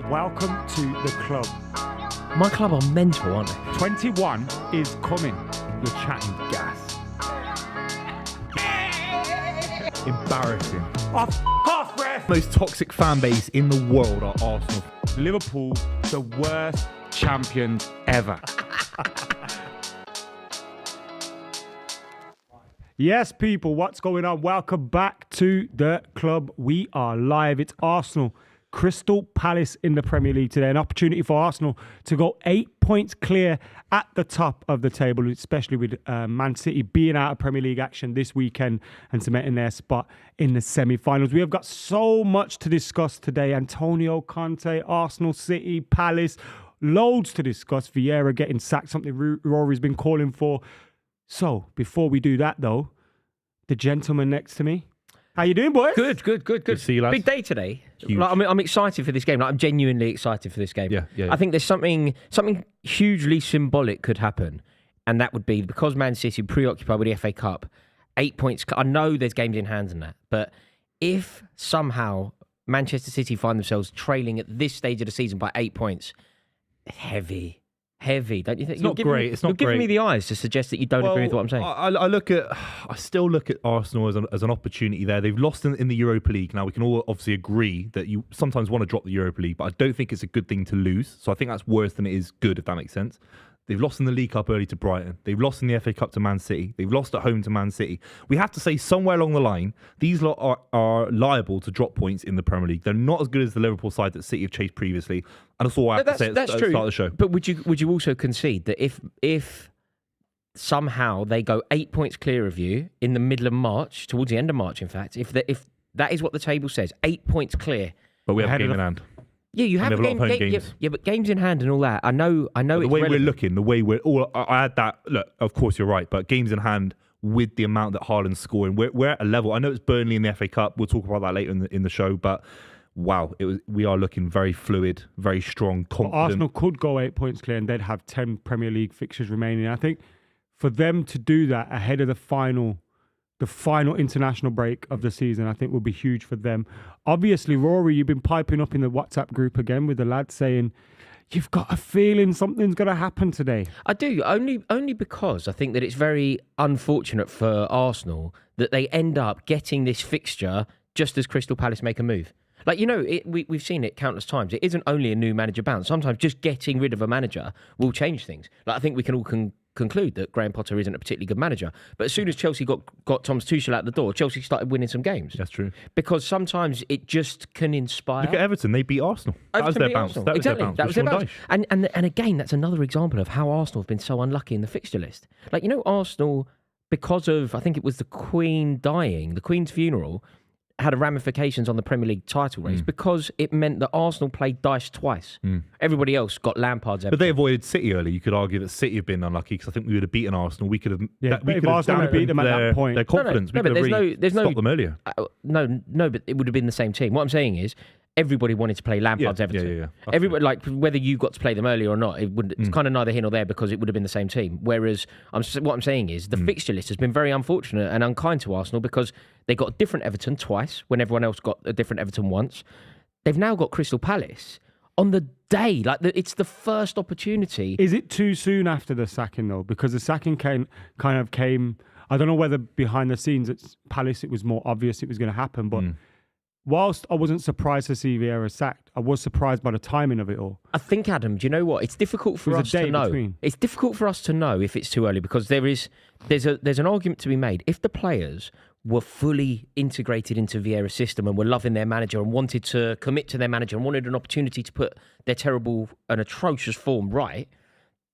Welcome to the club. My club are mental, aren't they? 21 is coming. You're chatting gas. Embarrassing. Half ref. Most toxic fan base in the world are Arsenal. Liverpool, the worst champions ever. Yes, people, what's going on? Welcome back to the club. We are live. It's Arsenal, Crystal Palace in the Premier League today. An opportunity for Arsenal to go 8 points clear at the top of the table, especially with Man City being out of Premier League action this weekend and cementing their spot in the semi-finals. We have got so much to discuss today. Antonio Conte, Arsenal, City, Palace, loads to discuss. Vieira getting sacked, something Rory's been calling for. So, before we do that, though, the gentleman next to me. How you doing, boys? Good. Good to see you, lads. Big day today. Huge. Like, I'm excited for this game. Like, I'm genuinely excited for this game. Yeah. I think there's something hugely symbolic could happen, and that would be because Man City preoccupied with the FA Cup, 8 points. I know there's games in hand and that, but if somehow Manchester City find themselves trailing at this stage of the season by 8 points, heavy, don't you think? It's not great. It's not You're giving great. me the eyes to suggest that you don't agree with what I'm saying. I still look at Arsenal as an opportunity there. They've lost in the Europa League. Now, we can all obviously agree that you sometimes want to drop the Europa League, but I don't think it's a good thing to lose. So I think that's worse than it is good, if that makes sense. They've lost in the League Cup early to Brighton. They've lost in the FA Cup to Man City. They've lost at home to Man City. We have to say somewhere along the line, these lot are liable to drop points in the Premier League. They're not as good as the Liverpool side that City have chased previously. And that's all I have to say at the start of the show. But would you also concede that if somehow they go 8 points clear of you in the middle of March, towards the end of March, in fact, if that is what the table says, 8 points clear. But we have a game in hand. Yeah, you have a lot of home games. Yeah, but games in hand and all that. I know. But the it's way relevant. we're looking, the way we're all. I had that. Look, of course you're right, but games in hand with the amount that Haaland's scoring, we're at a level. I know it's Burnley in the FA Cup. We'll talk about that later in the show. But wow, we are looking very fluid, very strong, confident. Well, Arsenal could go 8 points clear and they'd have 10 Premier League fixtures remaining. I think for them to do that ahead of the final international break of the season, I think will be huge for them. Obviously, Rory, you've been piping up in the WhatsApp group again with the lads saying, you've got a feeling something's going to happen today. I do, only because I think that it's very unfortunate for Arsenal that they end up getting this fixture just as Crystal Palace make a move. Like, we've seen it countless times. It isn't only a new manager bounce. Sometimes just getting rid of a manager will change things. Like, I think we can all conclude that Graham Potter isn't a particularly good manager. But as soon as Chelsea got Thomas Tuchel out the door, Chelsea started winning some games. That's true. Because sometimes it just can inspire. Look at Everton. They beat Arsenal. That was their bounce. That was their bounce. That was their bounce. And again, that's another example of how Arsenal have been so unlucky in the fixture list. Like, Arsenal, because of, I think it was the Queen's funeral, had ramifications on the Premier League title race because it meant that Arsenal played dice twice. Everybody else got Lampard's Everton. But they avoided City early. You could argue that City have been unlucky because I think we would have beaten Arsenal. We could have. Yeah, but if Arsenal had beat them at that point, their confidence. We could have really stopped them earlier. No, but it would have been the same team. What I'm saying is, everybody wanted to play Lampard's Everton. Yeah. Everybody, like, whether you got to play them earlier or not, it's kind of neither here nor there because it would have been the same team. Whereas what I'm saying is the fixture list has been very unfortunate and unkind to Arsenal because they got a different Everton twice when everyone else got a different Everton once. They've now got Crystal Palace on the day. It's the first opportunity. Is it too soon after the sacking, though? Because the sacking came. I don't know whether behind the scenes at Palace it was more obvious it was going to happen, but whilst I wasn't surprised to see Vieira sacked, I was surprised by the timing of it all. I think, Adam, do you know what? It's difficult for us to know. Between. It's difficult for us to know if it's too early because there's an argument to be made. If the players were fully integrated into Vieira's system and were loving their manager and wanted to commit to their manager and wanted an opportunity to put their terrible and atrocious form right,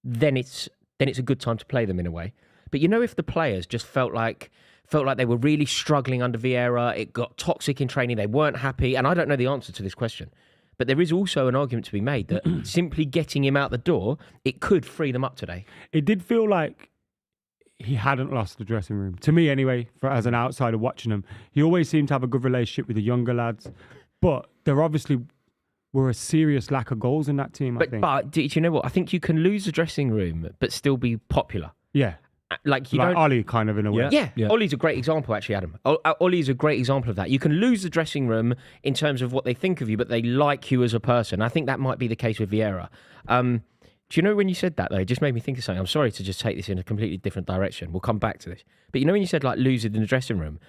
then it's a good time to play them in a way. But if the players just felt like they were really struggling under Vieira, it got toxic in training, they weren't happy, and I don't know the answer to this question. But there is also an argument to be made that simply getting him out the door, it could free them up today. It did feel like he hadn't lost the dressing room. To me, anyway, as an outsider watching him, he always seemed to have a good relationship with the younger lads. But there obviously were a serious lack of goals in that team, I think. But do you know what? I think you can lose the dressing room but still be popular. Yeah. like you like don't. Ollie, kind of in a way. Yeah, Ollie's a great example, actually, Adam. Ollie's a great example of that. You can lose the dressing room in terms of what they think of you, but they like you as a person. I think that might be the case with Vieira. Do you know when you said that, though, it just made me think of something. I'm sorry to just take this in a completely different direction. We'll come back to this. But you know when you said, like, lose it in the dressing room,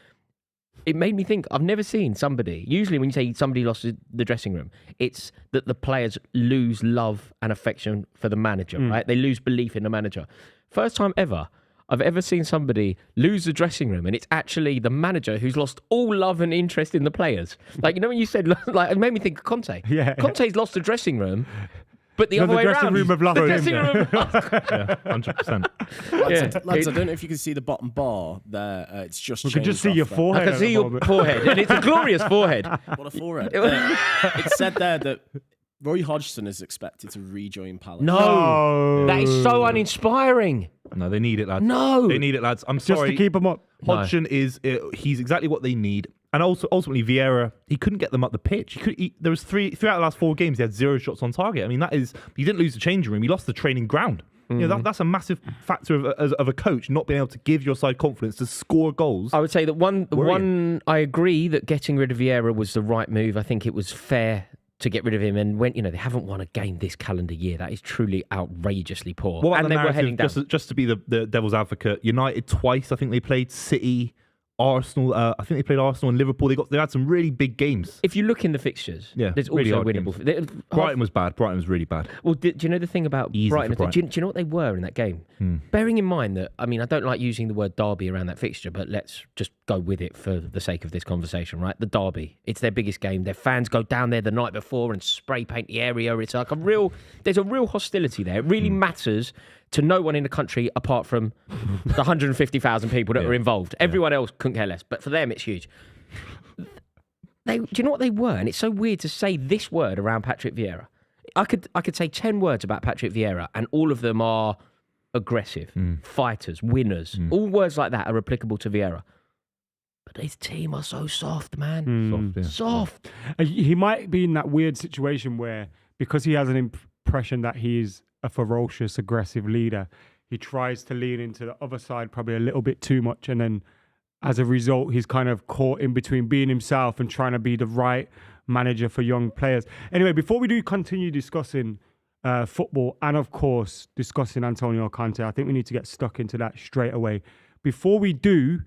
it made me think, I've never seen somebody, usually when you say somebody lost the dressing room, it's that the players lose love and affection for the manager, right? They lose belief in the manager. First time ever I've ever seen somebody lose the dressing room, and it's actually the manager who's lost all love and interest in the players. Like, you know when you said, like, it made me think of Conte. Yeah. Conte's lost the dressing room, but the other way dressing around. room of love. The dressing room of love. Yeah, 100%. Lads, I don't know if you can see the bottom bar there. It's just We can just see your forehead. I can see your forehead, and it's a glorious forehead. What a forehead. It said there that Roy Hodgson is expected to rejoin Palace. No, that is so uninspiring. No, they need it, lads. No. They need it, lads. I'm Just sorry. to keep him up. Hodgson he's exactly what they need. And also, ultimately, Vieira, he couldn't get them up the pitch. There was three out of the last 4 games, he had 0 shots on target. I mean, he didn't lose the changing room. He lost the training ground. You know, that's a massive factor of a coach not being able to give your side confidence to score goals. I would say that I agree that getting rid of Vieira was the right move. I think it was fair to get rid of him, and when they haven't won a game this calendar year, that is truly outrageously poor. What about and the they were heading down. just to be the devil's advocate, United twice, I think they played City, Arsenal. I think they played Arsenal and Liverpool. They had some really big games. If you look in the fixtures, there's really also hard winnable. Brighton was bad. Brighton was really bad. Well, do you know the thing about Easy Brighton? for Brighton. Do you know what they were in that game? Bearing in mind that, I mean, I don't like using the word derby around that fixture, but let's just go with it for the sake of this conversation, right? The derby. It's their biggest game. Their fans go down there the night before and spray paint the area. It's like there's a real hostility there. It really matters to no one in the country apart from the 150,000 people that are involved. Everyone else couldn't care less, but for them, it's huge. Do you know what they were? And it's so weird to say this word around Patrick Vieira. I could say 10 words about Patrick Vieira, and all of them are aggressive, fighters, winners. All words like that are applicable to Vieira. But his team are so soft, man. Soft. He might be in that weird situation where, because he has an impression that he is a ferocious, aggressive leader, he tries to lean into the other side probably a little bit too much, and then as a result, he's kind of caught in between being himself and trying to be the right manager for young players. Anyway, before we do continue discussing football and, of course, discussing Antonio Conte, I think we need to get stuck into that straight away. Before we do,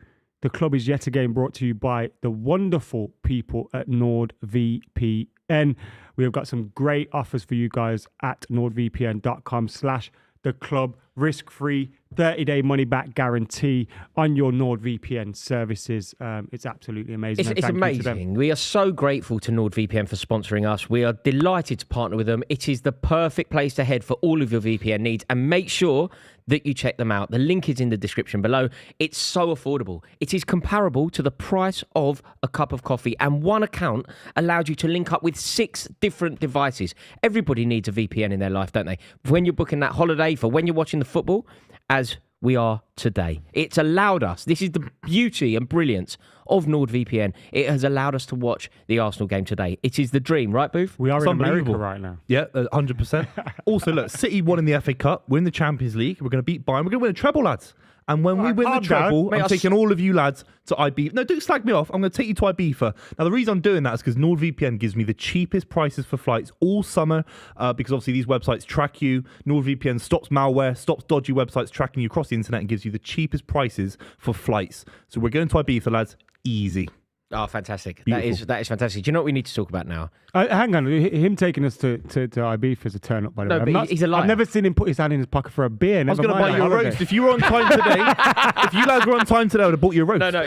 the club is yet again brought to you by the wonderful people at NordVPN. We have got some great offers for you guys at nordvpn.com/theclub. Risk-free, 30-day money-back guarantee on your NordVPN services. It's absolutely amazing. It's amazing. We are so grateful to NordVPN for sponsoring us. We are delighted to partner with them. It is the perfect place to head for all of your VPN needs, and make sure that you check them out. The link is in the description below. It's so affordable. It is comparable to the price of a cup of coffee, and one account allows you to link up with 6 different devices. Everybody needs a VPN in their life, don't they? When you're booking that holiday, for when you're watching the football, as we are today. It's allowed us, this is the beauty and brilliance of NordVPN. It has allowed us to watch the Arsenal game today. It is the dream, right, Booth? We are It's in America unbelievable. right now. Yeah, 100%. Also, look, City won in the FA Cup. We're in the Champions League. We're going to beat Bayern. We're going to win a treble, lads. And when we win the treble, I'm taking all of you lads to Ibiza. No, don't slag me off. I'm going to take you to Ibiza. Now, the reason I'm doing that is because NordVPN gives me the cheapest prices for flights all summer, because obviously these websites track you. NordVPN stops malware, stops dodgy websites tracking you across the internet, and gives you the cheapest prices for flights. So we're going to Ibiza, lads. Easy. Oh, fantastic. Beautiful. That is fantastic. Do you know what we need to talk about now? Hang on, him taking us to Ibiza is a turn up, by the way. But he's a liar. I've never seen him put his hand in his pocket for a beer. I was going to buy you a roast. If you were on time today, if you lads were on time today, I would have bought you a roast. No,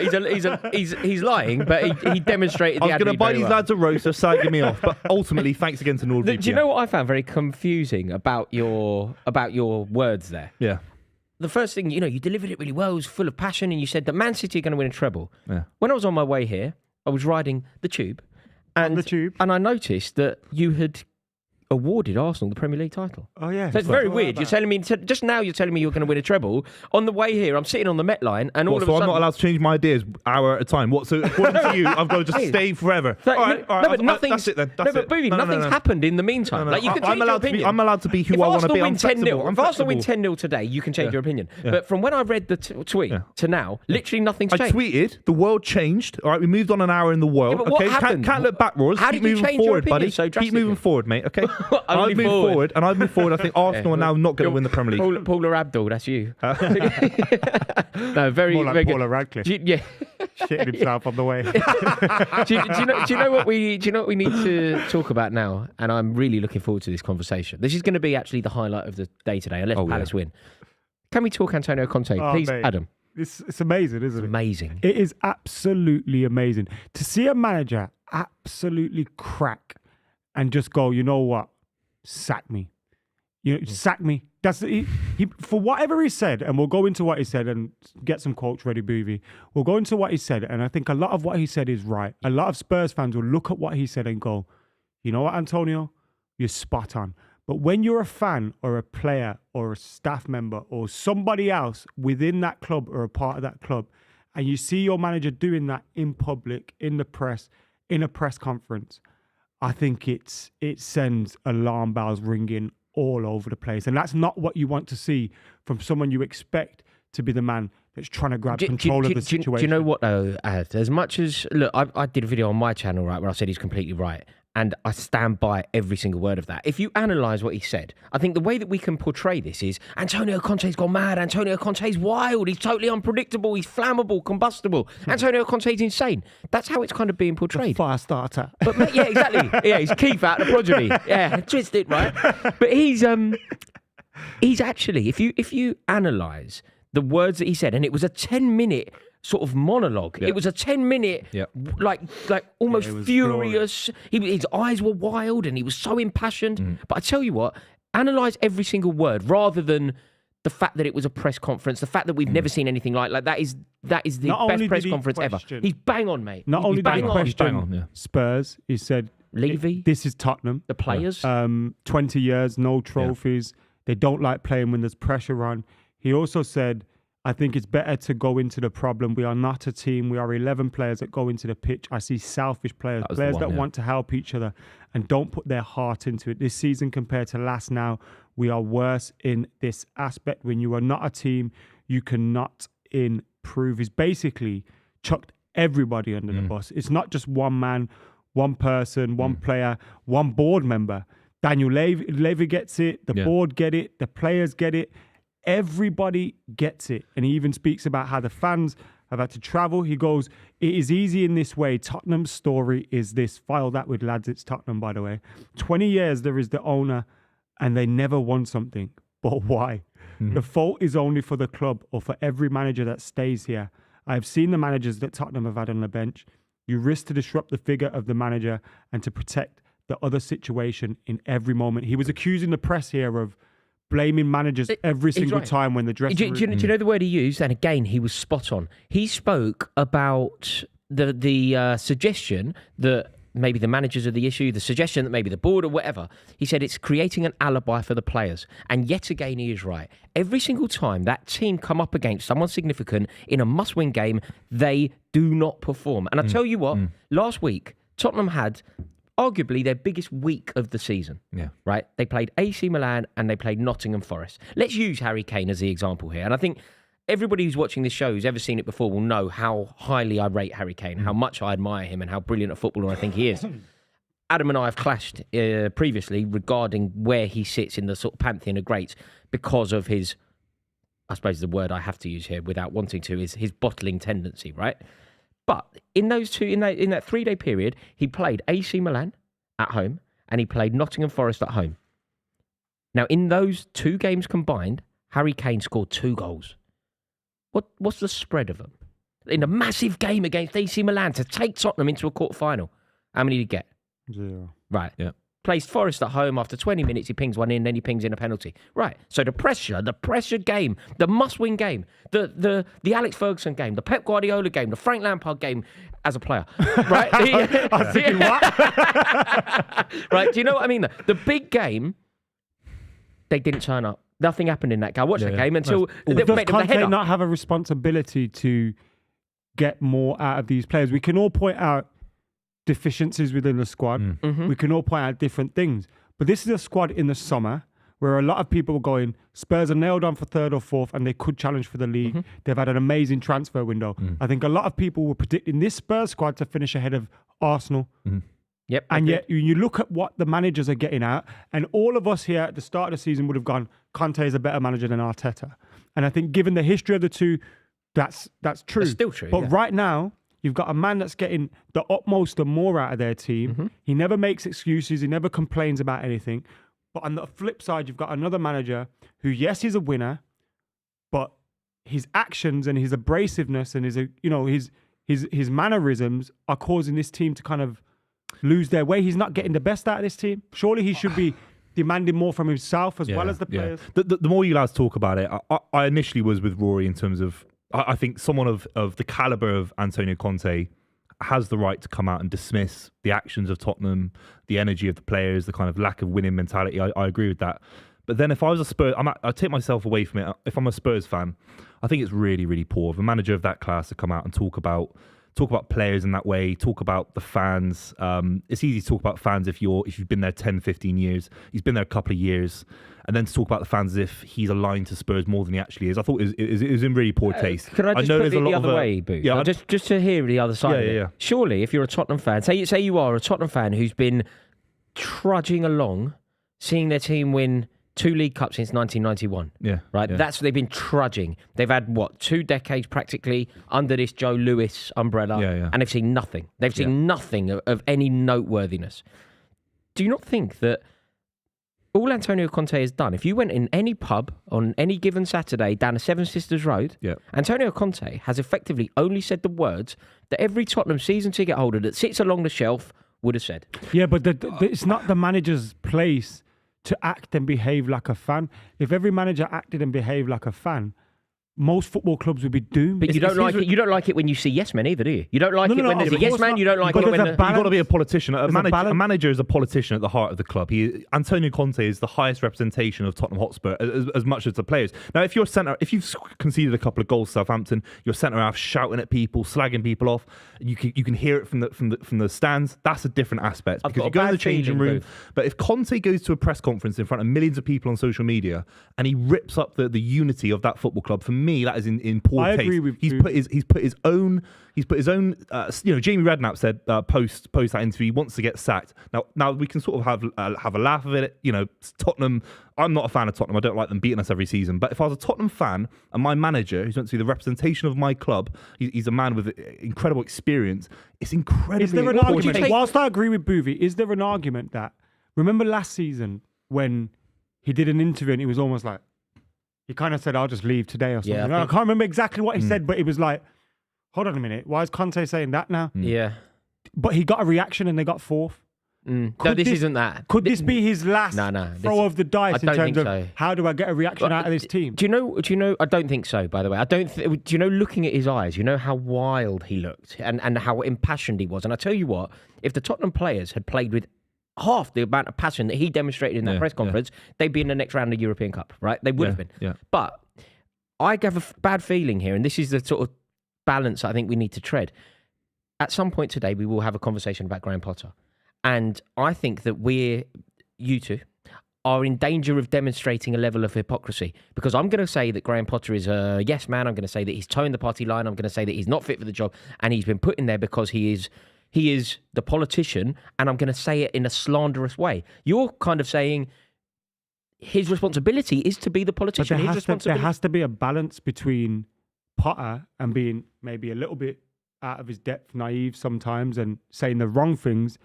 he's lying, but he demonstrated. I was going to buy these lads a roast. They're slagging me off. But ultimately, thanks again to NordVPN. Do you know what I found very confusing about your words there? Yeah. The first thing, you delivered it really well. It was full of passion, and you said that Man City are going to win a treble. Yeah. When I was on my way here, I was riding the tube, and the tube? and I noticed that you had awarded Arsenal the Premier League title. Oh, yeah. So it's very weird. You're telling me, just now you're telling me you're going to win a treble. On the way here, I'm sitting on the Met line and all of a so sudden... I'm not allowed to change my ideas hour at a time. What? So according to you, I've got to just stay forever. So, all right. but nothing's... That's it then. No, but Buvey, nothing's happened in the meantime. Like, you can change your opinion. I'm allowed to be who I want to be. I'm flexible. If Arsenal win 10-0 today, you can change your opinion. But from when I read the tweet to now, literally nothing's changed. I tweeted, the world changed. All right, we moved on an hour in the world. Yeah, but what happened? Can't look backwards. How Keep did you moving change your forward, opinion buddy. so Keep drastically? moving forward, mate. Okay. Only I've moved forward, and I've moved forward. I think Arsenal are now not going to win the Premier League. Paula Abdul, that's you. No, very, More like very good. Paula Radcliffe. Yeah. Shitting himself on the way. Do you know what we need to talk about now? And I'm really looking forward to this conversation. This is going to be actually the highlight of the day today, unless Palace win. Can we talk Antonio Conte, please, mate. Adam? It's amazing, isn't it? Amazing. It is absolutely amazing to see a manager absolutely crack and just go, you know what, sack me. Sack me. That's he for whatever he said, and we'll go into what he said and get some quotes ready, Buvey. We'll go into what he said, and I think a lot of what he said is right. A lot of Spurs fans will look at what he said and go, you know what, Antonio, you're spot on. But when you're a fan or a player or a staff member or somebody else within that club or a part of that club, and you see your manager doing that in public, in the press, in a press conference, I think it sends alarm bells ringing all over the place. And that's not what you want to see from someone you expect to be the man that's trying to grab control of the situation. Do you know what, though, Ad? As much as... Look, I did a video on my channel, right, where I said he's completely right. And I stand by every single word of that. If you analyse what he said, I think the way that we can portray this is Antonio Conte's gone mad. Antonio Conte's wild. He's totally unpredictable. He's flammable, combustible. Antonio Conte's insane. That's how it's kind of being portrayed. Fire starter. But yeah, exactly. Yeah, he's Keith out of the progeny. Yeah, twist it, right? But he's actually, if you analyse the words that he said, and it was a 10-minute sort of monologue. It was a 10-minute, like almost furious. His eyes were wild and he was so impassioned. But I tell you what, analyse every single word rather than the fact that it was a press conference, the fact that we've never seen anything like that is the best press conference ever. He's bang on, mate. Not only did he question Spurs, he said, Levy, this is Tottenham. The players. 20 years, no trophies. They don't like playing when there's pressure on. He also said, I think it's better to go into the problem. We are not a team. We are 11 players that go into the pitch. I see selfish players, players that want to help each other and don't put their heart into it. This season compared to last now, we are worse in this aspect. When you are not a team, you cannot improve. He's basically chucked everybody under the bus. It's not just one man, one person, one player, one board member. Daniel Levy gets it. The board get it. The players get it. Everybody gets it. And he even speaks about how the fans have had to travel. He goes, it is easy in this way. Tottenham's story is this. File that with lads. It's Tottenham, by the way. 20 years there is the owner and they never won something. But why? The fault is only for the club or for every manager that stays here. I've seen the managers that Tottenham have had on the bench. You risk to disrupt the figure of the manager and to protect the other situation in every moment. He was accusing the press here of blaming managers every single time when the dressing room... Do you know the word he used? And again, he was spot on. He spoke about the suggestion that maybe the managers are the issue, the suggestion that maybe the board or whatever. He said it's creating an alibi for the players. And yet again, he is right. Every single time that team come up against someone significant in a must-win game, they do not perform. And I tell you what, last week, Tottenham had... arguably their biggest week of the season. Yeah. Right? They played AC Milan and they played Nottingham Forest. Let's use Harry Kane as the example here. And I think everybody who's watching this show, who's ever seen it before, will know how highly I rate Harry Kane, how much I admire him and how brilliant a footballer I think he is. Adam and I have clashed previously regarding where he sits in the sort of pantheon of greats because of his, I suppose the word I have to use here without wanting to, is his bottling tendency, right? But in those two, in that 3-day period, he played AC Milan at home and he played Nottingham Forest at home. Now, in those 2 games combined, Harry Kane scored 2 goals. What's the spread of them? In a massive game against AC Milan to take Tottenham into a quarter-final, how many did he get? 0. Right. Yeah. plays Forest at home. After 20 minutes, he pings one in, then he pings in a penalty. Right. So the pressure game, the must-win game, the Alex Ferguson game, the Pep Guardiola game, the Frank Lampard game as a player. Right? I was thinking, what? Right. Do you know what I mean? The big game, they didn't turn up. Nothing happened in that game. I watched that game until they Does made them the Conte header. not have a responsibility to get more out of these players? We can all point out deficiencies within the squad. We can all point out different things. But this is a squad in the summer where a lot of people were going, Spurs are nailed on for third or fourth and they could challenge for the league. They've had an amazing transfer window. I think a lot of people were predicting this Spurs squad to finish ahead of Arsenal. Yep. And yet you look at what the managers are getting out, and all of us here at the start of the season would have gone, Conte is a better manager than Arteta. And I think given the history of the two, that's true. That's still true. But right now, you've got a man that's getting the utmost and more out of their team. He never makes excuses. He never complains about anything. But on the flip side, you've got another manager who, yes, he's a winner, but his actions and his abrasiveness and his mannerisms are causing this team to kind of lose their way. He's not getting the best out of this team. Surely he should be demanding more from himself as well as the players. The more you lads talk about it, I initially was with Rory in terms of, I think someone of the calibre of Antonio Conte has the right to come out and dismiss the actions of Tottenham, the energy of the players, the kind of lack of winning mentality. I agree with that. But then if I was a Spurs, I take myself away from it. If I'm a Spurs fan, I think it's really, really poor of a manager of that class to come out and talk about players in that way, talk about the fans. It's easy to talk about fans if you've been there 10, 15 years. He's been there a couple of years. And then to talk about the fans as if he's aligned to Spurs more than he actually is. I thought it was in really poor taste. Could I just put it the other way, Boo? Yeah, just to hear the other side of it. Surely, if you're a Tottenham fan, say you are a Tottenham fan who's been trudging along, seeing their team win 2 League Cups since 1991. Right? Yeah. That's what they've been trudging. They've had, 2 decades practically under this Joe Lewis umbrella, and they've seen nothing. They've seen nothing of any noteworthiness. Do you not think that all Antonio Conte has done, if you went in any pub on any given Saturday down the Seven Sisters Road, Antonio Conte has effectively only said the words that every Tottenham season ticket holder that sits along the shelf would have said. Yeah, but it's not the manager's place to act and behave like a fan. If every manager acted and behaved like a fan, most football clubs would be doomed. But you don't like it. You don't like it when you see yes men either, do you? You don't like it when there's a yes man. You don't like it when you've got to be a politician. A manager is a politician at the heart of the club. Antonio Conte is the highest representation of Tottenham Hotspur as much as the players. Now, if you've conceded a couple of goals to Southampton, your centre half shouting at people, slagging people off, you can hear it from the stands. That's a different aspect because you go in the changing room. But if Conte goes to a press conference in front of millions of people on social media and he rips up the unity of that football club, for me that is in poor taste. Agree with he's put his own Jamie Redknapp said post that interview he wants to get sacked. Now we can sort of have a laugh of it. Tottenham, I'm not a fan of Tottenham. I don't like them beating us every season. But if I was a Tottenham fan and my manager, who's meant to be the representation of my club, he's a man with incredible experience. It's incredibly. Is there an argument? Whilst I agree with Buvey, is there an argument that remember last season when he did an interview and he was almost like, he kind of said, "I'll just leave today" or something. I can't remember exactly what he said, but it was like, hold on a minute, why is Conte saying that now? Yeah. But he got a reaction and they got fourth. No, this isn't that. Could this be his last throw of the dice in terms of how do I get a reaction out of this team? Do you know? I don't think so. By the way, do you know? Looking at his eyes, you know how wild he looked and how impassioned he was. And I tell you what, if the Tottenham players had played with half the amount of passion that he demonstrated in that press conference, they'd be in the next round of the European Cup, right? They would have been. Yeah. But I have a bad feeling here, and this is the sort of balance I think we need to tread. At some point today, we will have a conversation about Graham Potter. And I think that you two, are in danger of demonstrating a level of hypocrisy. Because I'm going to say that Graham Potter is a yes man. I'm going to say that he's towing the party line. I'm going to say that he's not fit for the job. And he's been put in there because he is the politician, and I'm going to say it in a slanderous way. You're kind of saying his responsibility is to be the politician. There has to be a balance between Potter and being maybe a little bit out of his depth, naive sometimes, and saying the wrong things,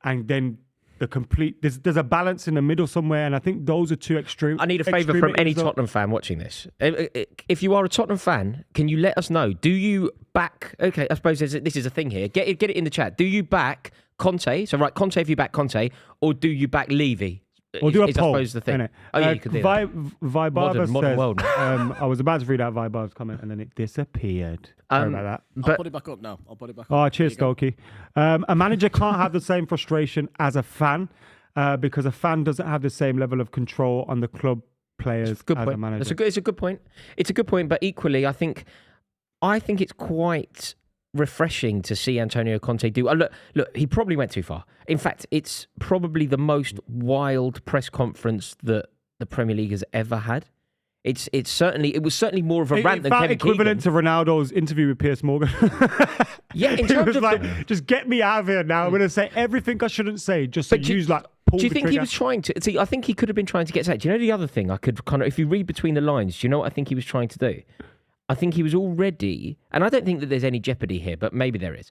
and then the complete. There's a balance in the middle somewhere, and I think those are two extreme. I need a favour from any Tottenham fan watching this. If you are a Tottenham fan, can you let us know? Do you back? Okay, I suppose this is a thing here. Get it in the chat. Do you back Conte? So right, Conte if you back Conte, or do you back Levy? Or do a poll. I suppose the thing. Oh yeah, you could do that. Vibaba Modern says, world. I was about to read out Vibaba's comment and then it disappeared. Sorry about that. I'll put it back up now. I'll put it back up. Oh, cheers, Stokey. A manager can't have the same frustration as a fan because a fan doesn't have the same level of control on the club players as a manager. It's a good point. It's a good point, but equally, I think it's quite refreshing to see Antonio Conte do. Look, he probably went too far. In fact, it's probably the most wild press conference that the Premier League has ever had. It was certainly more of a rant than Kevin equivalent Keegan. to Ronaldo's interview with Piers Morgan. Yeah, in terms of just get me out of here now. I'm going to say everything I shouldn't say just to use pull do you the think trigger. he was trying to see? I think he could have been trying to get that. Do you know the other thing? I could kind of, if you read between the lines, do you know what I think he was trying to do? I think he was already, and I don't think that there's any jeopardy here, but maybe there is.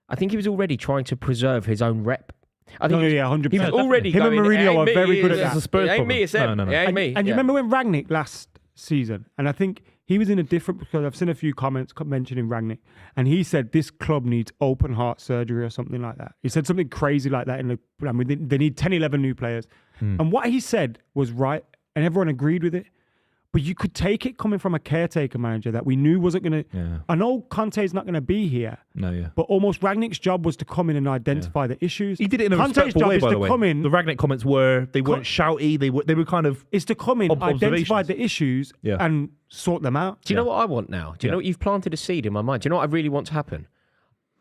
I think he was already trying to preserve his own rep. I think 100%. He was already him going, and Mourinho are me, very good at It's that. a Spurs It ain't me, problem. it's him. No. It ain't me. And you Yeah. remember when Rangnick last season, and I think he was in a different, because I've seen a few comments mentioning Rangnick, and he said this club needs open heart surgery or something like that. He said something crazy like that. They need 10, 11 new players. And what he said was right, and everyone agreed with it. But you could take it coming from a caretaker manager that we knew wasn't going to... Yeah. I know Conte's not going to be here. No, yeah. But almost Rangnick's job was to come in and identify the issues. He did it in a Conte's respectful job way, is by to the way. come in... The Ragnick comments they weren't shouty. They were kind of... Is to come in, identify observations. the issues Yeah. and sort them out. Do you know what I want now? Do you know what you've planted a seed in my mind? Do you know what I really want to happen?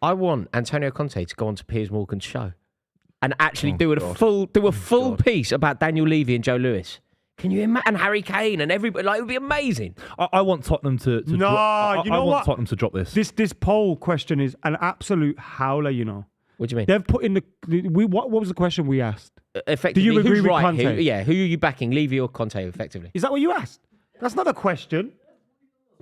I want Antonio Conte to go on to Piers Morgan's show and actually do a full piece about Daniel Levy and Joe Lewis. Can you imagine? And Harry Kane and everybody. Like, it would be amazing. I want Tottenham to No, drop... you know I want what? Tottenham to drop this. This poll question is an absolute howler, you know. What do you mean? They've put in what was the question we asked? Effectively, Do you agree who's with right? Conte? Who are you backing, Levy or Conte, effectively? Is that what you asked? That's not a question.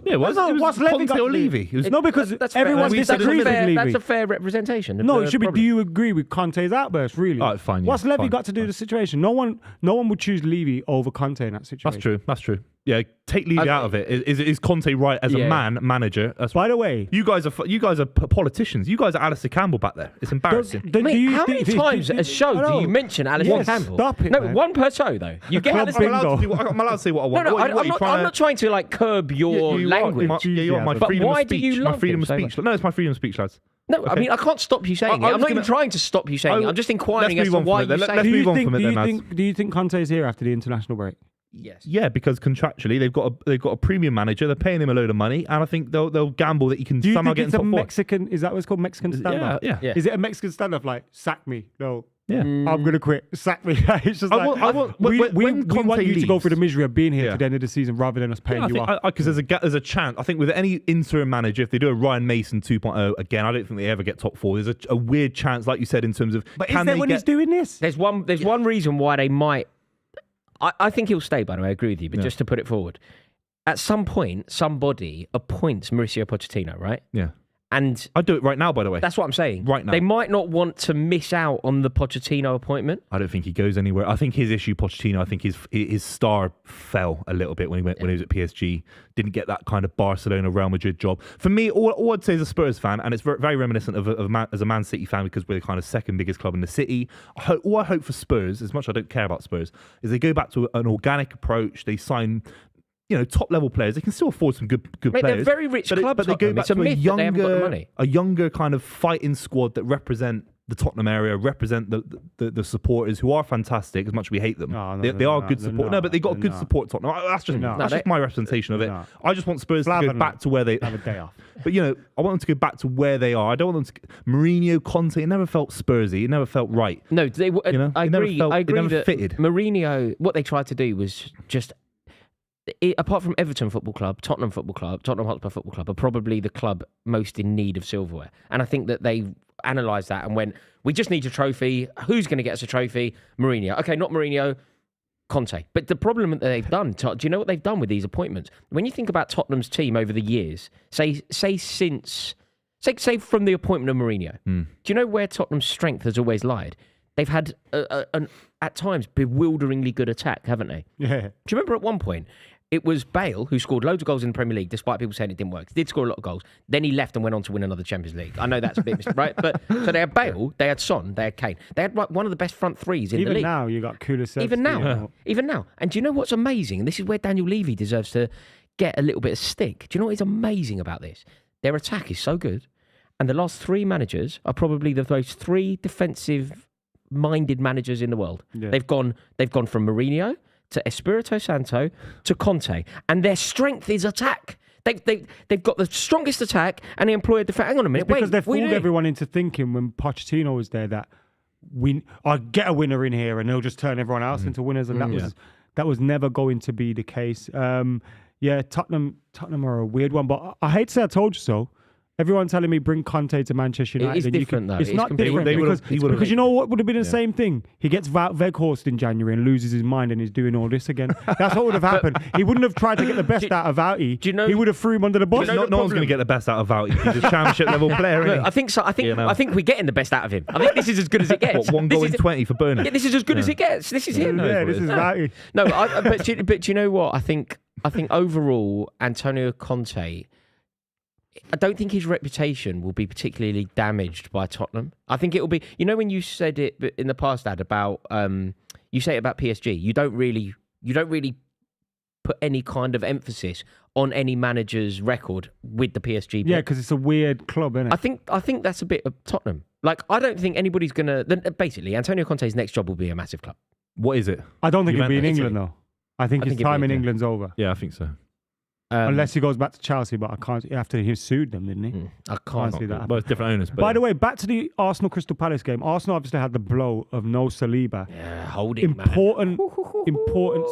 Yeah, what's Levy got to do? Levy? It was No, because That's everyone fair. disagrees with Levy. That's a fair representation. No, it should be. Do you agree with Conte's outburst? Really? All right, fine, yeah, What's Levy fine, got to do with the situation? No one would choose Levy over Conte in that situation. That's true. Yeah, take Levy out of it. Is Conte right as a manager? By the way, You guys are politicians. You guys are Alistair Campbell back there. It's embarrassing. How many times a show do you mention Alistair Campbell? Stop it, No, man. one per show though. You get Club Alistair. bingo. I'm allowed to say what I want. No, What are you I'm not trying to like curb your language. You want my But freedom why of do speech. you My love freedom him of so speech. much? No, it's my freedom of speech, lads. No, I mean I can't stop you saying it. I'm not even trying to stop you saying it. I'm just inquiring as to why you say Let's it. move on from it then, lads. Do you think Conte is here after the international break? Yes. Yeah, because contractually they've got a premium manager. They're paying him a load of money, and I think they'll gamble that he can Do you somehow think get in it's a top four. Mexican? Is that what's called Mexican standoff? Yeah. Is it a Mexican standoff like sack me? No. Yeah. I'm gonna quit. Sack me. It's just I like want- we when Conte want you to go leaves- through the misery of being here Yeah. to the end of the season rather than us paying I you think off. because there's a chance. I think with any interim manager, if they do a Ryan Mason 2.0 again, I don't think they ever get top four. There's a weird chance, like you said, in terms of. But can is there they when get, he's doing this? There's one reason why they might. I think he'll stay, by the way, I agree with you, but just to put it forward. At some point, somebody appoints Mauricio Pochettino, right? Yeah. And I'd do it right now, by the way. that's what I'm saying. Right now. They might not want to miss out on the Pochettino appointment. I don't think he goes anywhere. I think his issue, Pochettino, I think his star fell a little bit when he was at PSG. Didn't get that kind of Barcelona, Real Madrid job. For me, all I'd say as a Spurs fan, and it's very reminiscent of as a Man City fan because we're the kind of second biggest club in the city. All I hope for Spurs, as much as I don't care about Spurs, is they go back to an organic approach. They sign, top level players. They can still afford some good Mate, players. they're very rich clubs, but they go Tottenham. back It's a to a myth that they haven't got the money. younger kind of fighting squad that represent the Tottenham area, represent the supporters who are fantastic. As much as we hate them, they are good support. No, but they got good support. Tottenham. That's just my representation of it. I just want Spurs to go back to where they have a day off. But I want them to go back to where they are. I don't want them to. Mourinho, Conte, it never felt Spursy. It never felt right. No, I it never agree. felt- I it agree never that fitted. Mourinho, what they tried to do was just. Apart from Everton Football Club, Tottenham Hotspur Football Club are probably the club most in need of silverware. And I think that they analysed that and went, we just need a trophy. Who's going to get us a trophy? Mourinho. Okay, not Mourinho, Conte. But the problem that they've done, do you know what they've done with these appointments? When you think about Tottenham's team over the years, say from the appointment of Mourinho, do you know where Tottenham's strength has always lied? they've had an at times bewilderingly good attack, haven't they? Yeah. Do you remember at one point it was Bale who scored loads of goals in the Premier League, despite people saying it didn't work. He did score a lot of goals. Then he left and went on to win another Champions League. I know that's a bit right, but so they had Bale, they had Son, they had Kane. They had one of the best front threes in the league. Even now, you got Kulusevski. Even now. And do you know what's amazing? And this is where Daniel Levy deserves to get a little bit of stick. Do you know what is amazing about this? Their attack is so good, and the last three managers are probably the most three defensive-minded managers in the world. Yeah. They've gone from Mourinho to Espirito Santo to Conte, and their strength is attack. They've got the strongest attack, and they employ a defense. Hang on a minute, because they fooled everyone into thinking when Pochettino was there that I'll get a winner in here, and they'll just turn everyone else into winners, and that was never going to be the case. Tottenham are a weird one, but I hate to say I told you so. Everyone telling me bring Conte to Manchester United. It is different, though. It's not different because you know what would have been the same thing? He gets Weghorst in January and loses his mind and he's doing all this again. That's what would have happened. He wouldn't have tried to get the best out of Vouty. He would have threw him under the bus. No one's going to get the best out of Vouty. He's a championship level player. Look, I think so. I think we're getting the best out of him. I think this is as good as it gets. What, 1 goal in 20 for Burnley? Yeah, this is as good as it gets. This is him. Yeah, this is Vouty. No, but you know what? I think overall, Antonio Conte, I don't think his reputation will be particularly damaged by Tottenham. I think it will be. You know, when you said it in the past, Dad, about you say it about PSG, you don't really put any kind of emphasis on any manager's record with the PSG. Yeah, because it's a weird club, isn't it? I think that's a bit of Tottenham. Like, I don't think anybody's gonna. Basically, Antonio Conte's next job will be a massive club. What is it? I don't think he'll be in Juventus? England though. I think his time in England's over. Yeah, I think so. Unless he goes back to Chelsea, but I can't. After he sued them, didn't he? I can't see that. Well, it's different owners. But By the way, back to the Arsenal Crystal Palace game. Arsenal obviously had the blow of no Saliba. Yeah, hold it, Important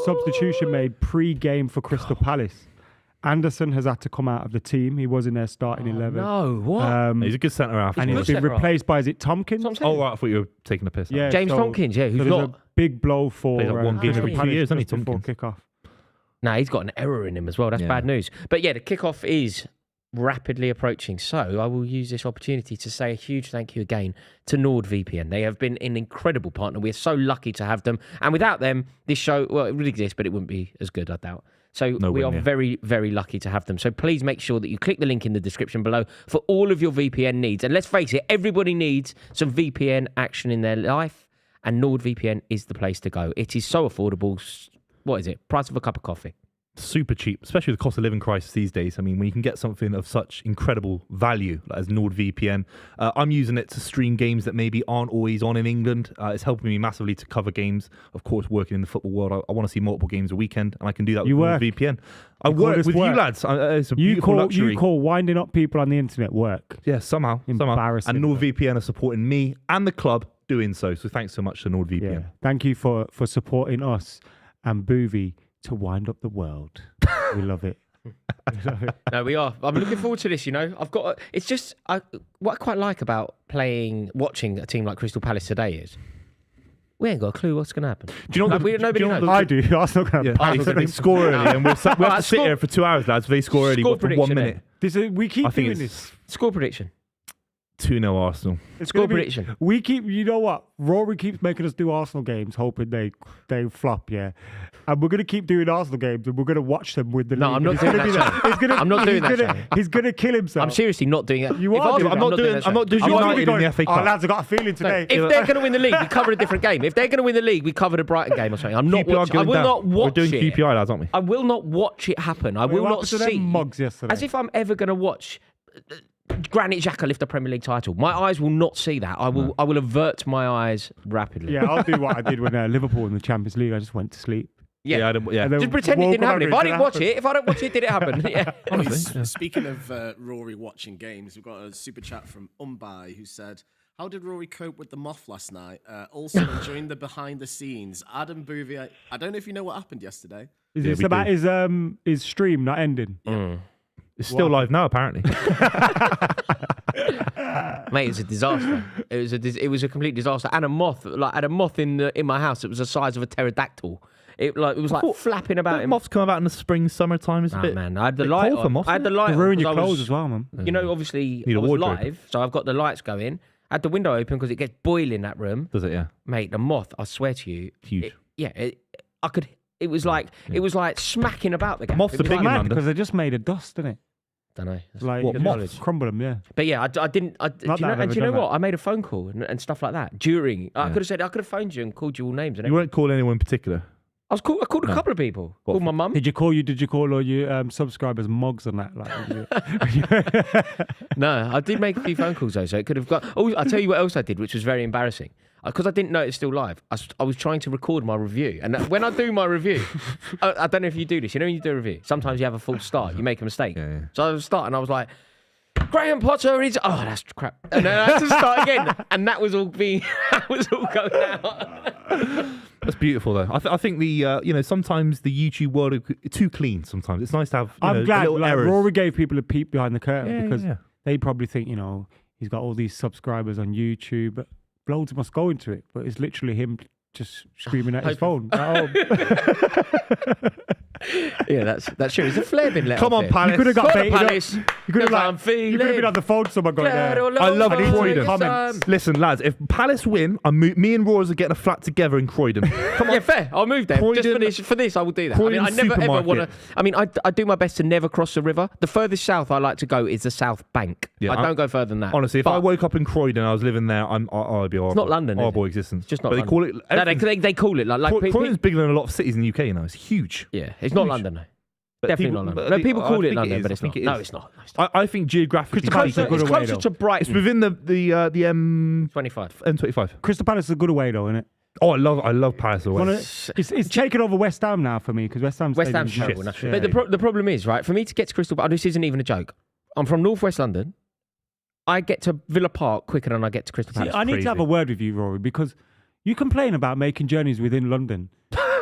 substitution made pre-game for Crystal Palace. Anderson has had to come out of the team. He was in their starting 11. No, what? he's a good centre half. And he's been replaced by, is it Tompkins? Oh, right, I thought you were taking a piss. Yeah, James Tompkins, yeah, who's so there's a big blow for Played like one game every 2 years, hasn't he, before Tompkins? kickoff. No, he's got an error in him as well. That's bad news. But yeah, the kickoff is rapidly approaching. So I will use this opportunity to say a huge thank you again to NordVPN. They have been an incredible partner. We're so lucky to have them. And without them, this show, well, it would exist, but it wouldn't be as good, I doubt. So we are very, very lucky to have them. So please make sure that you click the link in the description below for all of your VPN needs. And let's face it, everybody needs some VPN action in their life. And NordVPN is the place to go. It is so affordable. What is it? Price of a cup of coffee. Super cheap, especially with the cost of living crisis these days. I mean, when you can get something of such incredible value as NordVPN, I'm using it to stream games that maybe aren't always on in England. It's helping me massively to cover games. Of course, working in the football world, I want to see multiple games a weekend, and I can do that with NordVPN. I work with you lads. It's a beautiful luxury. You call winding up people on the internet work. Yeah, somehow. Embarrassing. And NordVPN are supporting me and the club doing so. So thanks so much to NordVPN. Yeah. Thank you for supporting us and Buvey to wind up the world. We love it. No, we are. I'm looking forward to this, you know. It's just, what I quite like about watching a team like Crystal Palace today is, we ain't got a clue what's going to happen. Do you know nobody knows. I do. Arsenal going to pass. They score early, and we have to sit here for 2 hours, lads. They score early for 1 minute. We keep doing this. Score prediction. 2-0 Arsenal. Score prediction. You know what? Rory keeps making us do Arsenal games, hoping they flop, yeah. And we're going to keep doing Arsenal games, and we're going to watch them with the league. I'm not doing that. I'm not doing that. He's going to kill himself. I'm seriously not doing that. You are. I'm not doing United in the FA Cup. Oh, lads, I got a feeling today. If they're going to win the league, we cover a different game. If they're going to win the league, we cover the Brighton game or something. I'm not watching. I will not watch it. We're doing QPR, lads, aren't we? I will not watch it happen. I will not see. Mugs yesterday. As if I'm ever going to watch Granit Xhaka lift a Premier League title. My eyes will not see that. I will avert my eyes rapidly. Yeah, I'll do what I did when Liverpool in the Champions League. I just went to sleep. Yeah. Just pretend it didn't happen. If I didn't watch it, did it happen? Yeah. Honestly. Speaking of Rory watching games, we've got a super chat from Umbai who said, how did Rory cope with the moth last night? Also enjoying the behind the scenes. Adam Buvey, I don't know if you know what happened yesterday. Is this about his stream not ending? Mm. It's still live now, apparently. Mate, it's a disaster. It was a complete disaster. And a moth in my house. It was the size of a pterodactyl. It was flapping about. Moths come about in the spring, summertime. It's a bit. Man, I had the light on. For moths, I had the light. They ruin your clothes as well, man. You know, obviously Need I a was wardrobe. live, so I've got the lights going. Had the window open because it gets boiling that room. Does it? Yeah. Mate, the moth, I swear to you. Huge. I could. It was like smacking about the gaff. Moths It are was big in like, London. Because they just made a dust, didn't it? Don't know. Like What, moths? crumble them, yeah. But yeah, I didn't. Do Not you that know, I've and ever do you know done what? I made a phone call and stuff like that during. I could have phoned you and called you all names. And You won't call anyone in particular. I called a couple of people. What Called for? my mum. Did you call all your subscribers mugs and that? Like, No, I did make a few phone calls though, so it could have got. Oh, I'll tell you what else I did, which was very embarrassing. Because I didn't know it's still live. I was trying to record my review. And when I do my review, I don't know if you do this. You know when you do a review, sometimes you have a false start. You make a mistake. Yeah. So I was starting, I was like, Graham Potter is... Oh, that's crap. And then I had to start again. And that was all going out. That's beautiful, though. I think the sometimes the YouTube world is too clean. Sometimes it's nice to have. I'm glad little errors. Rory gave people a peep behind the curtain because yeah. they probably think he's got all these subscribers on YouTube. But loads must go into it, but it's literally him just screaming at his phone. Yeah, that's true. It's a flair bin let Come off on, here. Palace. You could have got baited up. Palace. You could have been on the phone. Someone going there. I love Croydon. Comments. Listen, lads, if Palace win, me and Roars are getting a flat together in Croydon. Come on. Yeah, fair. I'll move there. Croydon- Just for this, I will do that. Croydon I never ever supermarket. want to. I mean, I do my best to never cross the river. The furthest south I like to go is the South Bank. Yeah, I don't go further than that. Honestly, if But I woke up in Croydon and I was living there, I'd be horrible. it's not London. Is Horrible it? existence. It's just not. But London. they call it. They call it like Croydon's bigger than a lot of cities in the UK now. It's huge. yeah. It's not Huge. London though. But Definitely people- not but London. No, people I call it think London, is. but I it's think not. it No, is. it's not. No, it's not. I think geographically, It's closer good away, to though. Brighton. it's within the M25. 25. Crystal Palace is a good away though, isn't it? Oh, I love Palace away. It's taken over West Ham now for me because West Ham's Ham's terrible. shit. But the problem is, right, for me to get to Crystal Palace, this isn't even a joke. I'm from northwest London. I get to Villa Park quicker than I get to Crystal See, Palace. I need to have a word with you, Rory, because you complain about making journeys within London.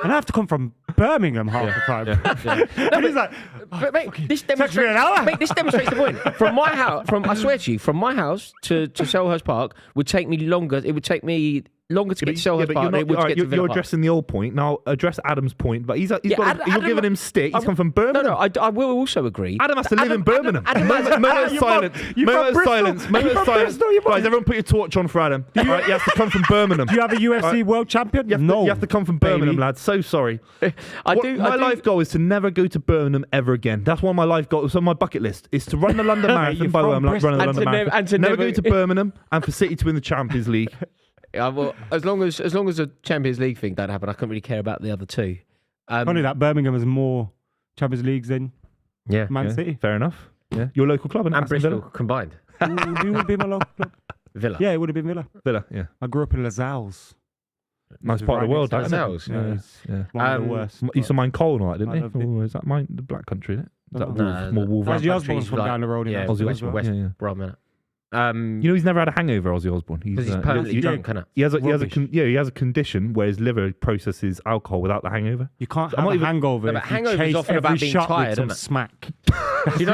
And I have to come from Birmingham half the time. And he's like, But mate, this takes me an hour. demonstrates the point. From my house, I swear to you, from my house to Selhurst Park would take me longer. It would take me longer to get to Selhurst Park than it would to get to Villa you're Park. addressing the old point. Now address Adam's point, but you're giving him stick. He's come from Birmingham. No, I will also agree. Adam has to live in Birmingham. Moment of silence. you're Moment from of Bristol. silence. Moment You're of from silence. Bristol, you're from- Guys, everyone put your torch on for Adam. Right, he has to come from Birmingham. Do you have a UFC world champion? You have to come from Birmingham, lads. So sorry. My life goal is to never go to Birmingham ever again. That's one of my life goals. On my bucket list is to run the London Marathon. You're By the way, from I'm running the Bristol. London And to Marathon. Never never- go to Birmingham and for City to win the Champions League. Well, as long as the Champions League thing don't happen, I can't really care about the other two. Funny that Birmingham has more Champions Leagues than Yeah. Man City. Fair enough. Yeah, your local club And Bristol combined. Who would be my local club? Villa. Yeah, it would have been Villa. Villa. Yeah, I grew up in Les Halles. nice part of the world. That, isn't it? Lascelles, Yeah, it's Yeah. one of the worst. Used to mind coal and all that, I didn't loved they? it. Oh, is that the Black Country? Isn't it? Is that No, more Wolverhampton? Ozzy Osbourne's from down the road. Yeah, Ozzy West Osbourne. Yeah, yeah. Brom, innit? You know he's never had a hangover, Ozzy Osbourne. Because he's permanently drunk, innit? He has a Rubbish. he has a condition where his liver processes alcohol without the hangover. You can't I'm have not a even- hangover. No, but if you hangover's chase often about every being shot tired, with some isn't it? smack. Do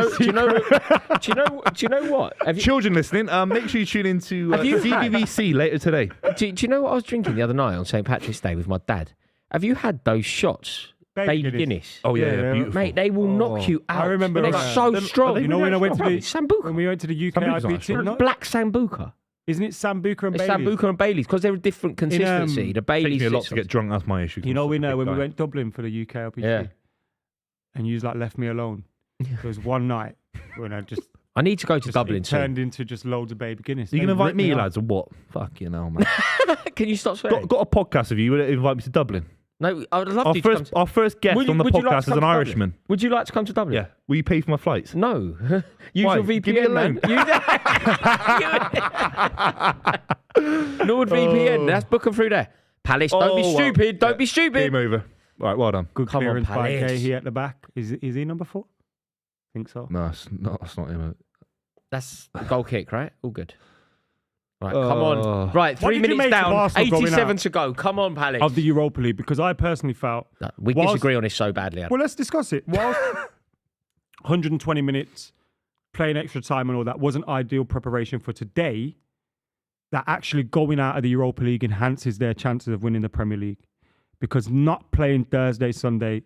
you know what? Have you, Children listening, make sure you tune into Have you had- BBC later today. do you know what I was drinking the other night on St. Patrick's Day with my dad? Have you had those shots? Bailey Guinness. Oh yeah, Yeah, beautiful. Mate, they will knock you out. I remember They're that. so Them- strong. are they You know when I went to the Sambuca. when we went to the UK Sambuca's not IPT, strong. no? Black Sambuca. Isn't it Sambuca and It's Bailey's? Sambuca and Bailey's because they're a different consistency. The Takes Bailey's me a lot sits to get drunk. That's my issue. You know, when Big we guy. went Dublin for the UK LPG, Yeah. and you like left me alone. There was one night when I just I need to go to Dublin it soon. turned into just loads of baby Guinness. You They can invite ripped me, off. lads, or what? Fuck you know, man. Can you stop swearing? got a podcast of you. Would invite me to Dublin? No, I would love Our you to come first, to... our first guest Would you- on the would you like to podcast is come an to Dublin? Irishman. Would you like to come to Dublin? Yeah. Will you pay for my flights? No. Use Why? your Give me a VPN, man. NordVPN. That's booking through there. Palace, don't be Oh, well, stupid. Don't yeah. be stupid. Game over. All right, well done. Good Come on, clearance by Palace. Gahey at the back. Is he number 4? I think so. No, that's not him. That's a goal kick, right? All good. Right, come on. Right, What 3 did you minutes make of down. Arsenal going 87 out? to go. Come on, Palace. Of the Europa League, because I personally felt. No, we Whilst- disagree on this so badly. Adam. Well, let's discuss it. Whilst 120 minutes, playing extra time and all that wasn't ideal preparation for today, that actually going out of the Europa League enhances their chances of winning the Premier League. Because not playing Thursday, Sunday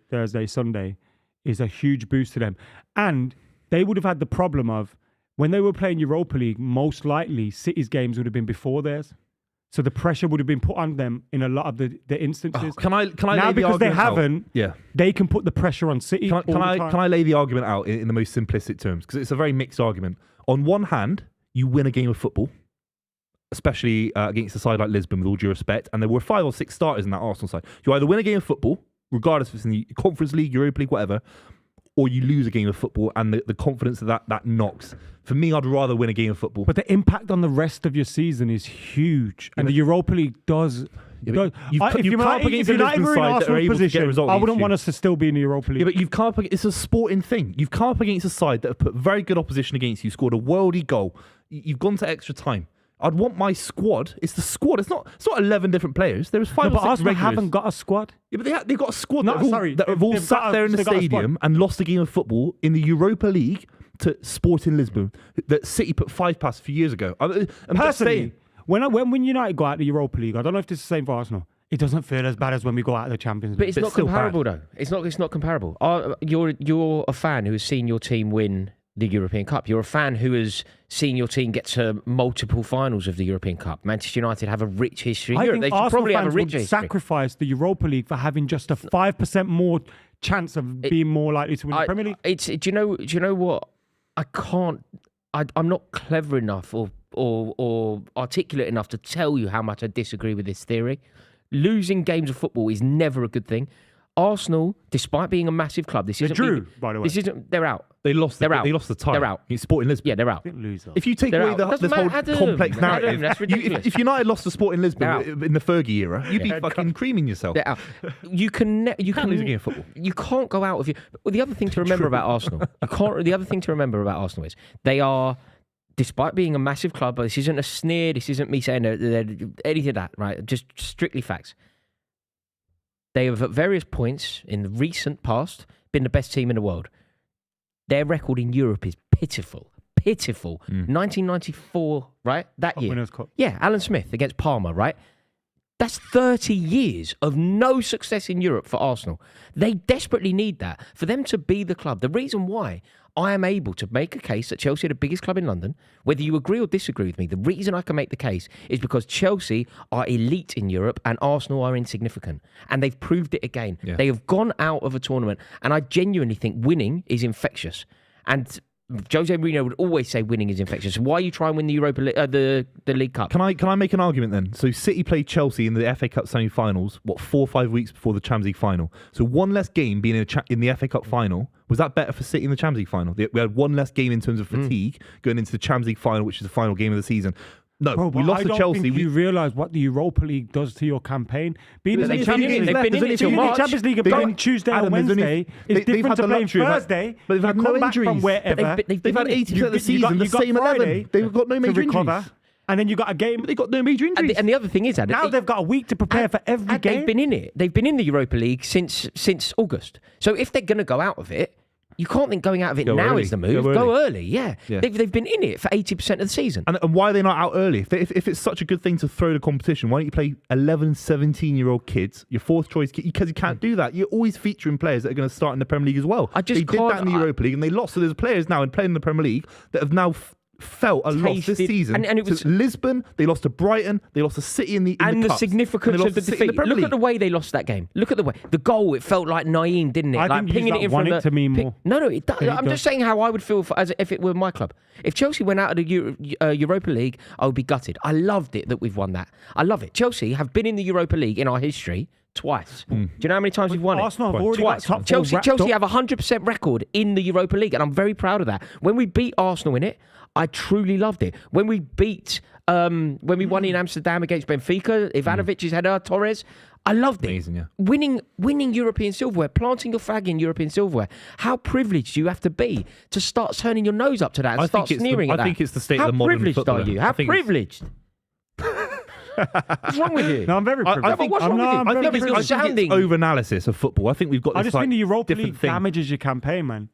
is a huge boost to them. And they would have had the problem of when they were playing Europa League, most likely City's games would have been before theirs. So the pressure would have been put on them in a lot of the instances. Can I now lay the because they argument out? haven't, they can put the pressure on City. Can I lay the argument out in the most simplistic terms? Because it's a very mixed argument. On one hand, you win a game of football, especially against a side like Lisbon, with all due respect, and there were 5 or 6 starters in that Arsenal side. You either win a game of football, regardless if it's in the Conference League, Europa League, whatever, or you lose a game of football, and the confidence of that knocks. For me, I'd rather win a game of football. But the impact on the rest of your season is huge, and the Europa League does. You've come up against a Lisbon side that are able to get a result. I wouldn't want us to still be in the Europa League. Yeah, but you've come up. It's a sporting thing. You've come up against a side that have put very good opposition against you, scored a worldy goal. You've gone to extra time. I'd want my squad. It's the squad. It's not 11 different players. There was 5 or 6 Arsenal regulars. haven't got a squad. Yeah, but they've got a squad No, that have all sat there in the stadium and lost a game of football in the Europa League to Sporting Lisbon that City put 5 past a few years ago. I'm Personally, when United go out of the Europa League, I don't know if this is the same for Arsenal. It doesn't feel as bad as when we go out of the Champions League. But it's not comparable, though. It's not comparable. You're a fan who has seen your team win the European Cup. You're a fan who has seen your team get to multiple finals of the European Cup. Manchester United have a rich history in Europe. They probably have a rich history. Sacrifice the Europa League for having just a 5% more chance of being more likely to win the Premier League. Do you know what? I'm not clever enough or articulate enough to tell you how much I disagree with this theory. Losing games of football is never a good thing. Arsenal, despite being a massive club, They drew, by the way. They're out. They lost. They're out. They lost the tie. They're out. Against Sporting Lisbon. Yeah, they're out. Didn't lose, though. If you take They're away out. this whole complex narrative, that's ridiculous. if United lost to Sporting Lisbon in the Fergie era, you'd be fucking creaming yourself. They're out. You can't lose a game of football. You can't go out of your. Well, the other thing to remember about Arsenal, the other thing to remember about Arsenal is they are, despite being a massive club, this isn't a sneer. This isn't me saying they're anything of that. Right? Just strictly facts. They have, at various points in the recent past, been the best team in the world. Their record in Europe is pitiful. 1994, right? That year. Winners' Cup. Yeah, Alan Smith against Parma, right? That's 30 years of no success in Europe for Arsenal. They desperately need that for them to be the club. The reason why I am able to make a case that Chelsea are the biggest club in London, whether you agree or disagree with me, the reason I can make the case is because Chelsea are elite in Europe and Arsenal are insignificant. And they've proved it again. Yeah. They have gone out of a tournament. And I genuinely think winning is infectious. And Jose Mourinho would always say winning is infectious. Why are you trying to win the Europa League, the League Cup? Can I make an argument then? So City played Chelsea in the FA Cup semi-finals, 4 or 5 weeks before the Champions League final. So one less game being in the FA Cup final, was that better for City in the Champions League final? We had one less game in terms of fatigue going into the Champions League final, which is the final game of the season. No, Bro, we lost to Chelsea. Think you realise what the Europa League does to your campaign. Being in the They've Champions been League, in it till March. Champions League and playing Tuesday and Wednesday is different to playing Thursday. But they've had no injuries. From wherever. They've had 80% of the season, the same 11. They've got no major injuries. And then you got a game. They've got no major injuries. And the other thing is, Adam, now they've got a week to prepare for every game. They've been in it. They've been in the Europa League since August. So if they're going to go out of it, you can't think going out of it now is the move. Go early, yeah. They've been in it for 80% of the season. And why are they not out early? If it's such a good thing to throw the competition, why don't you play 11, 17-year-old kids, your fourth choice kid? Because you can't do that. You're always featuring players that are going to start in the Premier League as well. They did that in the Europa League and they lost. So there's players now playing in the Premier League that have now felt a loss this season. And it was Lisbon, they lost to Brighton, they lost to City in the and the cups, significance of the defeat. Look at the way they lost that game. Look at the way the goal. It felt like Naeem, didn't it? I like think pinging it in from the to me more. No, it does. I'm just saying how I would feel as if it were my club. If Chelsea went out of the Europa League, I would be gutted. I loved it that we've won that. I love it. Chelsea have been in the Europa League in our history twice. Do you know how many times we've won it? Arsenal have already twice. got top four Chelsea have a 100% record in the Europa League, and I'm very proud of that. When we beat Arsenal in it, I truly loved it. When we when we won in Amsterdam against Benfica, Ivanovic's header, Torres, I loved it. Amazing, yeah. Winning European silverware, planting your flag in European silverware. How privileged do you have to be to start turning your nose up to that and start sneering at that? I think it's the state of the modern footballer. How privileged are you? How privileged? What's wrong with you? No, I'm very privileged. I think what's wrong with you? I think it's over-analysis of football. I think we've got this I just think the Europa League thing. damages your campaign, man.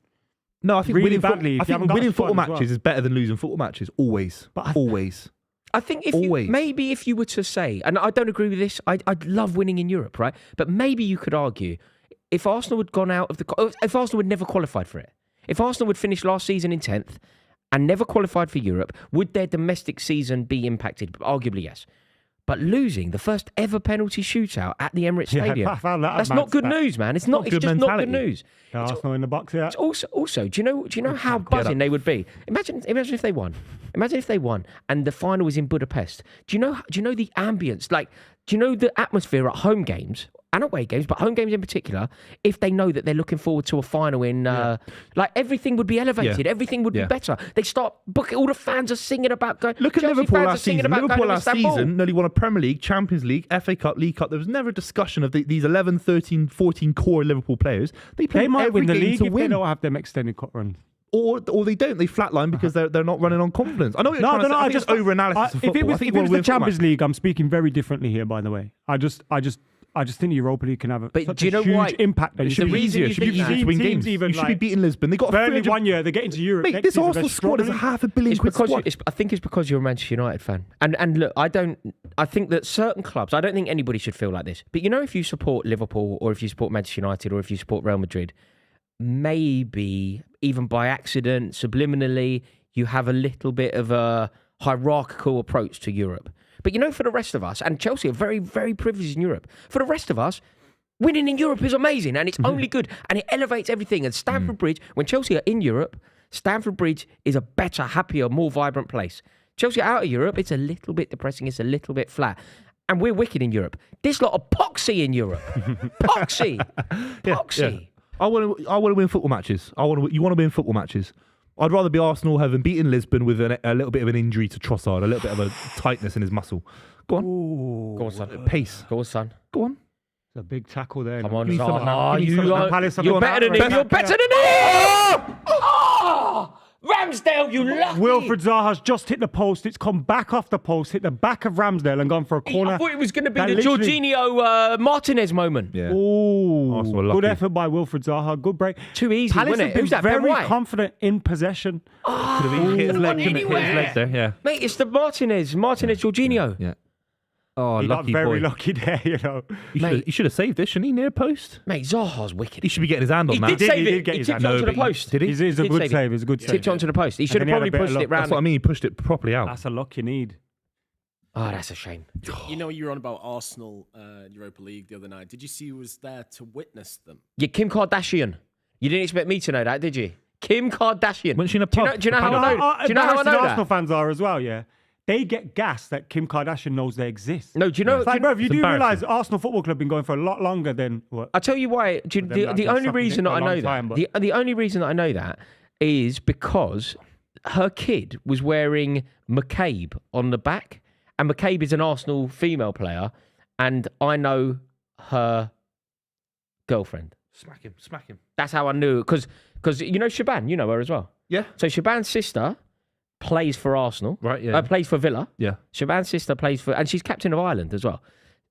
No, I think really winning badly. winning football matches is better than losing football matches. Always. Always. I think maybe if you were to say, and I don't agree with this, I'd love winning in Europe, right? But maybe you could argue if Arsenal had gone out of if Arsenal had never qualified for it, if Arsenal would finish last season in 10th and never qualified for Europe, would their domestic season be impacted? Arguably, yes. But losing the first ever penalty shootout at the Emirates Stadium, I found that that's not good news, man. It's not. It's good just not good mentality. news. Arsenal in the box, yeah. It's also, do you know how buzzing they would be? Imagine if they won. Imagine if they won and the final was in Budapest. Do you know the ambience? Like, do you know the atmosphere at home games and away games, but home games in particular? If they know that they're looking forward to a final in, like everything would be elevated, everything would be better. They start booking. All the fans are singing about going. Look at Chelsea Liverpool fans are last singing season. about Liverpool going to last Istanbul. season nearly won a Premier League, Champions League, FA Cup, League Cup. There was never a discussion of these 11, 13, 14 core Liverpool players. They play They might every win the game league to if win. they don't have them extended cut runs. Or they don't. They flatline because they're not running on confidence. I know what you're trying to say. I think it's over-analysis of If football. it I was, think if you it wanna was win the football Champions match. League, I'm speaking very differently here, by the way. I just think the Europa League can have But such do you a know huge why? impact. It You should be reason easier. you It should be think easier that- to win teams games. even You should be like- beating Lisbon. They got Burnley 300. 1 year, they get into Europe. Mate, Next this season, they're Arsenal squad is a struggling. £500 million It's quid because squad. I think it's because you're a Manchester United fan. And look, I think that certain clubs, I don't think anybody should feel like this. But you know, if you support Liverpool or if you support Manchester United or if you support Real Madrid, maybe even by accident, subliminally, you have a little bit of a hierarchical approach to Europe. But you know, for the rest of us, and Chelsea are very, very privileged in Europe. For the rest of us, winning in Europe is amazing and it's only good and it elevates everything. And Stamford Bridge, when Chelsea are in Europe, Stamford Bridge is a better, happier, more vibrant place. Chelsea out of Europe, it's a little bit depressing, it's a little bit flat. And we're wicked in Europe. This lot of poxy in Europe. Poxy. Poxy. I want to win football matches. You want to win football matches. I'd rather be Arsenal having beaten Lisbon with a little bit of an injury to Trossard, a little bit of a tightness in his muscle. Go on. Ooh. Go on, son. Pace. Go on, son. Go on. It's a big tackle there. Come on, Give me some of that. Zaha. Give me some of that. Palace have You're gone better out than for him. it. You're better than him. Oh! Ramsdale, you lucky. Wilfred Zaha's just hit the post. It's come back off the post, hit the back of Ramsdale and gone for a corner. I thought it was going to be That the literally- Jorginho Martinez moment. Yeah. Ooh, Arsenal are good lucky. effort by Wilfred Zaha. Good break. Too easy, Palace wasn't have it? been Who's that, Ben very White? confident in possession. Could have hit his leg, couldn't it? Hit his leg there, yeah. Mate, it's the Martinez Jorginho. Yeah. Oh, He got lucky very boy. lucky there, you know. He should have saved this, shouldn't he, near post? Mate, Zaha's wicked. He should be getting his hand on He that. did did- save he did it. get He his tipped hand. onto the No, but post. did he? He's a Did good save save. it. It's a good save. Tipped onto the post. He should have then he had probably a bit of pushed luck. it round. That's what I mean. He pushed it properly out. That's a luck you need. Oh, that's a shame. You know, you were on about Arsenal Europa League the other night. Did you see who was there to witness them? Yeah, Kim Kardashian. You didn't expect me to know that, did you? Kim Kardashian. Wasn't she in a Do you pub? know, do you know how I know? Do you know how I know Arsenal that? fans are as well, yeah. They get gas that Kim Kardashian knows they exist. No, do you know? It's like, bro, if you It's do embarrassing. realise Arsenal Football Club been going for a lot longer than what? I'll tell you why. them The lads been only sucking reason dick that for I a know long time, that, the only reason that I know that is because her kid was wearing McCabe on the back, and McCabe is an Arsenal female player, and I know her girlfriend. Smack him, smack him. That's how I knew, because you know Shaban, you know her as well. Yeah. So Shaban's sister plays for Arsenal. Right, yeah. Plays for Villa. Yeah. Shaban's sister plays for, and she's captain of Ireland as well,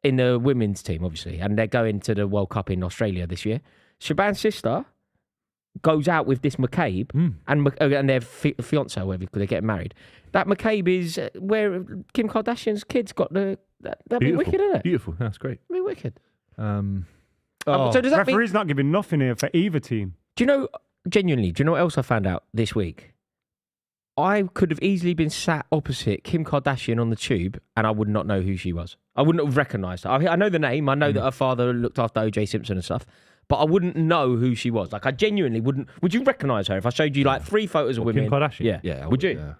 in the women's team, obviously, and they're going to the World Cup in Australia this year. Shaban's sister goes out with this McCabe and their fiance, or whatever, because they're getting married. That McCabe is where Kim Kardashian's kids got the. That'd be wicked, isn't it? Beautiful. That's great. That'd be wicked. Oh, So does that mean? Referee's not giving nothing here for either team. Do you know? Genuinely, do you know what else I found out this week? I could have easily been sat opposite Kim Kardashian on the tube and I would not know who she was. I wouldn't have recognised her. I know the name. I know that her father looked after O.J. Simpson and stuff, but I wouldn't know who she was. Like, I genuinely wouldn't. Would you recognise her if I showed you like 3 photos of women? Kim Kardashian? Yeah. Yeah. I Would you? Yeah.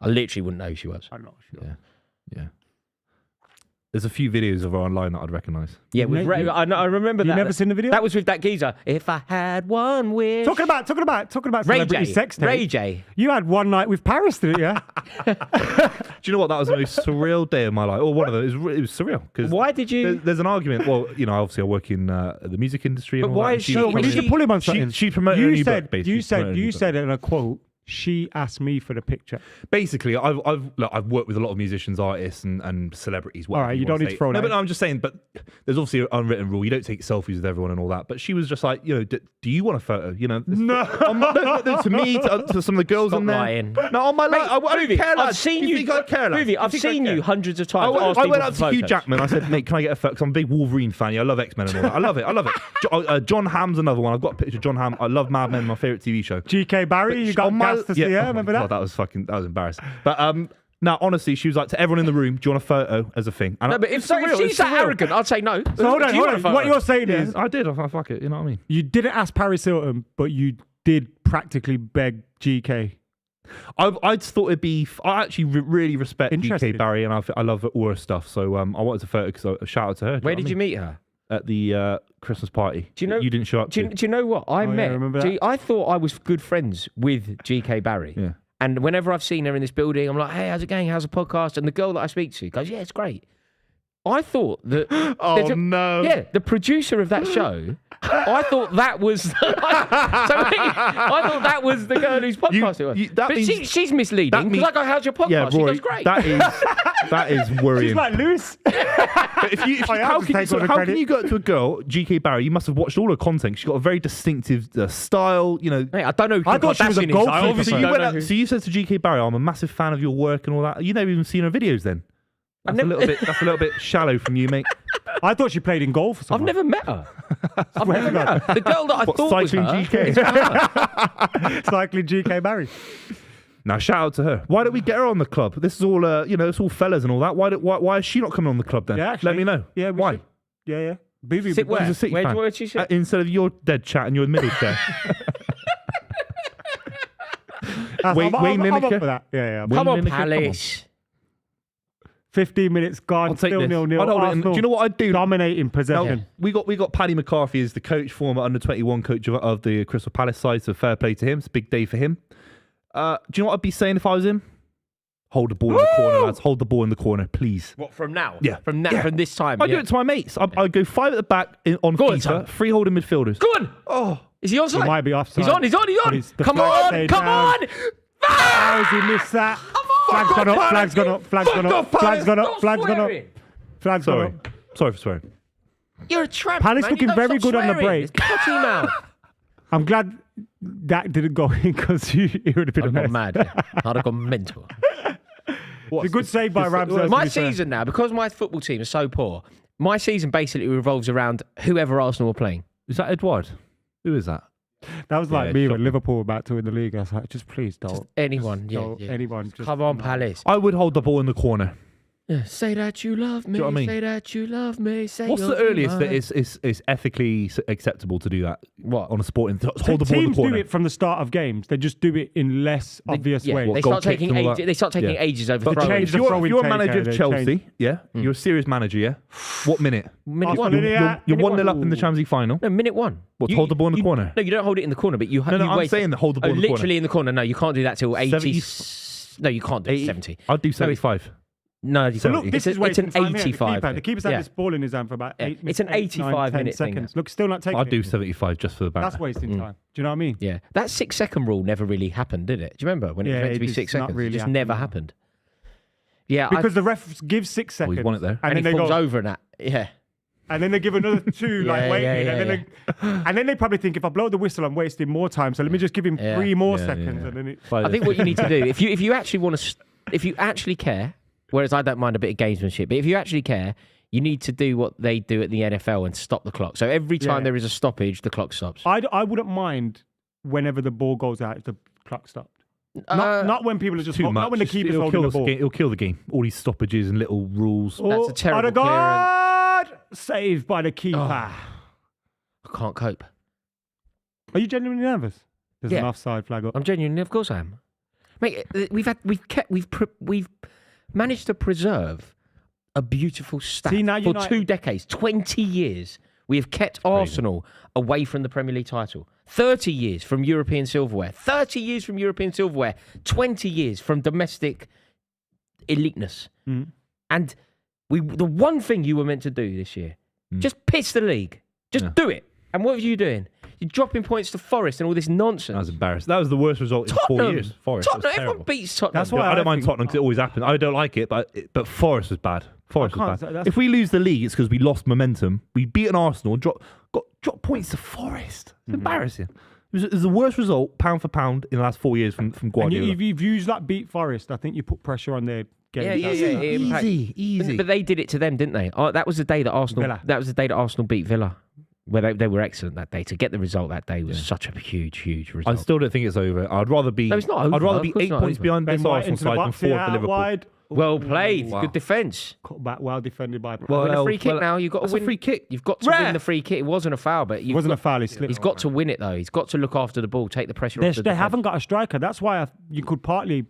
I literally wouldn't know who she was. I'm not sure. Yeah. Yeah. There's a few videos of her online that I'd recognise. Yeah, with I remember that. You never seen the video? That was with that geezer. If I had one wish. Talking about Ray celebrity J. sex tape. Ray J. You had one night with Paris, didn't you? Do you know what? That was the most surreal day of my life. Or one of them. It was surreal. Cause Why did you? There's an argument. Well, you know, obviously I work in the music industry. And But all why that. is she- No, we need to pull him on something. She promoted her new book, basically. You said in a quote, she asked me for the picture. Basically, I've worked with a lot of musicians, artists, and celebrities. All right, you don't need to throw no, that but in. no, I'm just saying. But there's obviously an unwritten rule. You don't take selfies with everyone and all that. But she was just like, you know, do you want a photo? You know, no, to me, to some of the girls Stop in there. lying. No, on my life, I Buvey, don't care. I've seen you. Think I care, lads? Buvey, I've think I seen care? you hundreds of times. ask I people went up for to Hugh photos. Jackman. I said, mate, can I get a photo? 'Cause I'm a big Wolverine fan. Yeah, I love X-Men and all that. I love it. John Hamm's another one. I've got a picture of John Hamm. I love Mad Men, my favourite TV show. GK Barry, you got on my gas us to see her. Remember that? God, that was embarrassing. But now, honestly, she was like to everyone in the room, "Do you want a photo as a thing?" And No, but if she's that arrogant, I'd say no. So hold on. What you're saying is, I did. I thought, fuck it. You know what I mean? you didn't ask Paris Hilton, but you did practically beg GK. I just thought it'd be. I actually really respect GK Barry, and I love all her stuff. So I wanted a photo because a shout out to her. Where did you meet her? At the Christmas party. Do you know? You didn't show up. Do you know what I met? I thought I was good friends with GK Barry. Yeah. And whenever I've seen her in this building, I'm like, "Hey, how's it going? How's the podcast?" And the girl that I speak to goes, "Yeah, it's great." I thought that. No. Yeah, the producer of that show. I thought that was. I thought that was the girl whose podcast it was. But she's misleading. Because I go, "How's your podcast?" Yeah, Rory, she goes, "Great." That is worrying. She's like loose. But how can you go to a girl, GK Barry? You must have watched all her content. She's got a very distinctive style. You know. Mate, I don't know. I thought she was a golfer. I obviously don't know. So you said to GK Barry, "I'm a massive fan of your work and all that." You never even seen her videos then. That's a little bit shallow from you, mate. I thought she played in golf or something. I've never met her. I've never met her. The girl that I thought was cycling her. GK. Cycling GK Barry. Now, shout out to her. Why don't we get her on the club? This is all, it's all fellas and all that. Why is she not coming on the club then? Yeah, actually, let me know. Yeah, why? Should. Yeah. Buvey, Sit where? She's a City fan. Where she sit? Instead of your dead chat and your middle chair. Wayne I'm up Lineker. for that. Yeah. Come on, Lineker, Palace. 15 minutes gone. I'll take Still this. 0-0. Do you know what I'd do? Dominating possession. We got Paddy McCarthy as the coach, former under-21 coach of the Crystal Palace side, so fair play to him. It's a big day for him. Do you know what I'd be saying if I was him? Hold the ball in the corner, lads. Hold the ball in the corner, please. What, from now? Yeah. From this time? I do it to my mates. I go 5 at the back on FIFA, free holding midfielders. Go on. Oh. Is he onside? He might be offside. He's on. Come on. How has he missed that? Flag's gone up. Sorry for swearing. You're a tramp, Palace man. looking very good on the break. Potty mouth. I'm glad that didn't go in because it would have been I'd a have mess. gone mad. I'd have gone mental. It's a good save by Ramsey. My season now, because my football team is so poor, my season basically revolves around whoever Arsenal are playing. Is that Edouard? Who is that? That was like me when Liverpool were about to win the league. I was like, just please don't. Just anyone, Anyone. Just, come on, Palace. I would hold the ball in the corner. Yeah, say that you love me. Do you know what I mean? Say that you love me. Say What's the earliest that is ethically acceptable to do that? What? On a sporting... Hold the ball in the Teams corner. do it from the start of games. They just do it in less obvious ways. They start taking ages over But throwing. if you're a manager of Chelsea, you're a serious manager, yeah? What minute? Minute Arsenal one. in You're 1-0 up in the Champions League final. No, minute one. What, hold the ball in the corner? No, you don't hold it in the corner, but you... No, I'm saying that hold the ball in the corner. Literally in the corner. No, you can't do that till 80... No, you can't do 80. 70. I'd do 75. No, you So can't. look, this is it's an 85. The keeper's had this ball in his hand for about 8 minutes. It's an 85-minute thing. seconds. Look, still not taking I'd it. do 75 just for the back. That's wasting time. Do you know what I mean? Yeah. That 6-second rule never really happened, did it? Do you remember when it was meant to be 6 seconds? Really it just never happened. Yeah. Because the ref gives 6 seconds. He's won it there. And then he they falls go, over and that. Yeah. and then they give another 2, waiting. Yeah. And then they probably think, if I blow the whistle, I'm wasting more time. So let me just give him 3 more seconds. And then I think what you need to do, if you actually want to, if you actually care, whereas I don't mind a bit of gamesmanship, but if you actually care, you need to do what they do at the NFL and stop the clock. So every time there is a stoppage, the clock stops. I wouldn't mind whenever the ball goes out if the clock stopped. Not when people are just not when the keeper's holding the ball. It'll kill the game. All these stoppages and little rules. That's a terrible Odegaard! Saved by the keeper. I can't cope. Are you genuinely nervous? There's an offside flag up. I'm genuinely, of course I am. Mate, we've managed to preserve a beautiful stat for 2 decades, 20 years. We have kept Arsenal away from the Premier League title. 30 years from European silverware. 30 years from European silverware. 20 years from domestic eliteness. And the one thing you were meant to do this year, just piss the league. Just do it. And what were you doing? You're dropping points to Forest and all this nonsense. That was embarrassing. That was the worst result in 4 years. Forest. Tottenham, everyone beats Tottenham. That's why I don't mind Tottenham because it always happens. I don't like it, but Forest was bad. Forest was bad. If we lose the league, it's because we lost momentum. We beat an Arsenal, got points to Forest. It's embarrassing. It was the worst result, pound for pound, in the last 4 years from Guardiola. And if you've used that beat Forest, I think you put pressure on their game. Easy. But they did it to them, didn't they? That was the day that Arsenal. Villa. That was the day that Arsenal beat Villa. where they were excellent that day. To get the result that day was such a huge result. I still don't think it's over. I'd rather be. No, it's not over. I'd rather Of be course 8 it's not points over. behind this Ben White Arsenal into the side than box, 4th yeah, for Liverpool. wide. Well played. Wow. Good defence. Cut back, well defended by. Well, Win a free kick now. You've got to that's win. a free kick. You've got to win the free kick. It wasn't a foul, but It wasn't a foul. He slipped. He's got to win it though. He's got to look after the ball, take the pressure off the They defence. haven't got a striker. That's why you could partly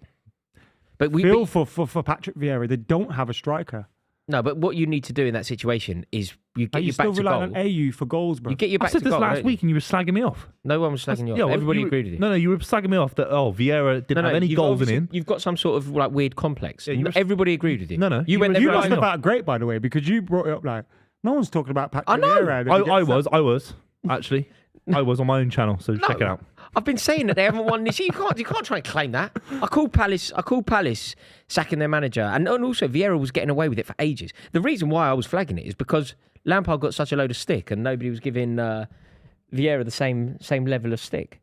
But feel for Patrick Vieira. They don't have a striker. No, but what you need to do in that situation is you get Are you you back still to relying goal. on AU for goals, bro? You get you I back said to this goal. last don't week and you were slagging me off. you? No one was slagging you off. Yeah, well, Everybody you were- agreed with you. No, you were slagging me off that Vieira didn't have any you've goals in obviously- him. You've got some sort of like weird complex. Yeah, you were- Everybody agreed with you. No, no. You went there. You for must like, have felt great, by the way, because you brought it up like no one's talking about Patrick I know. Vieira. I was actually. I was on my own channel, so check it out. I've been saying that they haven't won this year. You can't try and claim that. I called Palace sacking their manager, and also Vieira was getting away with it for ages. The reason why I was flagging it is because Lampard got such a load of stick, and nobody was giving Vieira the same level of stick.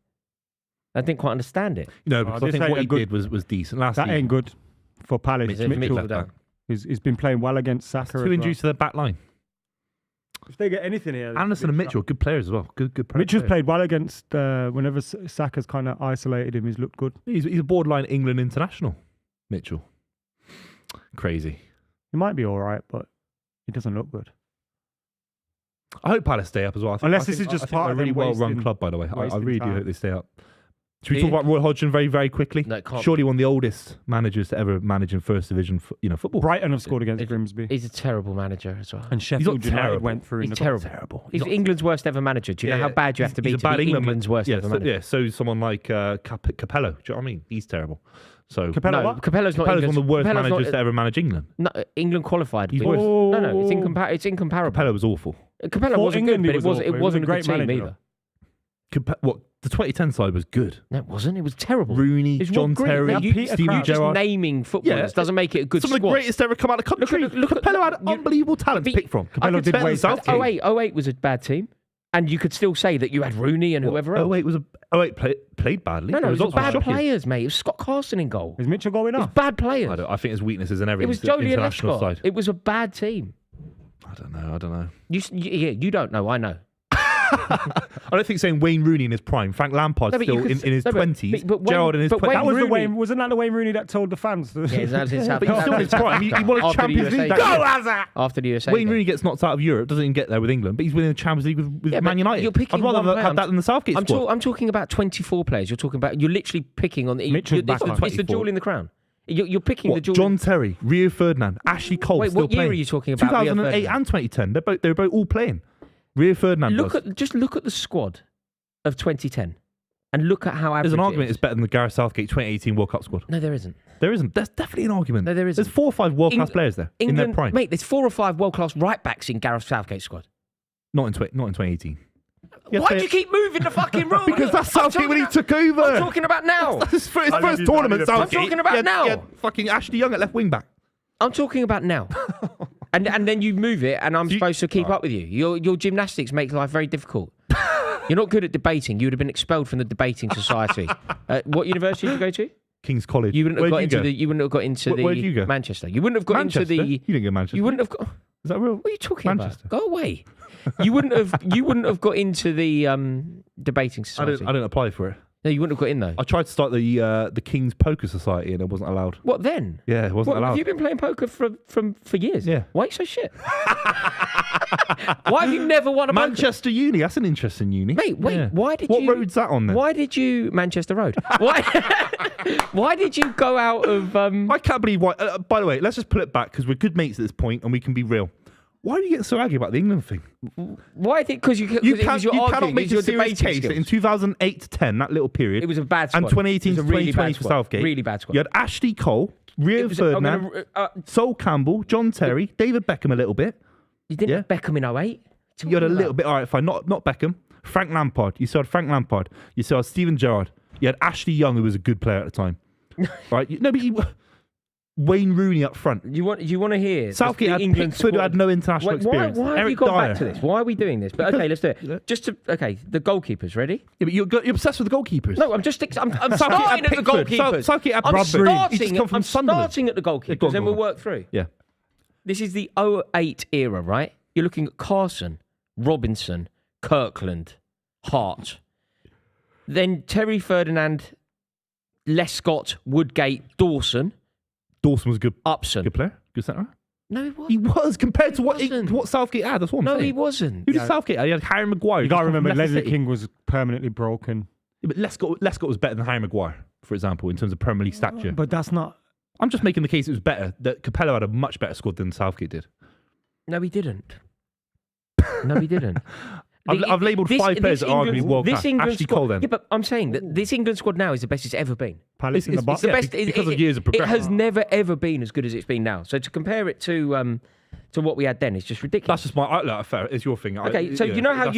I didn't quite understand it. No, because I this think ain't what a he good- did was decent. Last That season, ain't good for Palace. Is it Mitchell, Midfielder down? he's been playing well against Saka. two as well. injuries to the back line. If they get anything here, Anderson and Mitchell, good players as well. Good players. Mitchell's played well against whenever Saka's kind of isolated him. He's looked good. He's a borderline England international. Mitchell, crazy. He might be all right, but he doesn't look good. I hope Palace stay up as well. Unless this is just part they're a of really them well-run wasting- club, by the way. I wasting really do time. hope they stay up. Should we talk about Roy Hodgson very quickly? No, it can't Surely one of the oldest managers to ever manage in First Division, football. Brighton have scored against Grimsby, He's a terrible manager as well. and Sheffield United terrible. went through. in He's the terrible. He's England's worst ever manager. Do you know how bad you have to be he's to a bad be England England's worst ever manager? So someone like Capello. Do you know what I mean? He's terrible. So Capello, No, what? Capello's not Capello's one of England's- the worst Capello's managers not- to ever manage England. No, England qualified. He's but- worse. No, it's incomparable. Capello was awful. Capello For wasn't England, good, he but was it awful. He was wasn't a a good great team manager. either. What the 2010 side was good. No, it wasn't. It was terrible. Rooney, It's John not great. Terry, No, Peter Stevie Crouch. Just Gerrard. naming footballers doesn't make it a good Some of the squad. greatest ever come out of the country. Capello had unbelievable talent to pick from. Capello did better way than better. Southgate. 08 was a bad team. And you could still say that you had Rooney and whoever else. 08 played badly. No, The it was results were bad shocking. players, mate. It was Scott Carson in goal. Is Mitchell going It was off? bad players. I think his weaknesses and It everything. was is the Jolie and international Lescott. side. It was a bad team. I don't know. You don't know. I know. I don't think saying Wayne Rooney in his prime, Frank Lampard No, but you still could in his no, but- 20s, but Wayne- Gerrard in his but 20s. Wayne That was the Rooney- Wayne. Wasn't that the Wayne Rooney that told the fans? Yeah, that's his but he's still in his prime. He won a After the Champions USA League. game. After the USA Wayne game. Rooney gets knocked out of Europe, doesn't even get there with England, but he's winning the Champions League with Yeah, but Man United. you're picking I'd rather one player. have that than the Southgate squad. I'm talking about 24 players. You're literally picking on the. Mitchell's It's back on the 24. jewel in the crown. You're picking the What, jewel. John Terry, Rio Ferdinand, Ashley Cole Wait, still what year playing. are you talking about, Rio 2008 Ferdinand? and 2010. They were both all playing. Rio Ferdinand Look was. at the squad of 2010, and look at how average. There's an it argument is. it's better than the Gareth Southgate 2018 World Cup squad. No, there isn't. There isn't. There's definitely an argument. No, there isn't. There's 4 or 5 world-class Eng- players there in their prime. Mate, there's 4 or 5 world-class right-backs in Gareth Southgate's squad. Not in 2018. Yes, Why do you keep moving the fucking room? Because that's I'm Southgate when he talking took over. I'm talking about now. That's his first I love you, tournament. Danny. I'm Southgate. talking about He had- now. he had fucking Ashley Young at left wing back. I'm talking about now. and then you move it, and I'm supposed to keep up with you. Your gymnastics make life very difficult. You're not good at debating. You would have been expelled from the debating society. What university did you go to? King's College. You wouldn't have Where'd got you into go? the. You wouldn't have got into the Where'd you go? Manchester. You wouldn't have got Manchester? into the. You didn't go Manchester. You wouldn't have got. Is that real? What are you talking Manchester. about? Go away. You wouldn't have got into the debating I society. didn't apply for it. No, you wouldn't have got in though. I tried to start the King's Poker Society and it wasn't allowed. What then? Yeah, it wasn't What, allowed. have you been playing poker for years? Yeah. Why are you so shit? Why have you never won a poker? Manchester Uni. That's an interesting uni. Mate, wait. Yeah. Why did What you? road's that on then? Why did you Manchester Road? Why? Why did you go out of? I can't believe why. By the way, let's just pull it back because we're good mates at this point and we can be real. Why are you getting so aggy about the England thing? Why did? Because you cannot make your a serious debating case that skills. in 2008 to 10, that little period, It was a bad squad. and 2018 It to was a really 2020 bad for squad. Southgate. Really bad squad. You had Ashley Cole, Rio It was- I'm Ferdinand, gonna- Sol Campbell, John Terry, David Beckham a little bit. You didn't have Beckham in 08? You had a little bit. All right, fine. Not Beckham. Frank Lampard. You still had Frank Lampard. You still had Steven Gerrard. You had Ashley Young, who was a good player at the time. Right? Wayne Rooney up front. You want to hear Southgate the had England Pickford, who squad? had no international Wait, why experience. have Eric you gone Dyer. back to this? Why are we doing this? But okay, let's do it. The goalkeepers, ready? Yeah, but you're obsessed with the goalkeepers. No, I'm starting at the Pickford. goalkeepers. Southgate had I'm Bradbury. He's just come from I'm Sunderland. starting at the goalkeepers, Yeah, go on, then go we'll on. work through. Yeah. This is the 08 era, right? You're looking at Carson, Robinson, Kirkland, Hart. Then Terry Ferdinand, Lescott, Woodgate, Dawson. Dawson was a good Upson. good player. Good centre. No, he wasn't. He was compared to what wasn't. Southgate had. That's what I'm saying. No, he wasn't. Who did Southgate have? He had Harry Maguire. You got to remember, Leicester Leslie City. King was permanently broken. Yeah, but Lescott was better than Harry Maguire, for example, in terms of Premier League stature. But that's not... I'm just making the case it was better, that Capello had a much better squad than Southgate did. No, he didn't. No, he didn't. I've labelled 5 players that are arguably world class. Ashley Cole then. Yeah, but I'm saying that this England squad now is the best it's ever been. Palace in the box. It's the best because of years of progression. It has never ever been as good as it's been now. So to compare it to what we had then is just ridiculous. That's just my fair. It's your thing. Okay, so you know how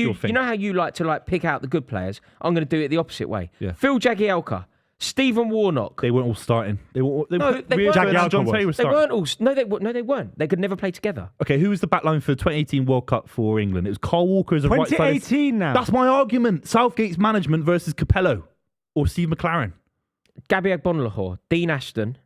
you like to pick out the good players. I'm going to do it the opposite way. Yeah. Phil Jagielka, Stephen Warnock. They weren't all starting. They weren't. They weren't. John Terry was They starting. weren't all. No, they weren't. They could never play together. Okay, who was the backline for the 2018 World Cup for England? It was Carl Walker as a right side. 2018 now. That's my argument. Southgate's management versus Capello or Steve McLaren. Gabby Agbonlahor, Dean Ashton,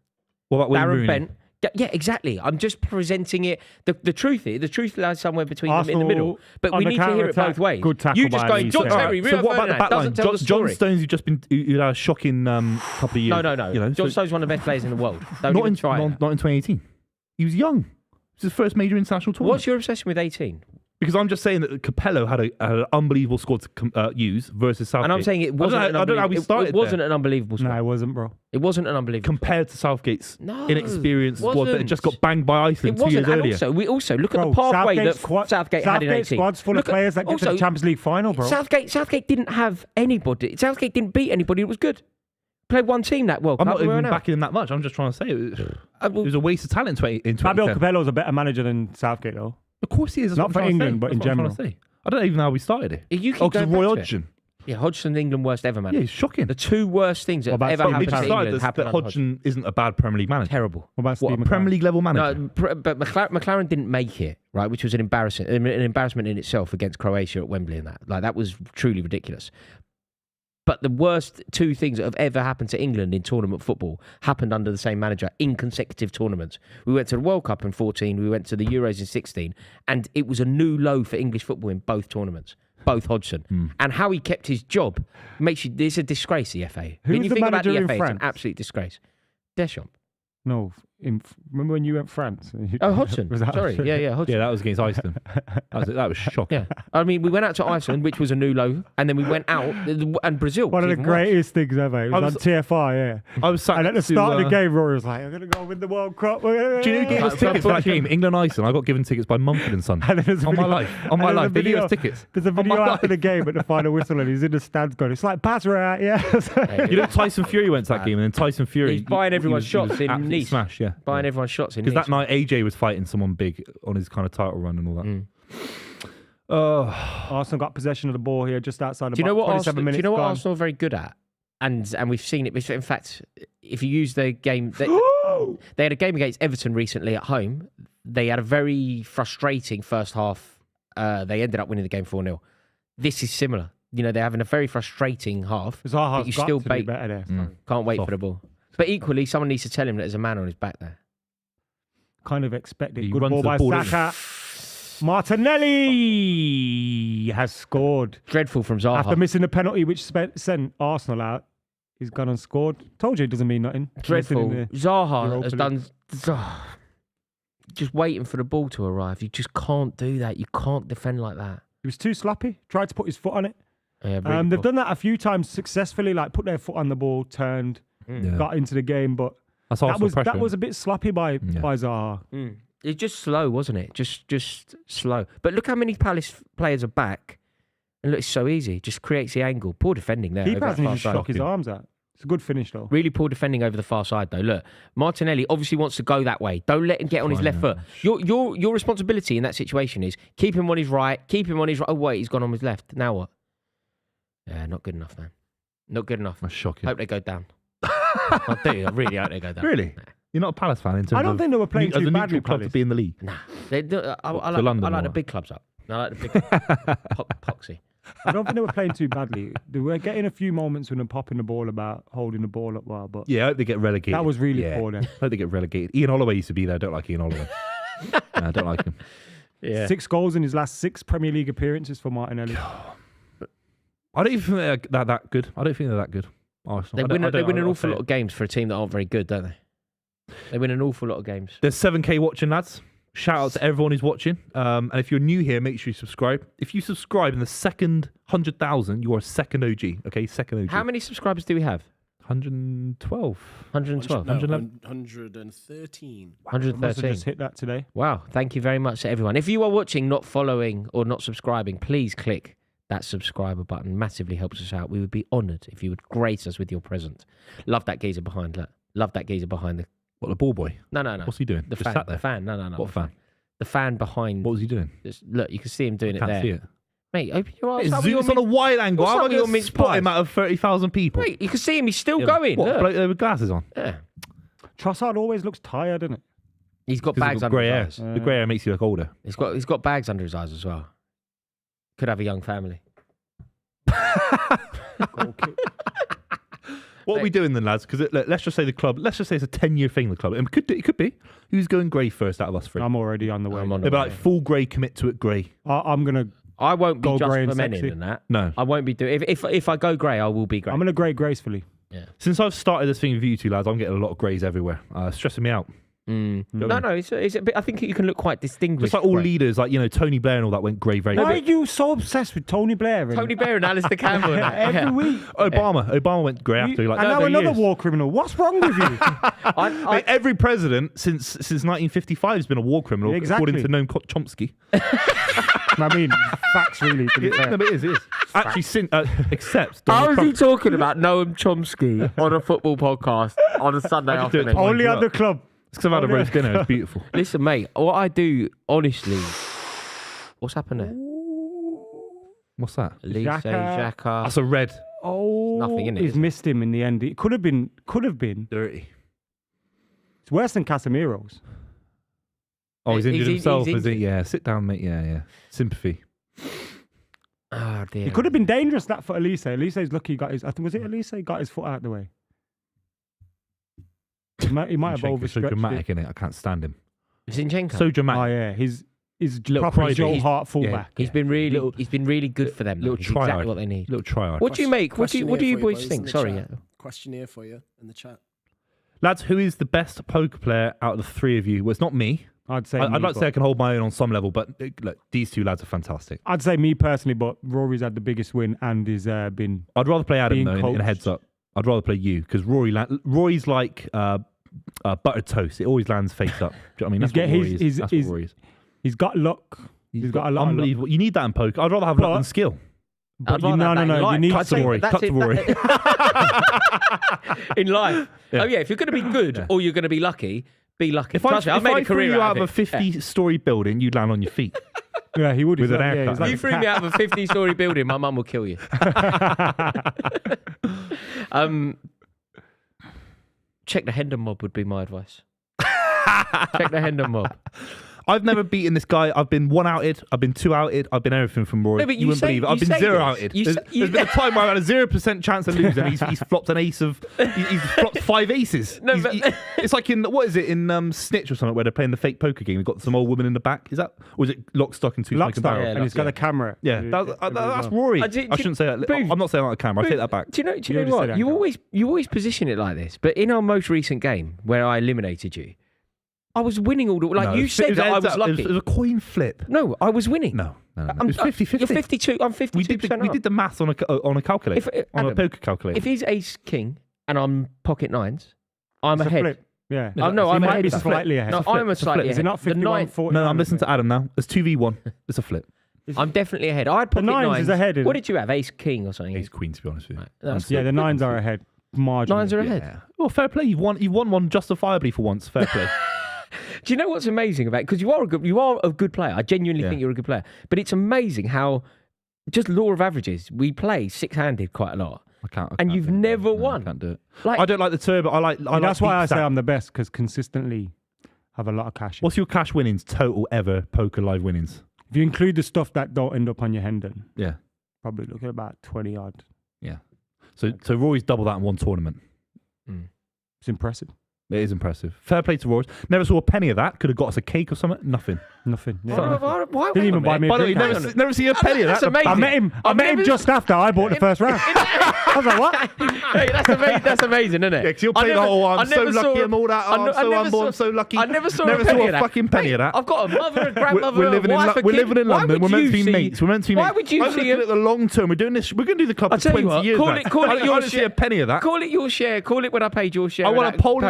What about Wayne Darren Rooney? Bent. Yeah, exactly. I'm just presenting it. The truth lies somewhere between them in the middle. But we need to hear it both ways. Good tackle You just by going, Elise. John All Terry, Right, so Rio what about the Ferdinand, backline? doesn't tell the John story. Stones, you had a shocking couple of years. No. John Stones is one of the best players in the world. Don't not even in, try it. not in 2018. He was young. It's his first major international tournament. What's your obsession with 18? Because I'm just saying that Capello had an unbelievable squad to use versus Southgate. And I'm saying it wasn't. I don't know how we started. It wasn't there. an unbelievable squad. No, it wasn't, bro. It wasn't an unbelievable Compared to Southgate's No, inexperienced squad that wasn't. had just got banged by Iceland It 2 years wasn't. And earlier. also, we also look at Bro, the pathway that Southgate's Southgate had in 18. squad's full of players that get to the Champions League final, bro. Southgate didn't have anybody. Southgate didn't beat anybody that was good. Played one team that World I'm Cup. not even backing him that much. I'm just trying to say it was a waste of talent in 2010. Fabio Capello's a better manager than Southgate, though. Of course he is. That's Not what for I'm trying to England, say. but in That's what I'm general. trying to say. I don't even know how we started it. You keep because going Roy back to it. Hodgson. Yeah, Hodgson's England worst ever manager. Yeah, he's shocking. The two worst things that have about ever Steve happened to McLaren? England happened that under Hodgson. Hodgson isn't a bad Premier League manager. Terrible. What about What, Steve a Premier McLaren? League level manager? No, but McLaren didn't make it, right? Which was an embarrassment in itself against Croatia at Wembley and that. Like, that was truly ridiculous. But the worst two things that have ever happened to England in tournament football happened under the same manager in consecutive tournaments. We went to the World Cup in 14, we went to the Euros in 16, and it was a new low for English football in both tournaments. Both Hodgson. And how he kept his job makes you... It's a disgrace, the FA. Who when was you the think about manager the in FA, it's France? an absolute disgrace. Deschamps. No. Remember when you went France? Oh, Hodgson. Was that- Sorry. Yeah, Hodgson. Yeah, that was against Iceland. that was shocking. Yeah, I mean, we went out to Iceland, which was a new low, and then we went out, and Brazil. One of was the even worse. greatest things ever. It was on TFI, yeah. I was sat And at the next to, start of the game, Rory was like, I'm going to go win the World Cup. Do you know who gave us tickets for that game? England-Iceland. I got given tickets by Mumford and Son. And then there's a On my video- life. and On my there's a life. They gave video- us tickets. There's a On my video after life. the game at the final whistle, and he's in the stands going, it's like Basra, yeah. You know, Tyson Fury went to that game, and then Tyson Fury... He's buying everyone's he shots was in absolutely Nice. Smash, yeah. Buying everyone's shots in Because Nice. that night, AJ was fighting someone big on his kind of title run and all that. Arsenal got possession of the ball here just outside of Do you know what 27 Arsenal? Do minutes you know what gone. Arsenal are very good at? And we've seen it. In fact, if you use their game, they had a game against Everton recently at home. They had a very frustrating first half. They ended up winning the game 4-0. This is similar. You know, they're having a very frustrating half. Zaha's but you got still to do better there. can't wait Soft. for the ball. But equally, someone needs to tell him that there's a man on his back there. Kind of expected. He Good runs ball the by ball, doesn't Saka. Martinelli has scored. Dreadful from Zaha. After missing the penalty which sent Arsenal out, he's gone and scored. Told you it doesn't mean nothing. Dreadful. Missing in the Zaha Europa has League. done... Just waiting for the ball to arrive. You just can't do that. You can't defend like that. He was too sloppy. Tried to put his foot on it. Yeah, really They've poor. done that a few times successfully, like put their foot on the ball, turned, Yeah. got into the game, but That's that Arsenal was pressure. that was a bit sloppy by Zaha. It's just slow, wasn't it? Just slow. But look how many Palace players are back. And look, it's so easy. Just creates the angle. Poor defending there. Keeper over hasn't that even far shook side. his arms out. It's a good finish though. Really poor defending over the far side, though. Look, Martinelli obviously wants to go that way. Don't let him get on his left foot. Your responsibility in that situation is keep him on his right. Keep him on his right. Oh wait, he's gone on his left. Now what? Yeah, not good enough, man. Not good enough. That's shocking. Hope they go down. I do. I really hope they go down. Really? You're not a Palace fan in terms of... I don't think they were playing as too a badly, neutral club to Palace. be in the league. Nah, I London like or the what? big clubs up. I like the big poxy. I don't think they were playing too badly. They were getting a few moments when they're popping the ball about, holding the ball up well, but Yeah, I hope they get relegated. that was really poor then. I hope they get relegated. Ian Holloway used to be there. I don't like Ian Holloway. I don't like him. Yeah. 6 goals in his last 6 Premier League appearances for Martinelli. I don't even think they're that good. I don't think they're that good. Arsenal. They win an awful lot of games for a team that aren't very good, don't they? They win an awful lot of games. There's 7K watching, lads. Shout out to everyone who's watching. And if you're new here, make sure you subscribe. If you subscribe in the second 100,000, you are a second OG. Okay, second OG. How many subscribers do we have? 112. 112. 113. Must have 113. just hit that today. Wow. Thank you very much to everyone. If you are watching, not following, or not subscribing, please click that subscriber button. Massively helps us out. We would be honoured if you would grace us with your presence. Love that geezer behind. Look. Love that geezer behind the... What, the ball boy? No. What's he doing? The Just fan. sat there? The fan. No. What fan? The fan behind... What was he doing? Look, you can see him doing it Can't there. see it. Mate, open your eyes. It's on a wide angle. what's How up am I with your going to mince spot pies? him out of 30,000 people? Wait, you can see him. He's still going. What, Look. bloke there with glasses on? Yeah. Trossard always looks tired, doesn't it? He's got 'Cause bags he's got under grey his hair. eyes. The grey hair makes you look older. He's got bags under his eyes as well. Could have a young family. What are we doing then, lads? Because let's just say the club. Let's just say it's a 10-year thing. The club. It could be. Who's going grey first out of us three? I'm already on the way. I'm on They'll the be way. like full grey, commit to it grey. I'm gonna I won't be Go just grey and for men sexy. in that. No. I won't be doing. If I go grey, I will be grey. I'm gonna grey gracefully. Since I've started this thing with you two lads, I'm getting a lot of greys everywhere. Stressing me out. No, it's a bit. I think you can look quite distinguished. Just like all grey. leaders, like Tony Blair and all that went grey very. Why are quick. you so obsessed with Tony Blair? And Tony Blair and Alistair Campbell. and that. every Yeah. week. Obama went grey after like. And now 30 another years. war criminal. What's wrong with you? Mate, every president since 1955 has been a war criminal, Yeah, exactly. according to Noam Chomsky. I mean, facts really. To be fair. No, but it is. Actually, except How Donald is he Trump. talking about Noam Chomsky on a football podcast on a Sunday I just do it afternoon? Only at the club. It's because I've had a roast dinner. It's beautiful. Listen, mate, what I do, honestly... What's happened there? What's that? Elise, Xhaka. Xhaka. That's a red. Oh, Nothing in it, He's is it? missed him in the end. It could have been. Dirty. It's worse than Casemiro's. Oh, he's injured himself, he's is he? Yeah. Sit down, mate. Yeah. Sympathy. Oh, dear. It could have been dangerous that for Elise. Elise's lucky he got his. I think was it Elise got his foot out the way. He might have Zinchenko's so overstretched dramatic, it. innit? I can't stand him. Zinchenko. So Oh dramatic. yeah, he's Little proper crybaby. Joe He's- Hart fullback. He's been really good for them. Little He's exactly tryhard. what they need. Little tryhard. What do you make? What do you Questionnaire for boys boys in think? the Sorry. chat. Yeah. Questionnaire for you in the chat. Lads, who is the best poker player out of the three of you? Well, it's not me. I'd say. I'd me, like to say I can hold my own on some level, but look, these two lads are fantastic. I'd say me personally, but Rory's had the biggest win and is been. I'd rather play Adam Being though, in a coached. heads up. I'd rather play you because Rory's like buttered toast. It always lands face up. Do you know what I mean? That's what Rory is. That's what Rory is. He's got luck. He's got a lot of luck. unbelievable. You need that in poker. I'd rather have luck But- than skill. But I'd rather no. have that in life. You need Cut to Rory. That's Cut to it, Rory. in life. Yeah. Oh yeah, if you're going to be good or you're going to be lucky, be lucky. If I Trust me, I've made a threw career you out out of a it. 50-story building, you'd land on your feet. Yeah, he would. With He's an like- haircut. he's like You a threw cat. me out of a 50-story building, my mum will kill you. Check the Hendon mob would be my advice. Check the Hendon mob. I've never beaten this guy. I've been one outed. I've been two outed. I've been everything from Rory. No, but you wouldn't say- believe it. you I've been say zero this. outed. You There's say- you- been a time where I had a 0% chance of losing. He's flopped an ace of. He's flopped 5 aces. No, He's- but- it's like in what is it in Snitch or something where they're playing the fake poker game. We've got some old woman in the back. Is that or is it Lock, Stock and Two Smoking Lockstock, Barrels? and he's got a camera. Yeah, that's Rory. I do- I shouldn't say that. Booth. I'm not saying that on camera. I take that back. Do you You know already said what? that, You Gareth. always position it like this. But in our most recent game where I eliminated you, I was winning all the No, you it said that I heads was up. lucky. It was a coin flip. No, I was winning. No. It I'm was 50-50. You're 52. I'm 52%. We did the maths on a calculator. On a Adam, poker calculator. if he's ace king and I'm pocket nines, I'm It's a ahead. flip. Yeah. Oh, no, He I'm might ahead. be It's a flip. slightly ahead. No, It's a flip. I'm a It's slightly flip. Is it ahead. not The 51, nine- 49? No, I'm listening to Adam now. It's 2v1. It's a flip. I'm definitely ahead. I had pocket nines is ahead, isn't What it? did you have? Ace king or something? Ace queen, to be honest with you. Right, that's Yeah, the nines are ahead. Marginally. Nines are ahead. Yeah. Well, fair play. You've won one justifiably for once. Fair play. Do you know what's amazing about? Because you are a good player. I genuinely Yeah. think you're a good player. But it's amazing how, just law of averages, we play six-handed quite a lot. I can't. And you've never No, won. I can't do it. Like, I don't like the turbo. I like. That's why I deep say stack. I'm the best, because consistently have a lot of cash. What's your cash winnings total ever? Poker live winnings. If you include the stuff that don't end up on your Hendon, Yeah. probably look at about 20 odd. Yeah. So Rory's double that in one tournament. It's impressive. It is impressive. Fair play to Rory. Never saw a penny of that. Could have got us a cake or something. Nothing. Yeah. Why Didn't even buy me a By the way, drink. never see a penny of that. That's amazing. I met him just after I bought the first round. I was like, what? Hey, that's amazing, isn't it? Yeah, because you'll play the whole, I'm so lucky, I'm all that, I'm so humble, I'm so lucky. I never saw a fucking penny of that. I've got a mother, a grandmother, We're living a wife, we're living in London. We're meant to be mates. We're meant to be mates. Why would you I'm see looking at the long term. We're doing this. We're going to do the club for 20 years. Call man. it I your don't see a penny of that. Call it your share. Call it when I paid your share. I want a poll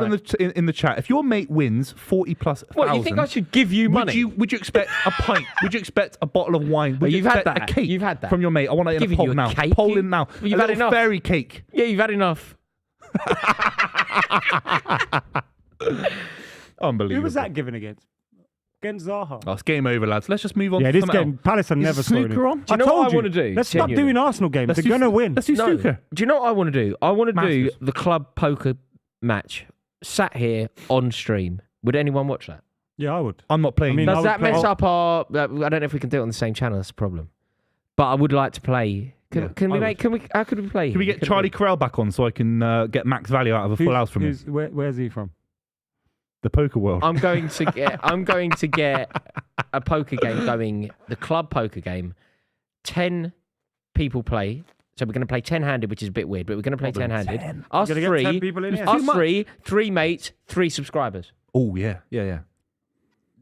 in the in the chat. If your mate wins 40 plus What, you think I should give you money? Would you expect a pint? Would you expect a bottle of wine? Would you You've had expect that. a cake You've had that. from your mate? I want it in a Giving poll you a now. cake? Poll in now. You've a had little enough. fairy cake. Yeah, you've had enough. Unbelievable. Who was that given against? Against Zaha. Oh, it's game over, lads. Let's just move on. Yeah, to this something game, else. Palace are Is never snooker scoring. on? Do you know what I want to do? Let's stop Genuinely. doing Arsenal games. They're going to win. Let's do No. snooker. Do you know what I want to do? I want to do Masters. the club poker match sat here on stream. Would anyone watch that? Yeah, I would. I'm not playing. I mean, Does would that play- mess up our? I don't know if we can do it on the same channel. That's the problem. But I would like to play. Yeah, Can we I make? Can we? How could we play? Can we get Charlie Corral back on so I can get max value out of a full house from him? Where's he from? The poker world. I'm going to get. I'm going to get a poker game going. The club poker game. 10 people play. So we're going to play 10-handed, which is a bit weird, but we're going to play 10-handed. Us You're gonna get 10 three. people in here? Us three mates, 3 subscribers. Oh yeah.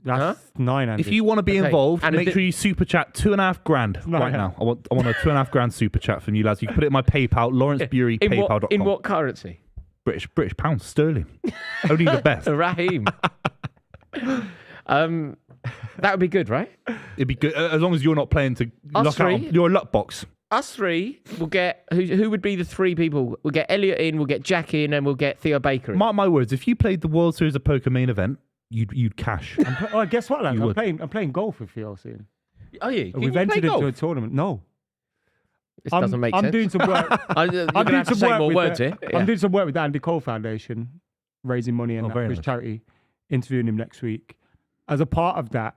That's 900. If you want to be Okay. involved, And make sure you super chat $2.5 grand No, right yeah. now. I want a $2.5 grand super chat from you lads. You can put it in my PayPal, Lawrence Bury, PayPal.com. In what currency? British pounds sterling. Only the best. Raheem. That would be good, right? It'd be good as long as you're not playing to Us luck out. three? You're a luck box. Us 3 will get. Who would be the 3 people? We'll get Elliot in, we'll get Jack in, and we'll get Theo Baker in. Mark my words. If you played the World Series of Poker main event, you'd cash. Oh, guess what, lads? You would. I'm playing golf with you soon. Are you? Can We've you entered play into a golf? tournament. No. This doesn't make I'm sense. doing some work. You're going I'm to doing have to some say work more with words the, here. I'm doing some work with the Andy Cole Foundation, raising money and Oh, that very for his nice. charity. Interviewing him next week. As a part of that,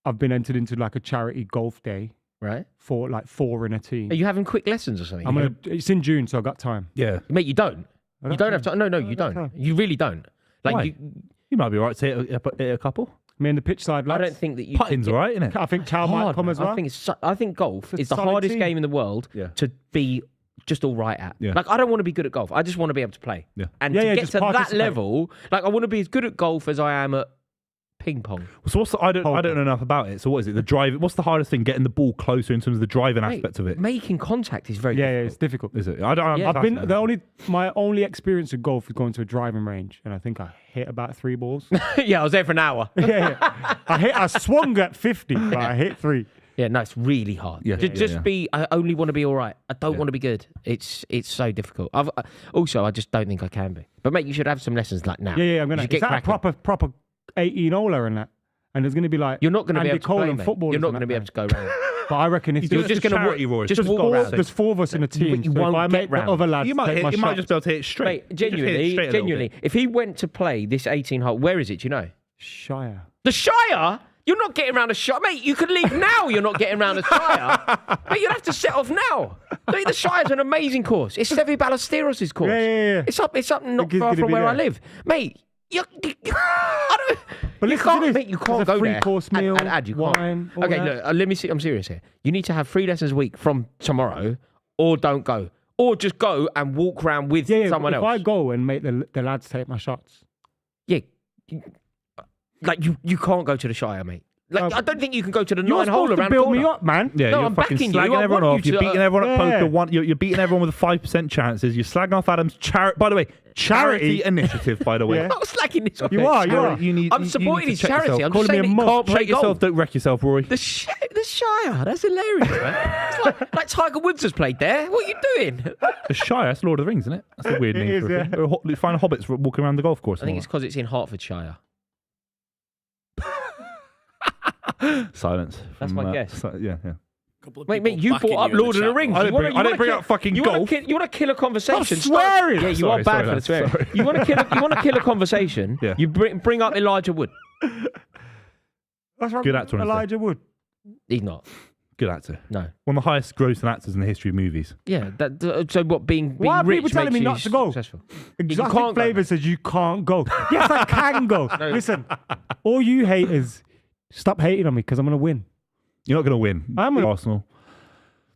I've been entered into like a charity golf day Right? for like 4 in a team. Are you having quick lessons or something? It's in June, so I got time. Yeah. Mate, you don't. I You don't have time. No, you don't. You really don't. Like Why? You might be all right to hit a couple. Me and the pitch side, I lads. don't think that you. Putting's all right, isn't it? I think Chow might hard, come man. as well. I think I think golf It's a is the solid hardest team. game in the world Yeah. to be just all right at. Yeah. Like I don't want to be good at golf. I just want to be able to play. Yeah. And Yeah, to yeah, get just to that participate. level, like I want to be as good at golf as I am at ping pong. So I don't know enough about it. So what is it? The drive. What's the hardest thing? Getting the ball closer in terms of the driving Mate, aspect of it. Making contact is very yeah, difficult. it's difficult. Is it? I don't. Yeah. I've been my only experience of golf is going to a driving range, and I think I hit about 3 balls. Yeah, I was there for an hour. yeah. I swung at 50, but I hit 3. Yeah, no, it's really hard. Yeah, Just be. I only want to be all right. I don't want to be good. It's so difficult. Also, I just don't think I can be. But mate, you should have some lessons like now. Yeah, I'm You gonna should get get a cracking. proper 18-holer and that, and there's gonna be like You're not going to be Andy able to Cole play, and mate. footballers You're not and going to be that, able to go round. But I reckon if You're there's, just going charity, to Rory. just Just walk go around. round. there's 4 of us in a team, you so if won't I get make the round. other lads You might take my hit. You might shots, just be able to hit it straight. Mate, Just hit it genuinely, straight a little genuinely, bit. if he went to play this 18 hole, where is it? Do you know? Shire. The Shire? You're not getting around a Shire. Mate, you could leave now. You're not getting around a Shire. Mate, you'd have to set off now. Mate, the Shire's an amazing course. It's Sevi Ballesteros' course. Yeah. It's up not He's far gonna from be where I there. live. Mate, I don't... But you listen to can't, this. mate, you There's can't a go there. 3-course meal, And you wine, can't. all Okay, that. look, let me see. I'm serious here. You need to have 3 lessons a week from tomorrow, or don't go, or just go and walk around with someone if else. I go and make the lads take my shots, Yeah, like you can't go to the Shire, mate. Like I don't think you can go to the you're 9 hole supposed to around build the me corner. up, man. Yeah, No, you're I'm fucking backing you. slagging I everyone want off. you You're to, beating everyone at yeah. poker. You're beating everyone with 5% chances. You're slagging off Adam's charity. By the way, charity initiative. By the way, Yeah. I'm not slacking this off. You are. I'm supporting his charity. I'm Calling just me saying a he mob. can't play Shake yourself. golf. Don't wreck yourself, Rory. The Shire. That's hilarious, man. It's like Tiger Woods has played there. What are you doing? The Shire. That's Lord of the Rings, isn't it? That's a weird name is, for a thing. yeah. You find hobbits walking around the golf course. I think it's because it's in Hertfordshire. Silence. That's my guess. Yeah. Couple of Mate, people you backing brought up in the Lord of the chat Rings. I room. didn't bring up fucking golf. You want to kill a conversation? Stop swearing. Yeah, you Sorry, are bad sorry, for the lads, swearing. sorry. You want to kill a conversation? Yeah. You bring up Elijah Wood. That's right. Good actor, honestly. Elijah Wood. He's not. Good actor. No. One of the highest grossing actors in the history of movies. Yeah. So what? Being Why are rich people telling makes me you not to go? Successful. Exotic can't go. Flavour says you can't go. Yes, I can go. Listen, all you haters, stop hating on me because I'm going to win. You're not going to win. I'm gonna- Arsenal.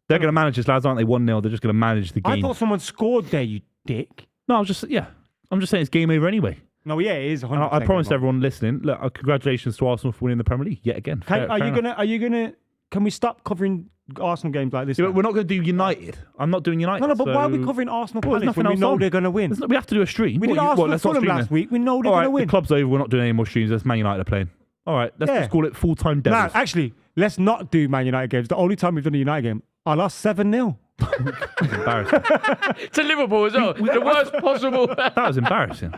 They're going to manage this, lads, aren't they? 1-0. They're just going to manage the game. I thought someone scored there, you dick. No, I'm just saying it's game over anyway. No, yeah, it is 100%. And I promised everyone listening, look, congratulations to Arsenal for winning the Premier League yet again. Are you gonna? Can we stop covering Arsenal games like this? Yeah, now? but we're not going to do United. I'm not doing United. No, but why are we so- covering Arsenal Well, there's Palace when nothing we else know on. they're going to win? We have to do a stream. We did What, Arsenal let's not Fulham stream last it. week. We know they're All going to right, win. the club's over. We're not doing any more streams. That's Man United are playing. All right, let's just call it full-time No, Devils. actually, let's not do Man United games. The only time we've done a United game, I lost 7-0. That's embarrassing. To Liverpool as well. The worst possible. That was embarrassing.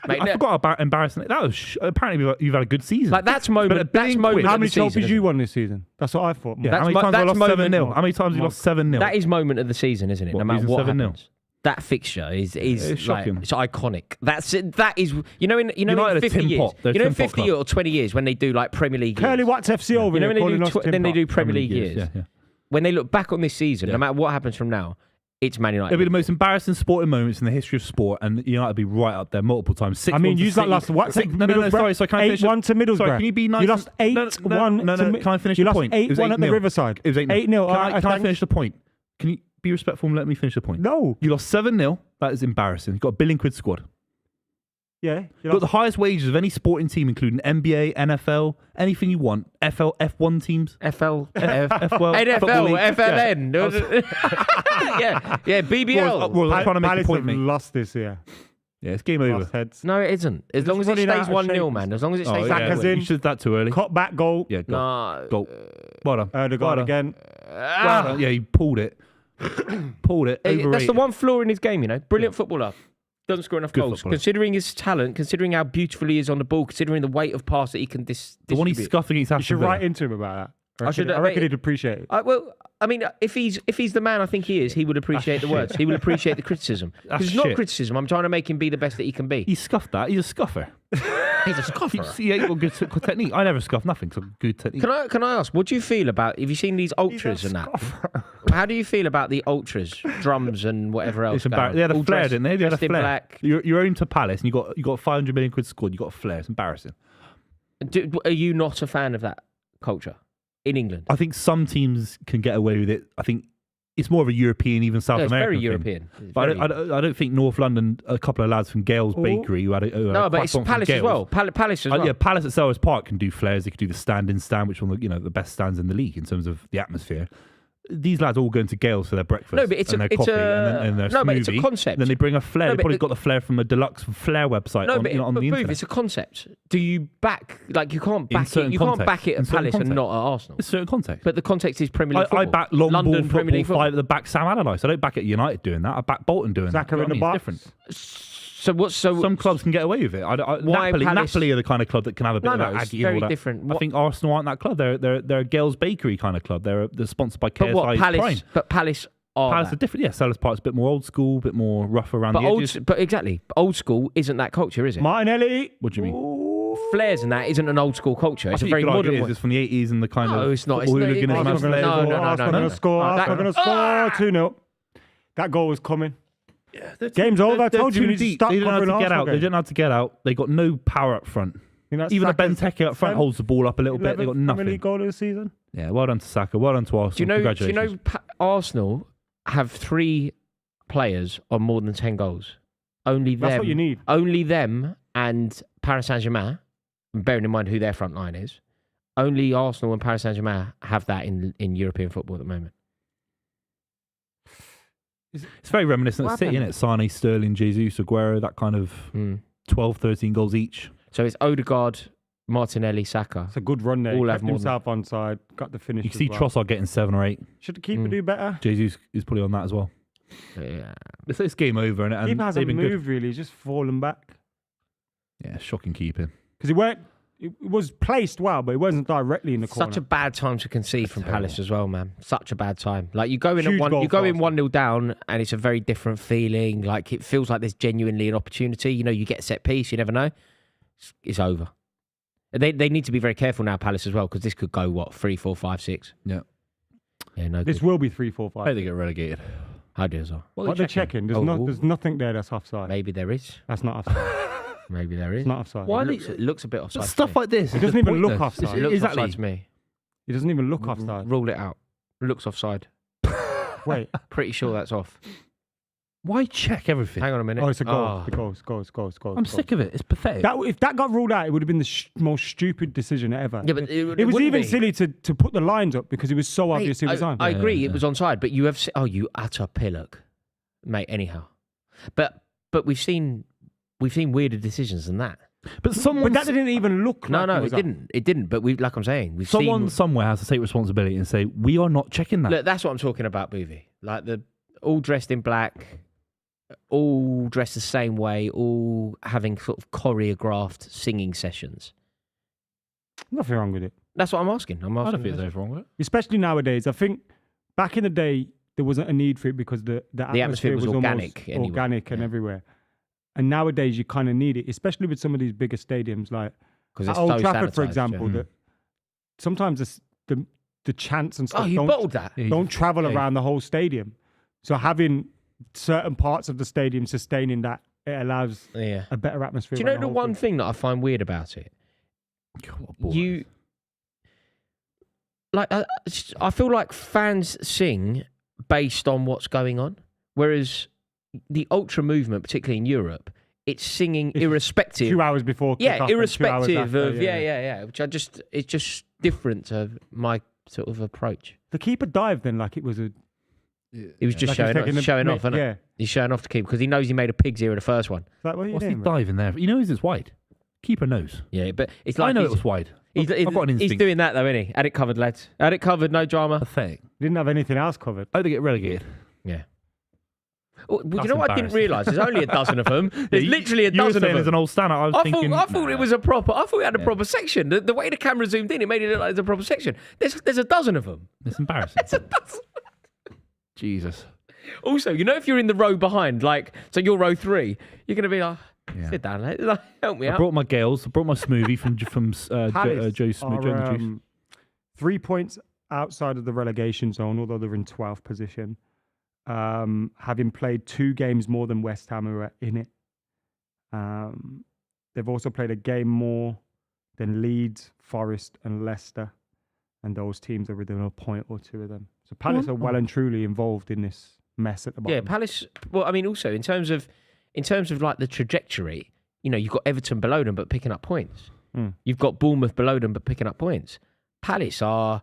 Mate, I forgot about embarrassing. That was apparently you've had a good season. Like that's moment. That's moment. How of the many season, trophies isn't you it? won this season? That's what I thought. Yeah, That's how many mo- times have I that's lost moment- 7-0? How many times have you lost 7-0? That is moment of the season, isn't it? What, no matter losing what 7-0? happens. That fixture is It's shocking. it's iconic. That is United in are 50 tin years. pot. They're You know in tin pot 50 or 20 years when they do like Premier League Curly years. Watts FC over You know here when calling us then they do Premier League years, years. yeah. When they look back on this season, no matter what happens from now, it's Man United. It'll be the most embarrassing sporting moments in the history of sport, and United will be right up there multiple times. 6-1 I mean, to you got City. lost. What? No, sorry. So can I finish? 8-1 to Middlesbrough. Sorry, can you be nice? You lost 8-1. No, can I finish you the lost point? It was 8-1 at the 8-0. Riverside. It was 8-0. 8-0. Can I finish the point? Can you be respectful and let me finish the point? No. You lost 7-0. That is embarrassing. You've got a £1 billion squad. Yeah. You've got the highest wages of any sporting team, including NBA, NFL, anything you want. F1 teams. FL, NFL, FLN. Yeah, BBL. Well, I'm trying to make a Palace point, have mate. lost this year. Yeah, it's game over. Lost heads. No, it isn't. As long as it running out stays of 1-0, shape. man. As long as it stays yeah. 1-0. Saka's in. You should that too early. Cut back goal. Yeah, goal. Nah. Goal. Well done. Erdogan Well done. again. Well done. Yeah, he pulled it. Pulled it. That's Overrated. the one flaw in his game, you know. Brilliant footballer. Doesn't score enough Good goals. footballer. Considering his talent, considering how beautiful he is on the ball, considering the weight of pass that he can The one he distribute. scuffed against You Aston should Villa. write into him about that. I should, I reckon mate, he'd appreciate it. Well, I mean, if he's the man I think he is, he would appreciate the words. He would appreciate the criticism. That's Because it's not shit. criticism. I'm trying to make him be the best that he can be. He scuffed that. He's a scuffer. He's a scoffer. He's got good technique. I never scuff nothing. So good technique. Can I ask, what do you feel about, have you seen these ultras and that? How do you feel about the ultras, drums and whatever else? It's embarrassing. They had a All flare, dressed- didn't they? They had a dressed in flare. black. You're owned to Palace, and you got 500 million quid scored. You got a flare. It's embarrassing. Are you not a fan of that culture in England? I think some teams can get away with it. I think it's more of a European, even South No, it's American very thing. European. It's But very- I don't think North London, a couple of lads from Gale's Oh. Bakery who had a No, but it's Palace as well. Palace as well. Yeah, Palace at Selhurst Park can do flares. They could do the stand-in stand, which one of the best stands in the league in terms of the atmosphere. These lads all go into Gale's for their breakfast No, but it's and a- their it's coffee a- and their no, smoothie. but it's a concept. Then they bring a flare. No, They but probably it- got the flare from a deluxe flare website No, on but the Booth, internet. it's a concept. Do you back you can't In back certain it? You can't context. back it In at certain Palace and context. not at Arsenal. It's a certain context. But the context is Premier League football. I back long London ball Premier football League football. five at the back Sam Allardyce. I don't back at United doing that. I back Bolton doing that. Zaka You know in the what I mean? box. It's different. So what's Some clubs can get away with it. Why Napoli, Palace- Napoli are the kind of club that can have a bit No, of no, that it's aggie and very all that. different. I think Arsenal aren't that club. They're a Gale's Bakery kind of club. They're sponsored by KSI But what Palace? Prime. But Palace are. Palace are that. different. Yeah, Selhurst Park's a bit more old school, a bit more rough around But the edges. but exactly, old school isn't that culture, is it? Martinelli. What do you mean? Flares and that isn't an old school culture. It's a I think very you could argue modern it is. one. It's from the 80s and the kind No, of it's not. football It's not- hooliganism no, and no, flares. no, Arsenal no, going no. to score. That- Arsenal going to score 2-0. That goal was coming. They're Game's over. I told you we too need to deep. stop They don't know how covering to get Arsenal out. They games. don't know how to get out. They got no power up front. You know, Even a Saka's Benteke up front 10th, holds the ball up a little bit. They got 11th Premier nothing. League goal of the season. Yeah, well done to Saka. Well done to Arsenal. Do you know? Congratulations. Arsenal have 3 players on more than 10 goals. Only them. That's what you need. Only them and Paris Saint-Germain. Bearing in mind who their front line is, only Arsenal and Paris Saint-Germain have that in European football at the moment. It's very reminiscent of City, isn't it? Sane, Sterling, Jesus, Aguero, that kind of 12, 13 goals each. So it's Odegaard, Martinelli, Saka. It's a good run there. All He have kept more than- himself on side. Got the finish. You can as see well. Trossard getting 7 or 8. Should the keeper do better? Jesus is probably on that as well. Yeah. It's game over, and Keeper they've hasn't been moved good. really. He's just fallen back Yeah, shocking keeping. because it was placed well, but it wasn't directly in the corner. Such a bad time to concede from terrible. Palace as well, man. Such a bad time. Like you go in Huge at goal you go for in Arsenal. 1-0 down, and it's a very different feeling. Like it feels like there's genuinely an opportunity. You know, you get a set piece, you never know. It's over. They need to be very careful now, Palace as well, because this could go 3, 4, 5, 6. Yeah. Yeah, no This good. will be 3-4-5. I hope they get relegated. I do as well. What they're checking? There's nothing there that's offside. Maybe there is. That's not offside. Maybe there is. It's not offside. Why It looks a bit offside. Stuff like this. It doesn't even look pointless. offside. It looks Exactly. offside to me. It doesn't even look offside. Rule it out. It looks offside. Wait. Pretty sure that's off. Why check everything? Hang on a minute. Oh, it's a goal. Oh. The goals. I'm sick of it. It's pathetic. If that got ruled out, it would have been the most stupid decision ever. Yeah, but it was wouldn't even be. silly to put the lines up because it was so obvious it was on. I agree, it was onside, but you have you utter pillock, mate. Anyhow, but we've seen weirder decisions than that. but But that didn't even look like No, it was it on. didn't. It didn't. But like I'm saying, we've someone seen. somewhere has to take responsibility and say we are not checking that. Look, that's what I'm talking about, Buvey. Like all dressed in black, all dressed the same way, all having sort of choreographed singing sessions. Nothing wrong with it. That's what I'm asking. I don't think there's anything wrong with it. Especially nowadays. I think back in the day, there wasn't a need for it because the atmosphere was almost organic anyway. organic and Yeah. everywhere. And nowadays, you kind of need it, especially with some of these bigger stadiums like Because at it's Old so Trafford, for sanitised, example. yeah. That sometimes the chants and stuff Oh, you bottled that. Yeah, don't travel yeah. around the whole stadium. So having certain parts of the stadium sustaining that, it allows Yeah. a better atmosphere. Do you know around the whole one thing. thing that I find weird about it? You like I feel like fans sing based on what's going on, whereas the ultra movement, particularly in Europe, it's singing It's irrespective. 2 hours before. Yeah, kickoff and 2 hours irrespective after, of yeah. Which it's just different to my sort of approach. The keeper dived then like it was a. He was just like he was taking showing the off, innit? Yeah. He's showing off to keep because he knows he made a pig's ear of the first one. It's like, what are you What's he doing, mate? diving there? You know it's wide. Keeper knows. Yeah, but it's like I know he's, it was wide. he's, I've got an he's instinct. doing that though, isn't he? Had it covered, lads. Had it covered, no drama. Pathetic. Didn't have anything else covered. I hope they get relegated. Yeah. Well, you That's know what I didn't embarrassing. realise? There's only a dozen of them. There's You- literally a you were dozen saying of there's them. an old standard. I was thinking. I thought it was a proper. I thought it had a Yeah. proper section. The way the camera zoomed in, it made it look like there's a proper section. There's a dozen of them. It's embarrassing. It's a dozen. Jesus. Also, you know, if you're in the row behind, like, so you're row 3, you're going to be like, Yeah. sit down, mate. Like, help me I out. brought my Gales. I brought my smoothie from Palace Joe are, the Juice. 3 points outside of the relegation zone, although they're in 12th position. Having played 2 games more than West Ham, who are in it. They've also played a game more than Leeds, Forest, and Leicester, and those teams are within a point or 2 of them. So Palace are well and truly involved in this mess at the bottom. Yeah, Palace. Well, I mean, also in terms of like the trajectory, you know, you've got Everton below them but picking up points. You've got Bournemouth below them but picking up points. Palace are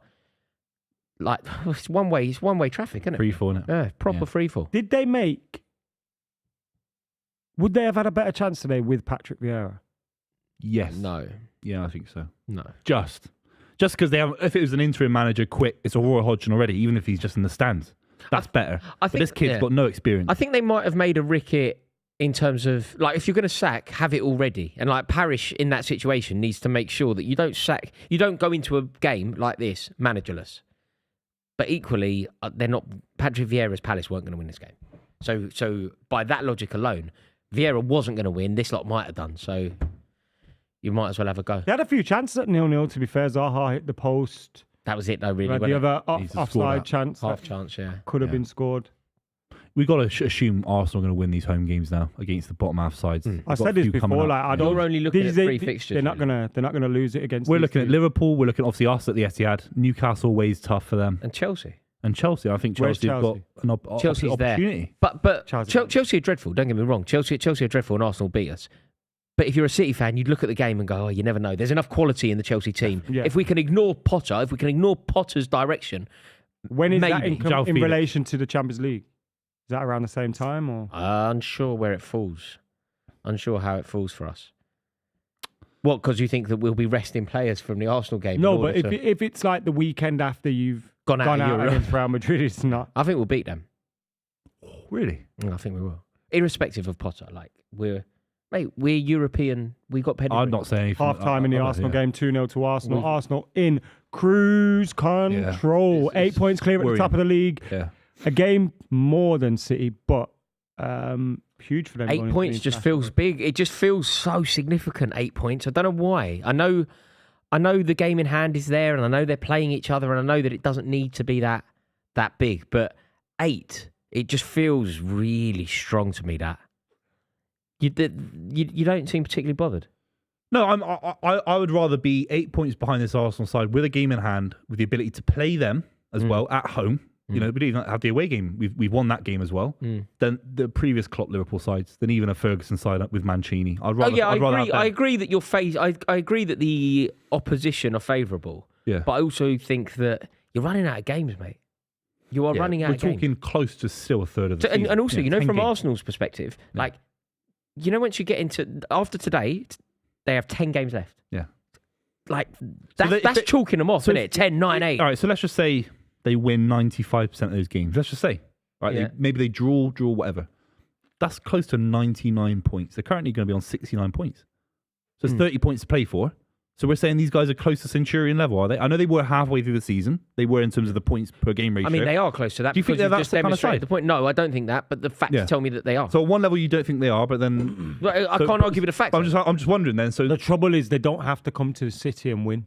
like it's one way traffic, isn't it? Free fall, innit? Yeah, proper free fall. Did they make? Would they have had a better chance today with Patrick Vieira? Yes. No, Yeah, I think so. no. Just because they have. If it was an interim manager, quick, it's a Roy Hodgson already. Even if he's just in the stands, that's better. I But think this kid's yeah. got no experience. I think they might have made a ricket in terms of like if you're going to sack, have it already. And like Parish in that situation needs to make sure that you don't go into a game like this managerless. But equally, they're not. Patrick Vieira's Palace weren't going to win this game. So by that logic alone, Vieira wasn't going to win. This lot might have done. So you might as well have a go. They had a few chances at 0-0, to be fair. Zaha hit the post. That was it, though. Really, The wasn't other Needs to score offside that. chance half that chance. Yeah. could have Yeah. been scored. We've got to assume Arsenal are going to win these home games now against the bottom half sides. We've I got a said this few coming before. up. Like I don't. You're only looking at 3 they- fixtures. They're not gonna lose it against. We're these looking at teams. Liverpool. We're looking obviously us at the Etihad. Newcastle always tough for them, And Chelsea. and Chelsea. I think Where's Chelsea have got Chelsea? an Chelsea's there. opportunity. But Chelsea. Chelsea are dreadful. Don't get me wrong. Chelsea are dreadful, and Arsenal beat us. But if you're a City fan, you'd look at the game and go, "Oh, you never know. There's enough quality in the Chelsea team. Yeah. If we can ignore Potter, if we can ignore Potter's direction, When is that maybe. in, João in Felix. relation to the Champions League? Is that around the same time or? unsure where it falls. Unsure how it falls for us. What? Because you think that we'll be resting players from the Arsenal game? in No, order but to- if it's like the weekend after you've Gone out of Europe. against Real Madrid, it's not. I think we'll beat them. Really? I think we will, irrespective of Potter. Like we're European. We got pedigree. I'm not saying anything. Half time in the I- I- Arsenal yeah. game, 2-0 to Arsenal. Arsenal in cruise control. It's 8 points clear at the worrying. top of the league. Yeah. A game more than City, but huge for them. 8 going into points the just international feels break. big. It just feels so significant. 8 points. I don't know why. I know the game in hand is there, and I know they're playing each other, and I know that it doesn't need to be that that big, but 8, it just feels really strong to me. That you don't seem particularly bothered. No, I would rather be 8 points behind this Arsenal side with a game in hand, with the ability to play them as well at home. You know, we didn't even have the away game. We've won that game as well. Than the previous Klopp Liverpool sides, than even a Ferguson side with Mancini. I'd rather. I agree that I agree that the opposition are favourable. Yeah. But I also think that you're running out of games, mate. You are running out of games. We're talking close to still a third of the season. And also, you know, from 10 games. Arsenal's perspective, like, you know, once you get into after today, they have 10 games left. Yeah. Like that's chalking them off, isn't it? 10, 9, 8. All right, so let's just say they win 95% of those games. Let's just say, right? Maybe they draw, whatever. That's close to 99 points. They're currently going to be on 69 points. So it's 30 points to play for. So we're saying these guys are close to Centurion level, are they? I know they were halfway through the season. They were in terms of the points per game ratio. I mean, they are close to that. Do you think because that's just the kind of demonstrated side? the point? No, I don't think that. But the facts tell me that they are. So at one level, you don't think they are, but then I can't argue with the facts. I'm just wondering then. So The trouble is they don't have to come to the City and win.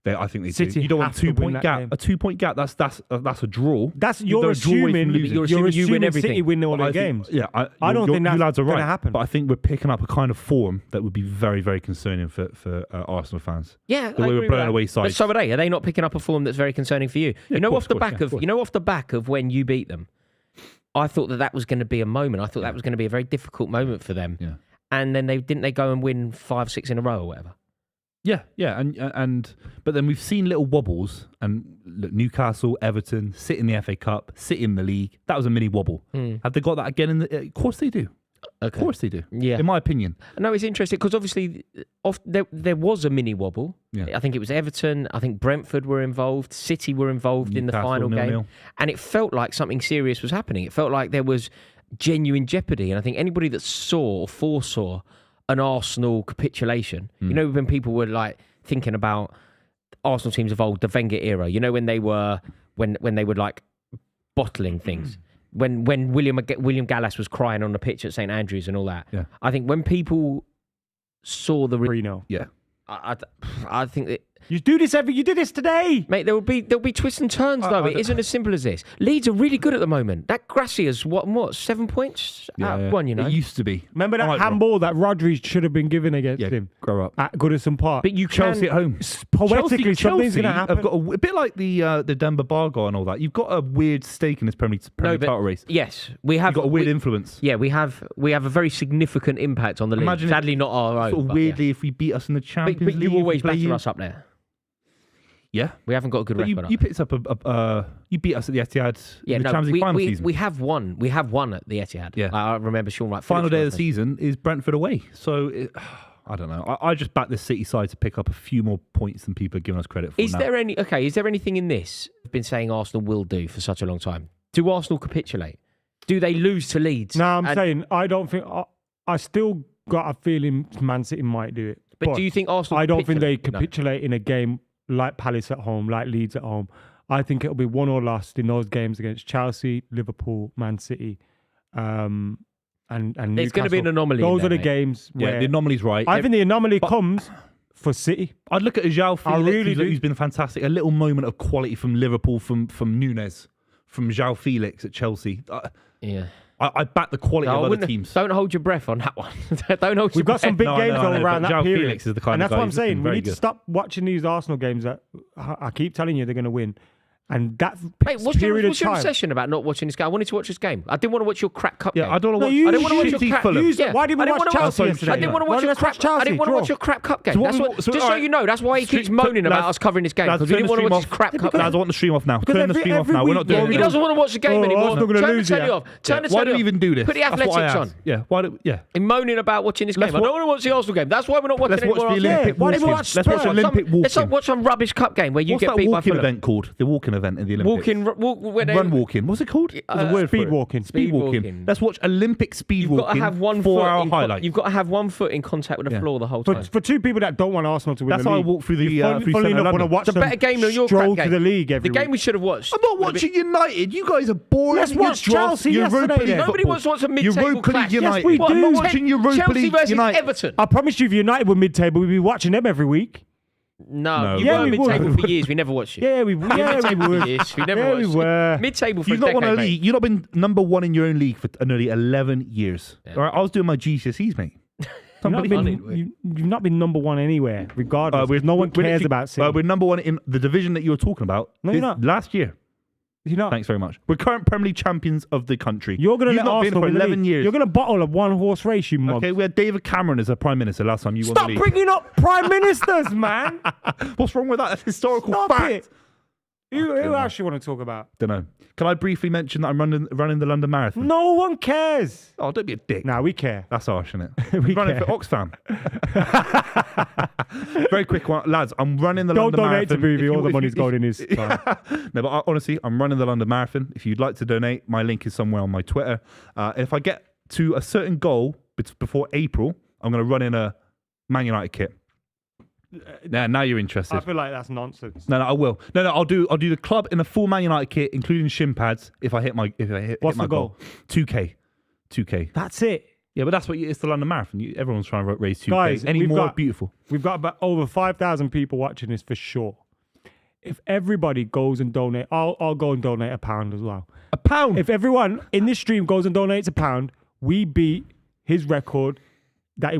I think they City do. You don't want have to 2 win point that gap. game. A 2 point gap. That's a draw. You're assuming You're assuming you win everything. City win all their games. I don't think that's lads are gonna right. happen. But I think we're picking up a kind of form that would be very, very concerning for Arsenal fans. Yeah, the I way agree we're with blowing that. away But sides. so are they. Are they not picking up a form that's very concerning for you? Yeah, You know, of off the course, back yeah, of course. you know, off the back of when you beat them, I thought that was going to be a moment. I thought that was going to be a very difficult moment for them. Yeah. And then they go and win 5, 6 in a row or whatever. Yeah, but then we've seen little wobbles, and look, Newcastle, Everton, sit in the FA Cup, sit in the league. That was a mini wobble. Have they got that again? Of course they do. Okay. Of course they do. Yeah. In my opinion. No, it's interesting because obviously there was a mini wobble. Yeah. I think it was Everton. I think Brentford were involved. City were involved in the Newcastle, final game. 0-0. And it felt like something serious was happening. It felt like there was genuine jeopardy. And I think anybody that saw or foresaw an Arsenal capitulation, you know, when people were like thinking about Arsenal teams of old, the Wenger era, you know, when they were like bottling things. When William Gallas was crying on the pitch at St Andrews and all that. Yeah. I think when people saw the 3-0. Yeah. I think that, You do this today. mate, there'll be twists and turns though. It isn't as simple as this. Leeds are really good at the moment. That Gracia's what 7 points out of one, you know. It used to be. Remember that Right, handball that Rodri should have been given against him grow up. at Goodison Park? But you Chelsea can, at home. Poetically, something's going to happen. Have got a bit like the Denver Bargo and all that. You've got a weird stake in this Premier title race. yes, we have You've got a weird influence. Yeah, we have a very significant impact on the league. Imagine Sadly, not our own. Sort of but weirdly, if we beat us in the yeah. Champions But League, you always we play batter us up there. Yeah, We haven't got a good but record. you picked up you beat us at the Etihad in the Champions League final season. we have won. We have won at the Etihad. Yeah. I remember Sean Wright. Final day of the Phillips season is Brentford away. So I don't know. I just back this City side to pick up a few more points than people are giving us credit for. Is there anything in this I've been saying Arsenal will do for such a long time? Do Arsenal capitulate? Do they lose to Leeds? No, I'm saying I don't think. I still got a feeling Man City might do it. But do you think Arsenal? I don't think they capitulate? No. capitulate in a game like Palace at home, like Leeds at home. I think it'll be won or lost in those games against Chelsea, Liverpool, Man City, and There's going to be an anomaly. Those in are there, the mate. games. Yeah, where the anomaly's right. I think the anomaly comes for City. I'd look at João I Felix, really do. who's been fantastic. A little moment of quality from Liverpool, from Núñez, from João Felix at Chelsea. Yeah. I back the quality of other teams. Don't hold your breath on that one. Don't hold your We've got breath. some big No, games I know, all around but that João period. Felix is the kind and of that's guy what I'm who's been saying. We very need to good. stop watching these Arsenal games that I keep telling you they're going to win. And that Mate, what's your period of time. obsession about not watching this game? I wanted to watch this game. I didn't want to watch your crap cup game. Yeah, I don't No, want you I didn't want to watch your shitty crap. Fulham. Yeah. Why didn't we I didn't watch want to Chelsea watch. yesterday? I didn't want to watch Why your let's crap. watch Chelsea? I didn't want to Draw. watch your crap cup game. So what That's we- what. so Just all so right. you know, that's why he keeps moaning about us covering this game because he didn't want to watch his crap cup Lads, I game. want the stream off now. Because Turn the stream off now. We're not doing week, it. He now. doesn't want to watch the game Oh, anymore. Arsenal gonna Turn the lose, telly yeah. off. Turn the Why telly do we off. even do this? Put the That's what I athletics asked. on. Yeah. Why do? Yeah. And moaning about watching this game. I don't want to watch the Arsenal game. That's why we're not watching Let's any watch more the Arsenal. Olympic why didn't we walking. watch Let's watch Spurs? Olympic Let's not walking. watch some rubbish cup game where you What's get that beat by walking Fulham. event called? The walking event in the Olympics. Run Walking. What's it called? There's a word for Speed it. walking. Speed walking. walking. Let's watch Olympic speed You've got walking. to have one 4 foot. hour highlight. You've got to have one foot in contact with the Yeah. floor the whole time. For two people that don't want Arsenal to win That's the how I league, walk through the you through funnily centre enough want to London. watch It's a them better game than your stroll crap to game. the league every The game week. we should have watched. I'm not watching United. You guys are boring. Let's watch Chelsea Europa yesterday League then. Nobody football. wants to watch a mid-table Europa clash. League Yes, United. we What, do. I'm not watching Europa Chelsea League versus United. Everton. I promise you, if United were mid-table, we'd be watching them every week. No, you Yeah, were we mid-table would. for years. We never watched you. Yeah, we would. Mid-table for years. We never watched you. Mid-table for You've a not won decade, a mate. league. You've not been number one in your own league for nearly 11 years. Yeah. All right, I was doing my GCSEs, mate. You've not been number one anywhere, regardless. We're- no one we're cares literally- about City. we're number one in the division that you were talking about. No, you're not. Last year. You're not. Thanks very much. We're current Premier League champions of the country. You're going to You've let not been Arsenal for win the 11 league. years. You're going to bottle a one-horse race, you mug. Okay, we had David Cameron as a prime minister last time you won Stop the league. bringing up prime ministers, man. What's wrong with that? That's historical Stop fact. it. Who else you want to talk about? Don't know. Can I briefly mention that I'm running the London Marathon? No one cares. Oh, don't be a dick. Nah, we care. That's harsh, isn't it? We I'm running care. for Oxfam. Very quick one, lads. I'm running the Don't London donate Marathon. to Buvey. If All you- the if money's you- going in his time. No, but honestly, I'm running the London Marathon. If you'd like to donate, my link is somewhere on my Twitter. If I get to a certain goal before April, I'm going to run in a Man United kit. Now you're interested. I feel like that's nonsense. No, I will. No, I'll do the club in a full Man United kit, including shin pads. If I hit my What's my the goal? 2K. That's it. Yeah, but that's what it's the London Marathon. Everyone's trying to raise 2K. Guys, Any we've more got- beautiful? We've got about over 5,000 people watching this for sure. If everybody goes and donate, I'll go and donate £1 as well. £1. If everyone in this stream goes and donates £1, we beat his record that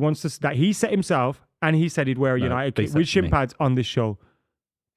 he set himself, and he said he'd wear a United they kit said with to shin me. pads on this show.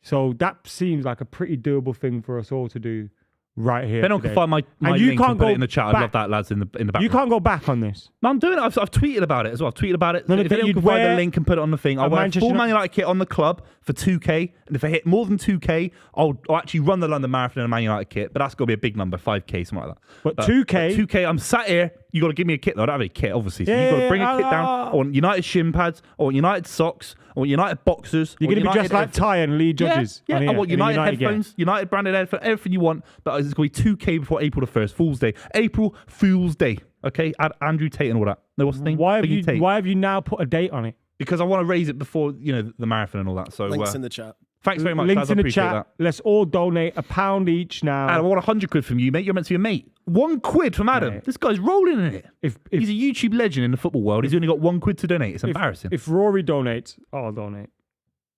So that seems like a pretty doable thing for us all to do right here. If anyone today. can find my And you link can't and put go it in the chat, I'd back. love that, lads, in the background. You can't go back on this. No, I'm doing it. I've tweeted about it as well. I've tweeted about it. No, So if that anyone you'd can find wear the link and put it on the thing, I'll a wear a Manchester full United- Man United kit on the club for 2K. And if I hit more than 2K, I'll actually run the London Marathon in a Man United kit. But that's got to be a big number, 5K, something like that. But 2K 2K, I'm sat here. You got to give me a kit though. I don't have any kit, obviously. So Yeah, you've got to yeah, bring a yeah, kit down. ah. I want United shin pads. I want United socks. I want United boxers. You're I going to want be just United like Ty and Lee Judges. Yeah, on I here want in a United gear. headphones, United branded headphones, everything you want. But it's going to be 2K before April the 1st, Fool's Day. April Fool's Day. Okay, add Andrew Tate and all that. No, what's his name? Why Biggie Tate. have you now put a date on it? Because I want to raise it before the marathon and all that. So Links in the chat. thanks very much. Links lads, I in the appreciate chat. that. Let's all donate £1 each now. Adam, I want 100 quid from you, mate. You're meant to be a mate. £1 from Adam. Mate. This guy's rolling in it. If He's a YouTube legend in the football world. He's only got £1 to donate. It's embarrassing. If Rory donates, I'll donate.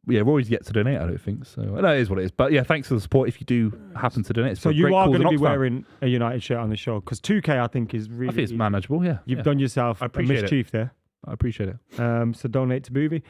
Yeah, Rory's yet to donate, I don't think. So that is what it is. But yeah, thanks for the support. If you do happen to donate, it's So for a you great are cause going to in be Oxfam. wearing a United shirt on the show because 2K I think is really. I think it's manageable. Yeah, You've yeah. done yourself I a appreciate it. mischief there. I appreciate it. So donate to Buvey.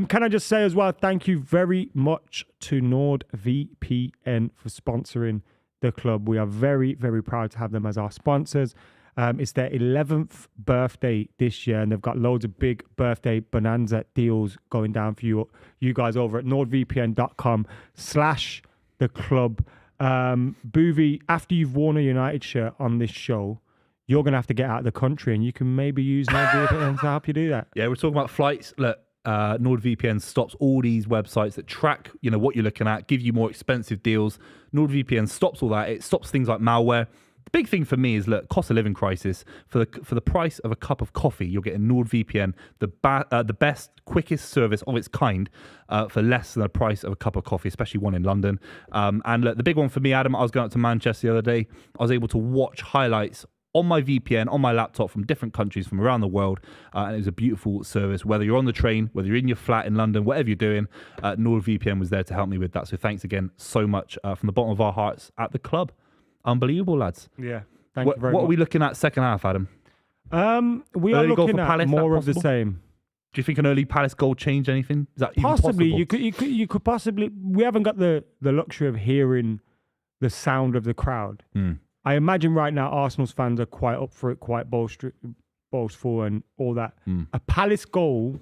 Can I just say as well, thank you very much to NordVPN for sponsoring the club. We are very, very proud to have them as our sponsors. It's their 11th birthday this year, and they've got loads of big birthday bonanza deals going down for you guys over at nordvpn.com/the club. Buvey, after you've worn a United shirt on this show, you're going to have to get out of the country, and you can maybe use NordVPN to help you do that. Yeah, we're talking about flights. Look, NordVPN stops all these websites that track, what you're looking at, give you more expensive deals. NordVPN stops all that. It stops things like malware. The big thing for me is, look, cost of living crisis. For the price of a cup of coffee, you're getting NordVPN, the best, quickest service of its kind for less than the price of a cup of coffee, especially one in London. And look, the big one for me, Adam, I was going up to Manchester the other day. I was able to watch highlights on my VPN, on my laptop from different countries from around the world. And it was a beautiful service. Whether you're on the train, whether you're in your flat in London, whatever you're doing, NordVPN was there to help me with that. So thanks again so much from the bottom of our hearts at the club. Unbelievable, lads. Yeah, thank you very What much. are we looking at second half, Adam? We are Early goal looking for at Palace, more that of the possible? same. Do you think an early Palace goal changed anything? Is that even Possibly, possible? you could possibly. We haven't got the luxury of hearing the sound of the crowd. I imagine right now Arsenal's fans are quite up for it, quite boastful and all that. A Palace goal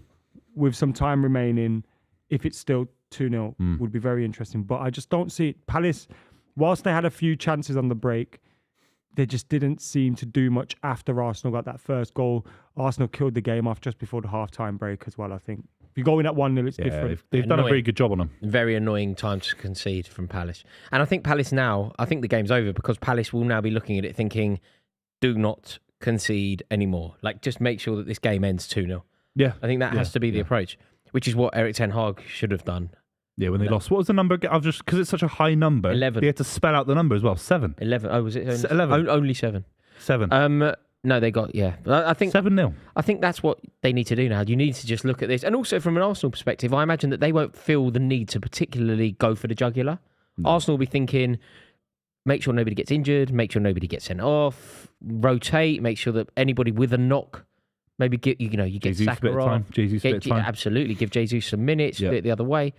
with some time remaining, if it's still 2-0, would be very interesting. But I just don't see it. Palace, whilst they had a few chances on the break, they just didn't seem to do much after Arsenal got that first goal. Arsenal killed the game off just before the half-time break as well, I think. If you're going at 1-0, it's different. They've done a very good job on them. Very annoying time to concede from Palace. And I think Palace now, I think the game's over because Palace will now be looking at it thinking, do not concede anymore. Like, just make sure that this game ends 2-0. Yeah. I think that has to be the approach, which is what Erik ten Hag should have done. Yeah, when they lost. What was the number? I've just, because it's such a high number. 11. They had to spell out the number as well. 7. 11. Oh, was it? 11. Only 7. 7. No, they got, I think 7-0. I think that's what they need to do now. You need to just look at this. And also from an Arsenal perspective, I imagine that they won't feel the need to particularly go for the jugular. No. Arsenal will be thinking, make sure nobody gets injured, make sure nobody gets sent off, rotate, make sure that anybody with a knock, maybe get Saka on. Jesus a bit of time. Absolutely, give Jesus some minutes, split it the other way.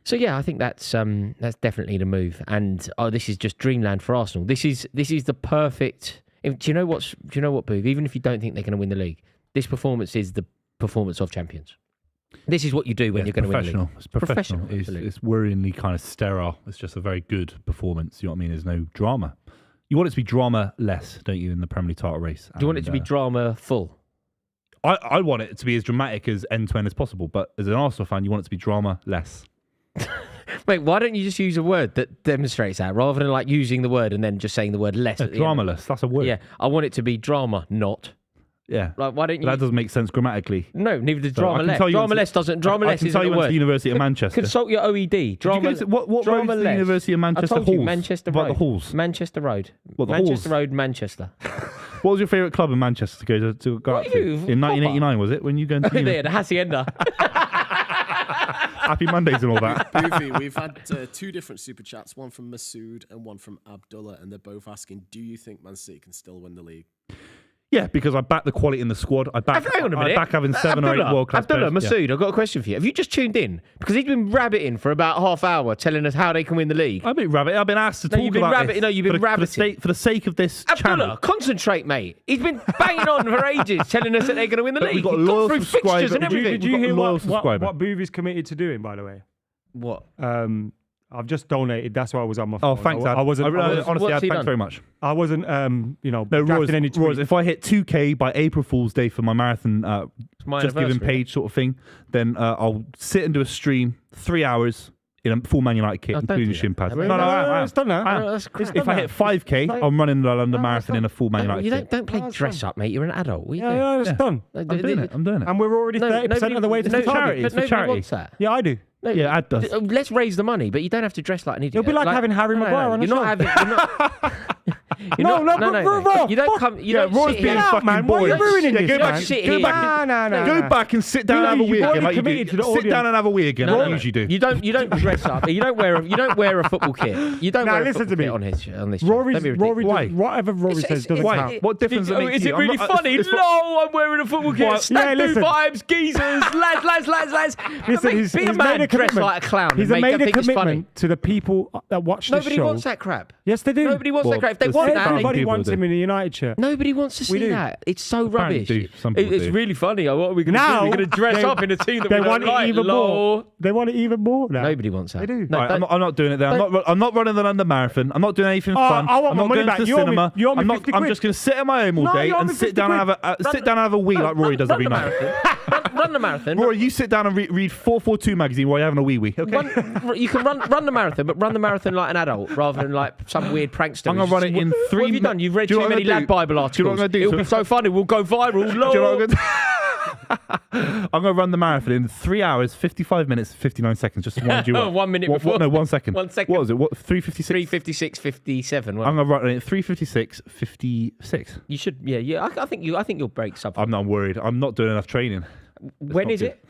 So I think that's definitely the move. And this is just dreamland for Arsenal. This is the perfect. Do you know what, Booth? Even if you don't think they're going to win the league, this performance is the performance of champions. This is what you do when you're going to win the league. It's professional. It's worryingly kind of sterile. It's just a very good performance. You know what I mean? There's no drama. You want it to be drama-less, don't you, in the Premier League title race? Do you want it to be drama-full? I want it to be as dramatic as end-to-end as possible, but as an Arsenal fan, you want it to be drama-less. Wait, why don't you just use a word that demonstrates that rather than like using the word and then just saying the word less? Dramaless, that's a word. Yeah, I want it to be drama, not. Yeah. Like, why don't you? That doesn't make sense grammatically. No, neither does dramaless. Dramaless doesn't. Dramaless I can tell you went to the University of Manchester. Consult your OED. What road is the University of Manchester? I told you, Manchester Road. The halls. Manchester Road. What, the Manchester halls? Road, Manchester. What was your favourite club in Manchester to go out to? In 1989, was it? When you go into the Hacienda. Happy Mondays and all that. Buvey, we've had 2 different super chats, one from Masood and one from Abdullah, and they're both asking, do you think Man City can still win the league? Yeah, because I back the quality in the squad. I back having 7 or 8 world-class players. Abdullah, Masood, I've got a question for you. Have you just tuned in? Because he's been rabbiting for about half hour telling us how they can win the league. I've been rabbiting. I've been asked to talk about this. No, you've been rabbiting. For the sake of this Abdullah, channel. Concentrate, mate. He's been banging on for ages telling us that they're going to win the league. We've got He's loyal gone through fixtures and everything. Did you hear what Buvey's committed to doing, by the way? What? I've just donated. That's why I was on my phone. Oh, thanks, Ad. Honestly, Ad, thanks very much. I wasn't, drafting any tweets. If I hit 2K by April Fool's Day for my marathon, just giving page sort of thing, then I'll sit and do a stream 3 hours in a full Man United kit, including shin pads. No, it's done now. If I hit 5K, I'm running the London Marathon in a full Man United kit. Don't play dress up, mate. You're an adult. What are you doing? Yeah, it's done. I'm doing it. And we're already 30% of the way to the target. But nobody wants that. Yeah, I do. Yeah, Ad does. Let's raise the money, but you don't have to dress like an idiot. It'll be like having Harry Maguire on the show. No. You don't come. You don't Roy's sit being here. fucking boring. You're ruining this, Go back and sit down and have a wee again. Sit down and have a wee again. Like you usually do. You don't dress up. You don't wear a football kit. You don't wear a football kit on this. Rory, whatever Rory says doesn't count. What difference does it make? Is it really funny? No, I'm wearing a football kit. Stag do vibes, geezers, lads. Listen, be a man dressed like a clown. He's made a commitment to the people that watch the show. Nobody wants that crap. Yes, they do. Nobody wants that crap. If they want that, everybody wants him in a United shirt. Nobody wants to see that. It's so rubbish. It's really funny. What are we going to do? We're going to dress up in a team that they we want don't like. Even more. They want it even more now. Nobody wants that. They do. No, I'm not doing it there. I'm not running the London Marathon. I'm not doing anything fun. I'm not going to the cinema. I'm just going to sit at my home all day and sit down and have a wee like Rory does every night. Run the marathon. Rory, you sit down and read 442 magazine while you're having a wee. Okay. You can run the marathon, but run the marathon like an adult rather than like some weird prankster. I'm going to run it in 3 minutes. What have you done? You've read too many lad Bible articles. Do you know what I'm going to do? It'll be so funny. We'll go viral. Do you know what I'm going to do? I'm going to run the marathon in 3 hours, 55 minutes, 59 seconds. Just to wind you up. 1 minute before. No, 1 second. 1 second. What was it? 3:56? 3:56:57. I'm going to run it at 3:56:56. You should. Yeah. I think you'll break something. I'm not worried. I'm not doing enough training. When is it?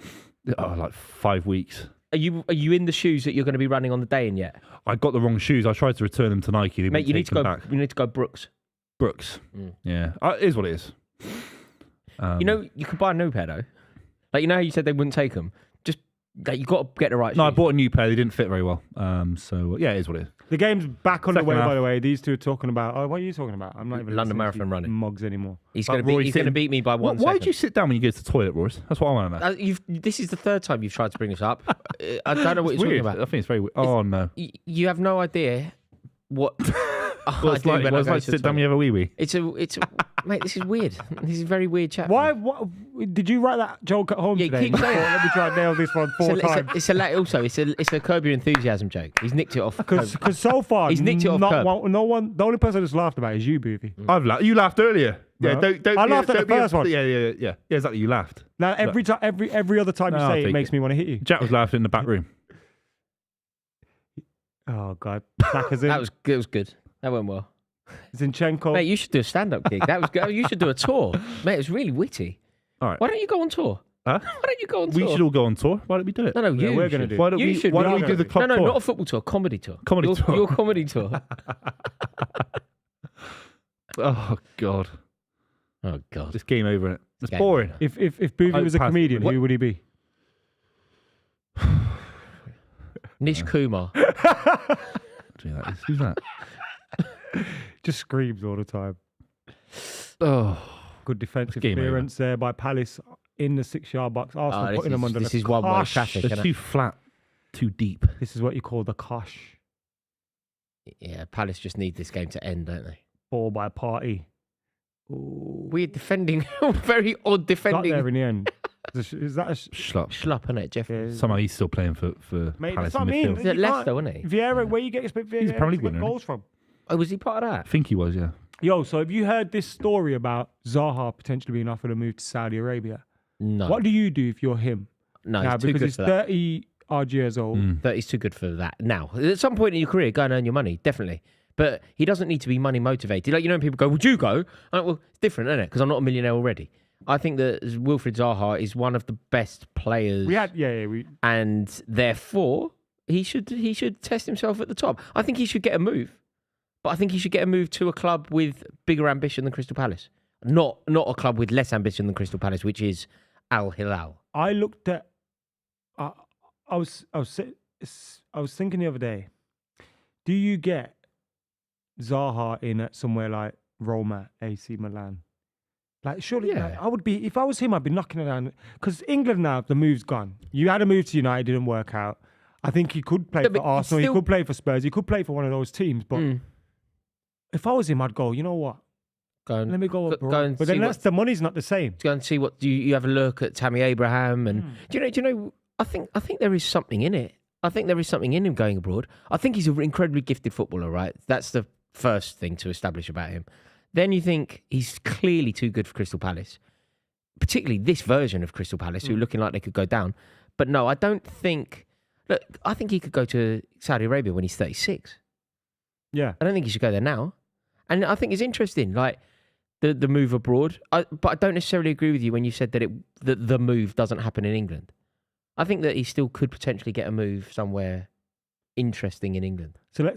Oh, like 5 weeks. Are you in the shoes that you're going to be running on the day in yet? I got the wrong shoes. I tried to return them to Nike. Mate, you need to go back. You need to go Brooks. Yeah. It is what it is. You could buy a new pair though. Like, how you said they wouldn't take them. Just you got to get the right. No, shoes. I bought a new pair. They didn't fit very well. So yeah, it is what it is. The game's back on the way. By the way, these two are talking about. Oh, what are you talking about? I'm not even London Marathon running mugs anymore. He's going to beat me by 1 second. Why did you sit down when you go to the toilet, Royce? That's what I want to know. This is the third time you've tried to bring this up. I don't know what you're talking about. I think it's very weird. Oh no, you have no idea what. It's like sit down when you have a wee. It's a mate. This is weird. This is very weird chat. Why? What, did you write that joke at home today? Keep saying. Let me try and nail this one 4 times. It's a Curb Your Enthusiasm joke. He's nicked it off. Because so far he's nicked it off. No one. The only person that's laughed about it is you, Buvey. I've laughed. You laughed earlier. No. Yeah, don't. I laughed at the first one. Yeah, exactly. You laughed. Now every other time you say it makes me want to hit you. Jack was laughing in the back room. Oh God, Saka's in. It was good. That went well. Zinchenko. Mate, you should do a stand-up gig. That was good. You should do a tour. Mate, it was really witty. All right. Why don't you go on tour? Huh? Why don't you go on tour? We should all go on tour. Why don't we do it? No, you. we're going to do it. Why don't You we? should. Why don't We we are do the gonna club tour? not a football tour. Comedy tour. Comedy tour. Your comedy tour. Oh God, Oh God. this game over. It. It's Game boring. over. If Buvey Oh, was a pass. comedian, What? who would he be? Nish Kumar. Who's that? Just screams all the time. Oh, Good defensive Game over. clearance there by Palace in the 6-yard box. Arsenal putting them under this the is one-way cosh. traffic. they're Isn't too it? flat, too deep. This is what you call the cosh. Yeah, Palace just need this game to end, don't they? Ball by Party. Ooh. We're defending. Very odd Got defending. there in the end. Is that a Schlupp. Schlupp, isn't it, Jeff? yeah, Somehow he's still playing for Mate, Palace that's what I in mean. midfield. He's at You left, can't- though, isn't he? Vieira, where you get expect Vieira He's a Premier to League get winner, goals from? Oh, was he part of I that? think he was, yeah. Yo, so have you heard this story about Zaha potentially being offered a move to Saudi Arabia? No. What do you do if you're him? No, Now, he's too because good he's for that. 30 odd years old. He's too good for that. Now, at some point in your career, go and earn your money, definitely. But he doesn't need to be money motivated. Like, you know, when people go, would you go? I'm like, well, it's different, isn't it? Because I'm not a millionaire already. I think that Wilfried Zaha is one of the best players. We And therefore, he should test himself at the top. I think he should get a move. But I think he should get a move to a club with bigger ambition than Crystal Palace. Not a club with less ambition than Crystal Palace, which is Al Hilal. I looked at. I was thinking the other day. Do you get Zaha in at somewhere like Roma, AC Milan? Like surely, Yeah. like, I would be if I was him. I'd be knocking it down because England now the move's gone. You had a move to United, didn't work out. I think he could play No, for but Arsenal. still- He could play for Spurs. He could play for one of those teams. But if I was him, I'd go. You know what? Go and Let me go abroad. and But see then what- that's the money's not the same. go and see what you have a look at Tammy Abraham and do you know I think there is something in it. I think there is something in him going abroad. I think he's an incredibly gifted footballer, right? That's the first thing to establish about him. Then you think he's clearly too good for Crystal Palace, particularly this version of Crystal Palace, who are looking like they could go down. But no, I don't think. Look, I think he could go to Saudi Arabia when he's 36. Yeah. I don't think he should go there now. And I think it's interesting, like the move abroad. But I don't necessarily agree with you when you said that the move doesn't happen in England. I think that he still could potentially get a move somewhere interesting in England. So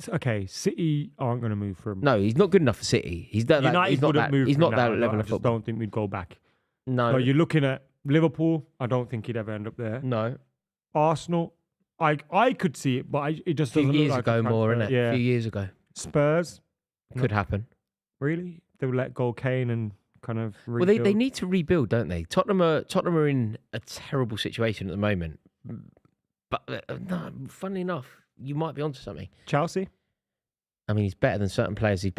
City aren't going to move for him. No, he's not good enough for City. He's that. United He's not wouldn't that. move He's for not him that now. level I of just football. don't think we'd go back. No, So you're looking at Liverpool. I don't think he'd ever end up there. no. Arsenal. I could see it, but it just A few doesn't look years like ago, more, transfer. innit? Yeah. A few years ago, Spurs. could happen. Really? They would let go Kane and kind of Well, they rebuild. need to rebuild, don't they? Tottenham are in a terrible situation at the moment. But no, funnily enough, you might be onto something. Chelsea. I mean, he's better than certain players. He's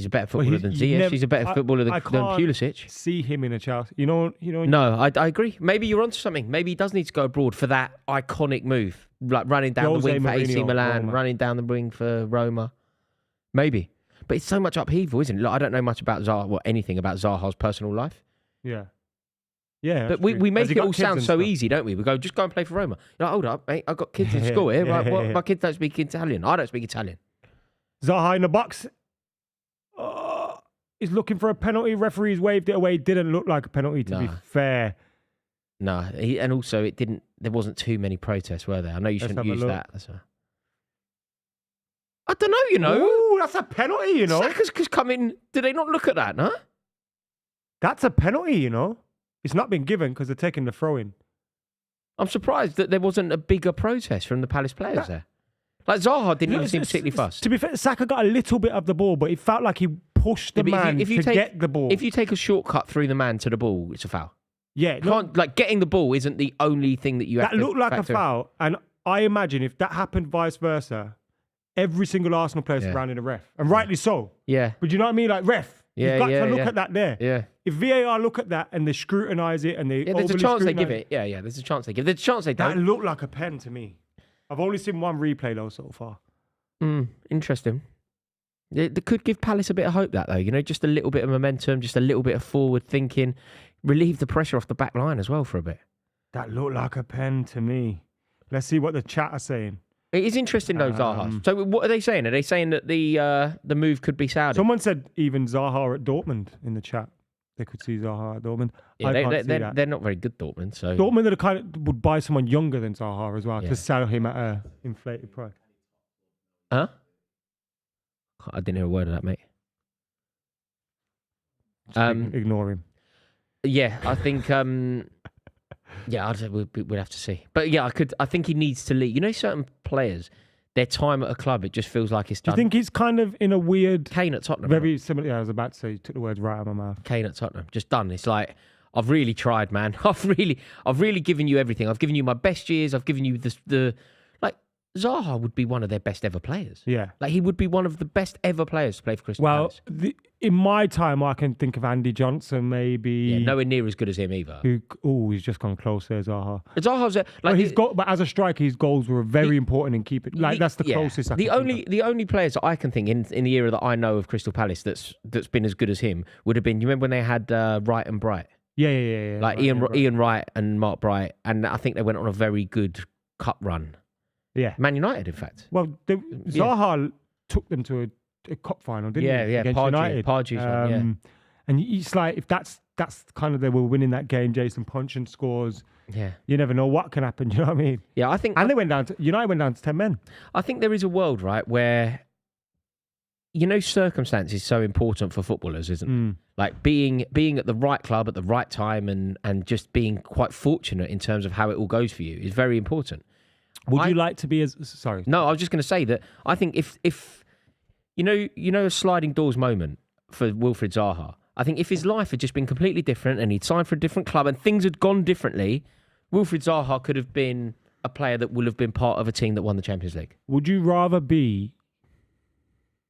a better footballer he's- than you Ziyech. never- He's a better footballer than I can't Pulisic. See him in a Chelsea. You know. No, I agree. Maybe you're onto something. Maybe he does need to go abroad for that iconic move, like running down Jose the wing for AC Mourinho, Milan, Roma. running down the wing for Roma. Maybe, but it's so much upheaval, isn't it? Like, I don't know much about Zaha, or anything about Zaha's personal life. Yeah. Yeah. But that's true. we Has make he it got all kids sound and so stuff? easy, don't we? We go, just go and play for Roma. You're like, hold up, mate. I've got kids in school here. Yeah, Right? yeah. My kids don't speak Italian. I don't speak Italian. Zaha in the box. He's looking for a penalty. Referees waved it away. It didn't look like a penalty, to be No. fair. No, and also it didn't. There wasn't too many protests, were there? I know you Let's shouldn't have a use look. that. I don't know. You know, Ooh, that's a penalty, you know. Saka's come in. Did they not look at that? No. That's a penalty, you know. It's not been given because they're taking the throw in. I'm surprised that there wasn't a bigger protest from the Palace players there. Like Zaha didn't even seem particularly fussed. To be fair, Saka got a little bit of the ball, but it felt like he pushed the Yeah, but man to get the ball. If you take a shortcut through the man to the ball, it's a foul. yeah, You can't, like getting the ball isn't the only thing that you have that to looked like a factor in. foul. And I imagine if that happened vice versa, every single Arsenal player Yeah. surrounding the ref. And rightly so. Yeah, But you know what I mean? Like, ref, Yeah, you've got yeah, to look yeah. at that there. yeah. If VAR look at that and they scrutinise it and they Yeah, there's a overly chance they give scrutinise it. Yeah, there's a chance they give. There's a chance they That don't. looked like a pen to me. I've only seen one replay though so far. Interesting. It could give Palace a bit of hope, that though. You know, just a little bit of momentum, just a little bit of forward thinking, relieve the pressure off the back line as well for a bit. That looked like a pen to me. Let's see what the chat are saying. It is interesting though, Zaha. So what are they saying? Are they saying that the move could be Saudi? Someone said even Zaha at Dortmund in the chat. They could see Zaha at Dortmund. Yeah, I can't see that. they're not very good, Dortmund. So Dortmund are the kind of would buy someone younger than Zaha as well Yeah. to sell him at a inflated price. Huh? I didn't hear a word of that, mate. Ignore him. Yeah, I think. Yeah, we'd have to see. But yeah, I think he needs to leave. You know, certain players, their time at a club, it just feels like it's Do done. you think he's kind of in a weird, Kane at Tottenham? very similar? Yeah, I was about to say, you took the words right out of my mouth. Kane at Tottenham, just done. It's like I've really tried, man. I've really given you everything. I've given you my best years. I've given you the like Zaha would be one of their best ever players. Yeah. Like he would be one of the best ever players to play for Crystal Well, Palace. in my time, I can think of Andy Johnson, maybe. Yeah, nowhere near as good as him either. He's just gone close there, Zaha. Zaha's But as a striker, his goals were very important in keeping. Like that's the closest. The only players that I can think in the era that I know of Crystal Palace that's been as good as him would have been. You remember when they had Wright and Bright? Yeah. Like Ian Wright and Mark Bright, and I think they went on a very good cup run. Yeah. Man United, in fact. Well, Zaha took them to a cup final, didn't he? Yeah. Against United. Pardew's one, yeah. And it's like if that's kind of they were winning that game. Jason Puncheon scores. Yeah. You never know what can happen. You know what I mean? Yeah, I think. And United went down to 10 men. I think there is a world, right, where circumstance is so important for footballers, isn't it? Like being at the right club at the right time and just being quite fortunate in terms of how it all goes for you is very important. Would you like to be sorry? No, I was just going to say that I think if a sliding doors moment for Wilfried Zaha, I think if his life had just been completely different and he'd signed for a different club and things had gone differently, Wilfried Zaha could have been a player that would have been part of a team that won the Champions League. Would you rather be...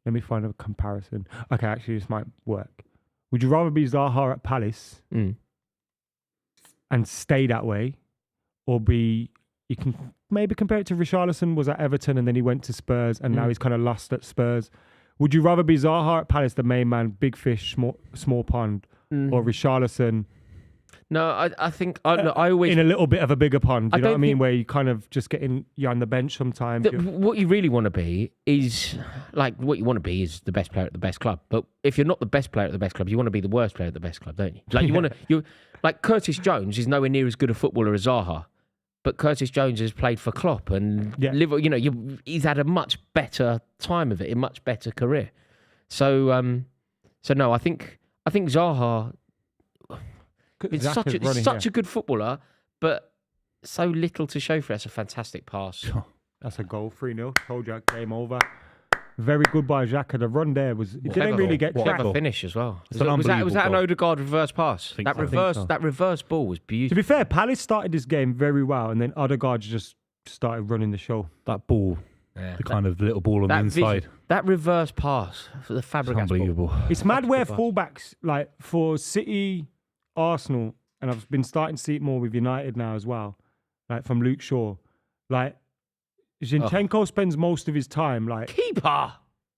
Let me find a comparison. Okay, actually, this might work. Would you rather be Zaha at Palace and stay that way, or be... You can maybe compare it to Richarlison was at Everton and then he went to Spurs and now he's kind of lost at Spurs. Would you rather be Zaha at Palace, the main man, big fish, small pond, or Richarlison? No, I think I always in a little bit of a bigger pond. You know what I mean? think- Where you kind of just you're on the bench sometimes. what you really want to be is the best player at the best club. But if you're not the best player at the best club, you want to be the worst player at the best club, don't you? Like like Curtis Jones is nowhere near as good a footballer as Zaha. But Curtis Jones has played for Klopp and he's had a much better time of it, a much better career. So no, I think Zaha is such a good footballer, but so little to show for it. That's a fantastic pass. That's a goal, 3-0. Told you, game over. Very good by Xhaka. The run there was... It didn't really get tracked. Clever finish as well. It's an Was that an unbelievable goal. Odegaard reverse pass? I think so. That reverse ball was To beautiful. be fair, Palace started this game very well and then Odegaard just started running the show. That ball, Yeah. the kind of little ball on the inside. That reverse pass for the Fabregas ball. Unbelievable. It's mad where Good pass. fullbacks, like for City, Arsenal, and I've been starting to see it more with United now as well, like from Luke Shaw. Like, Zinchenko spends most of his time, like, Keeper.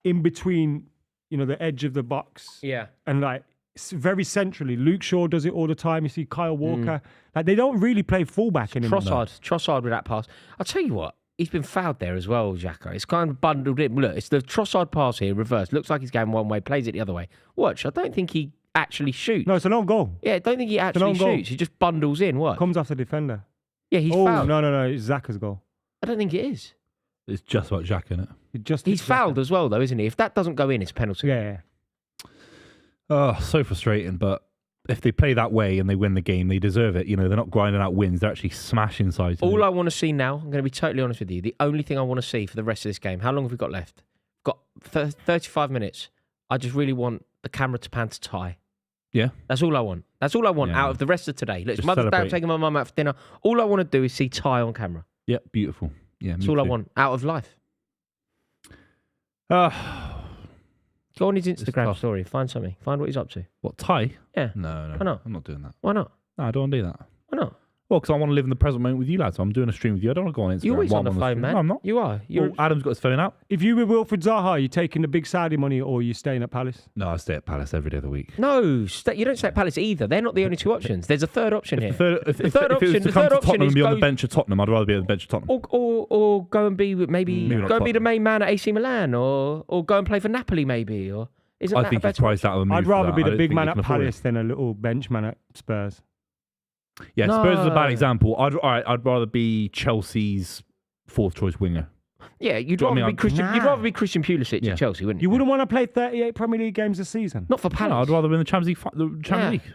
in between, the edge of the box. Yeah. And, like, very centrally. Luke Shaw does it all the time. You see Kyle Walker. Like, they don't really play fullback anymore. Trossard with that pass. I'll tell you what, he's been fouled there as well, Xhaka. It's kind of bundled in. Look, it's the Trossard pass here, reverse. Looks like he's going one way, plays it the other way. Watch, I don't think he actually shoots. No, it's an own goal. Yeah, I don't think he actually own goal. shoots. He just bundles in. What? Comes off the defender. Yeah, he's fouled. No. It's Zaka's goal. I don't think it is. It's just about Xhaka, isn't it? He's fouled as well, though, isn't he? If that doesn't go in, it's a penalty. Yeah. Oh, so frustrating. But if they play that way and they win the game, they deserve it. They're not grinding out wins. They're actually smashing sides. All I want to see now, I'm going to be totally honest with you, the only thing I want to see for the rest of this game, how long have we got left? We've got 35 minutes. I just really want the camera to pan to tie. Yeah. That's all I want. That's all I want out of the rest of today. Look, it's Just Mother's Day, I'm celebrate. taking my mum out for dinner. All I want to do is see Ty on camera. Yeah, beautiful. Yeah, That's all I want out of life. Go on his Instagram tough. story. Find something. Find what he's up to. What, Ty? Yeah. No. Why not? I'm not doing that. Why not? No, I don't want to do that. Why not? Well, because I want to live in the present moment with you lads. So I'm doing a stream with you. I don't want to go on Instagram. You're always while on the I'm phone, stream. man. No, I'm not. You are. Well, Adam's got his phone out. If you were Wilfred Zaha, are you taking the big Saudi money or are you staying at Palace? No, I stay at Palace every day of the week. No, you don't stay at Palace either. They're not the only two options. There's a third option here. If it was to come to Tottenham and be on the bench at Tottenham, I'd rather be on the bench at Tottenham. Or go and be maybe not go and be the Tottenham. main man at AC Milan, or go and play for Napoli maybe, or isn't I that think a he's better priced out of a move. I'd for rather that. be I the don't big think man he at can afford it. Palace than a little bench man at Spurs. Yeah, Spurs is a No. bad example. I'd rather be Chelsea's fourth choice winger. Yeah, you'd Do you know rather what I be mean? Christian. You'd Nah. rather be Christian Pulisic Yeah. at Chelsea, wouldn't You you? wouldn't want to play 38 Premier League games a season. Not for Palace. No, I'd rather win the Champions League. The Champions League.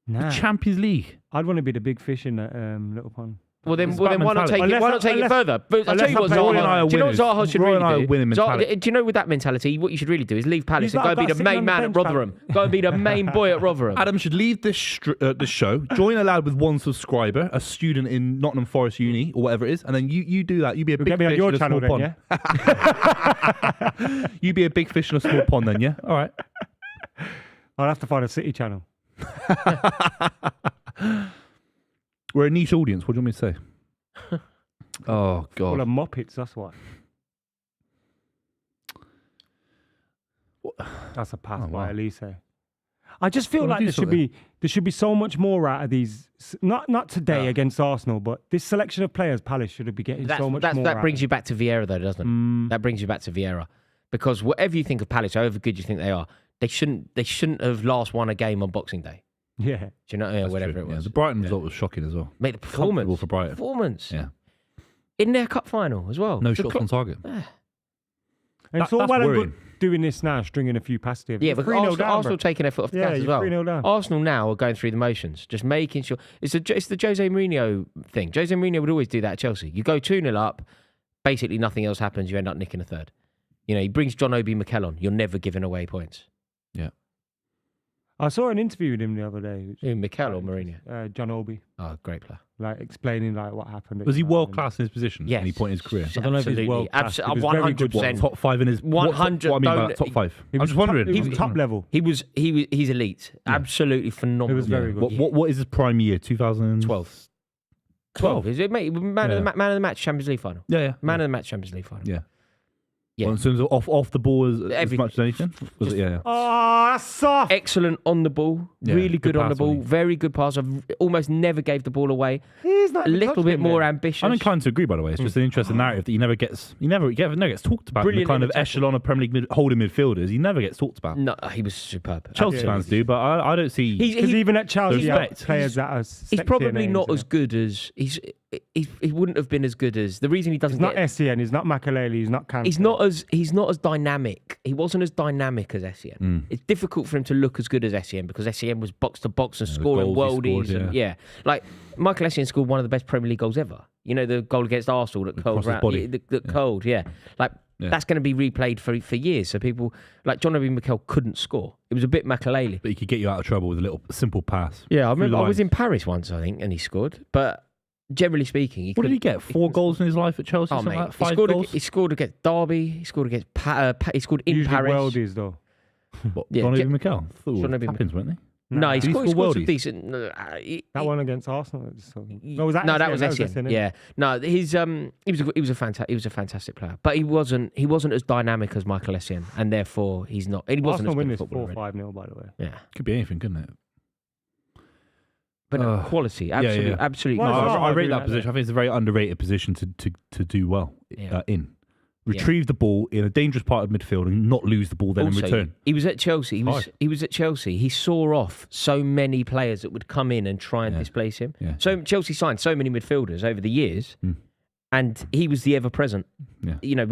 Nah. Champions League. I'd want to be the big fish in that little pond. Well then, It's why about not mentality. take it? Why not take it further? But I'll tell you what, Roy and I are Zaha. Do you know what winners. Zaha should Roy really and I are do? winning mentality. Do you know with that mentality, what you should really do is leave Palace He's and go like, and be "I've the got main sitting man on at the bench, Rotherham. Go and be the main boy at Rotherham. Adam should leave this show, join a lad with one subscriber, a student in Nottingham Forest Uni or whatever it is, and then you do that. You be a You'll big get me on fish your in a channel small then, pond. yeah? You be a big fish in a small pond then, yeah? All right. I'll have to find a City channel. We're a niche audience. What do you want me to say? Oh, Full God. of Muppets, that's why. That's a pass Oh, by wow. Elise. I just feel Well, like do there should be so much more out of these. Not today Yeah. against Arsenal, but this selection of players, Palace should be getting so much more. That out brings of. you back to Vieira, though, doesn't it? That brings you back to Vieira, because whatever you think of Palace, however good you think they are, they shouldn't have last won a game on Boxing Day. Yeah. Do you know? Yeah, That's whatever true. it Yeah, was. the Brighton result was shocking as well. Mate, the Comfortable performance for Brighton. Performance. Yeah. In their cup final as well. No The shots cl- on target. And it's That- all that's well and worrying. good doing this now, stringing a few past here. Yeah, You're but 3-0 Arsenal, down, Arsenal bro. taking their foot off the Yeah, gas as you're well. 3-0 down. Arsenal now are going through the motions, just making sure. It's the Jose Mourinho thing. Jose Mourinho would always do that at Chelsea. You go 2-0 up, basically nothing else happens. You end up nicking a third. You know, he brings John Obi Mikel on. You're never giving away points. Yeah. I saw an interview with him the other day. which- Who, Mikel or Mourinho? John Obi, Oh, great player. like explaining like what happened. Was he world class in his position Yes. at any point in his career? I don't know if he's world class. He was very good. 100%. Top five in his 100 What I mean by don't- that, top five. He I'm was just wondering. He was top level. He's elite. Absolutely phenomenal. It was very good. What is his prime year? 2012. 12. Is it, mate? Man of the match, Champions League final. Yeah. Man of the match, Champions League final. Yeah. Yeah. Well, in terms of off the ball as Everything. much as anything? Was it? Yeah. Oh, that's soft. Excellent on the ball. Yeah, Really good good on the pass, ball. wasn't he? Very good pass. Almost never gave the ball away. He's not A little bit more ambitious. I'm inclined to agree, by the way. It's just an interesting narrative that he never gets talked about. Brilliant In the kind in of the tackle. echelon of Premier League holding midfielders. He never gets talked about. No, he was superb. Chelsea Absolutely. fans do, but I don't see. Because even at Chelsea, you have respect. players that are He's sexier probably names, not yeah. as good as he wouldn't have been as good as the reason he doesn't He's not get. SCN. He's not Makaleli. He's not Kante. He's not as dynamic. He wasn't as dynamic as SEN. It's difficult for him to look as good as SEN because SEN was box to box and the scoring goals he worldies. scored, And, yeah, like Michael Essien scored one of the best Premier League goals ever. You know, the goal against Arsenal that curled Across his round, body. curled, yeah. Like Yeah. that's going to be replayed for years. So people like John Obi Mikel couldn't score. It was a bit Makaleli. But he could get you out of trouble with a little simple pass. Yeah, I through remember the I was lines. in Paris once, I think, and he scored. But generally speaking, What did he get? 4 goals in his life at Chelsea? Oh something mate, like that? 5 he goals? scored against Derby. He scored against he scored in usually Paris. worldies though. What, Yeah, John Je- Obi Mikel? John Obi Tappins, weren't they? No, he Did he scored score some worldies? decent. That one against Arsenal. No, was that? No, that SCN? was Essien. SCN, Yeah, no, he was a fantastic player, but he wasn't as dynamic as Michael Essien, and therefore he's not. He wasn't Arsenal as win good a this footballer. 4-5-0, by the way. Yeah, Could be anything, couldn't it? but no, quality, absolutely, yeah. absolutely. Why No, is quality. Zaha I rate doing that that position. there? I think it's a very underrated position to do well in. Retrieve the ball in a dangerous part of midfield and not lose the ball then Also, in return. he was at Chelsea. He was at Chelsea. He saw off so many players that would come in and try and displace him. Yeah. So Chelsea signed so many midfielders over the years, and he was the ever present. Yeah. You know,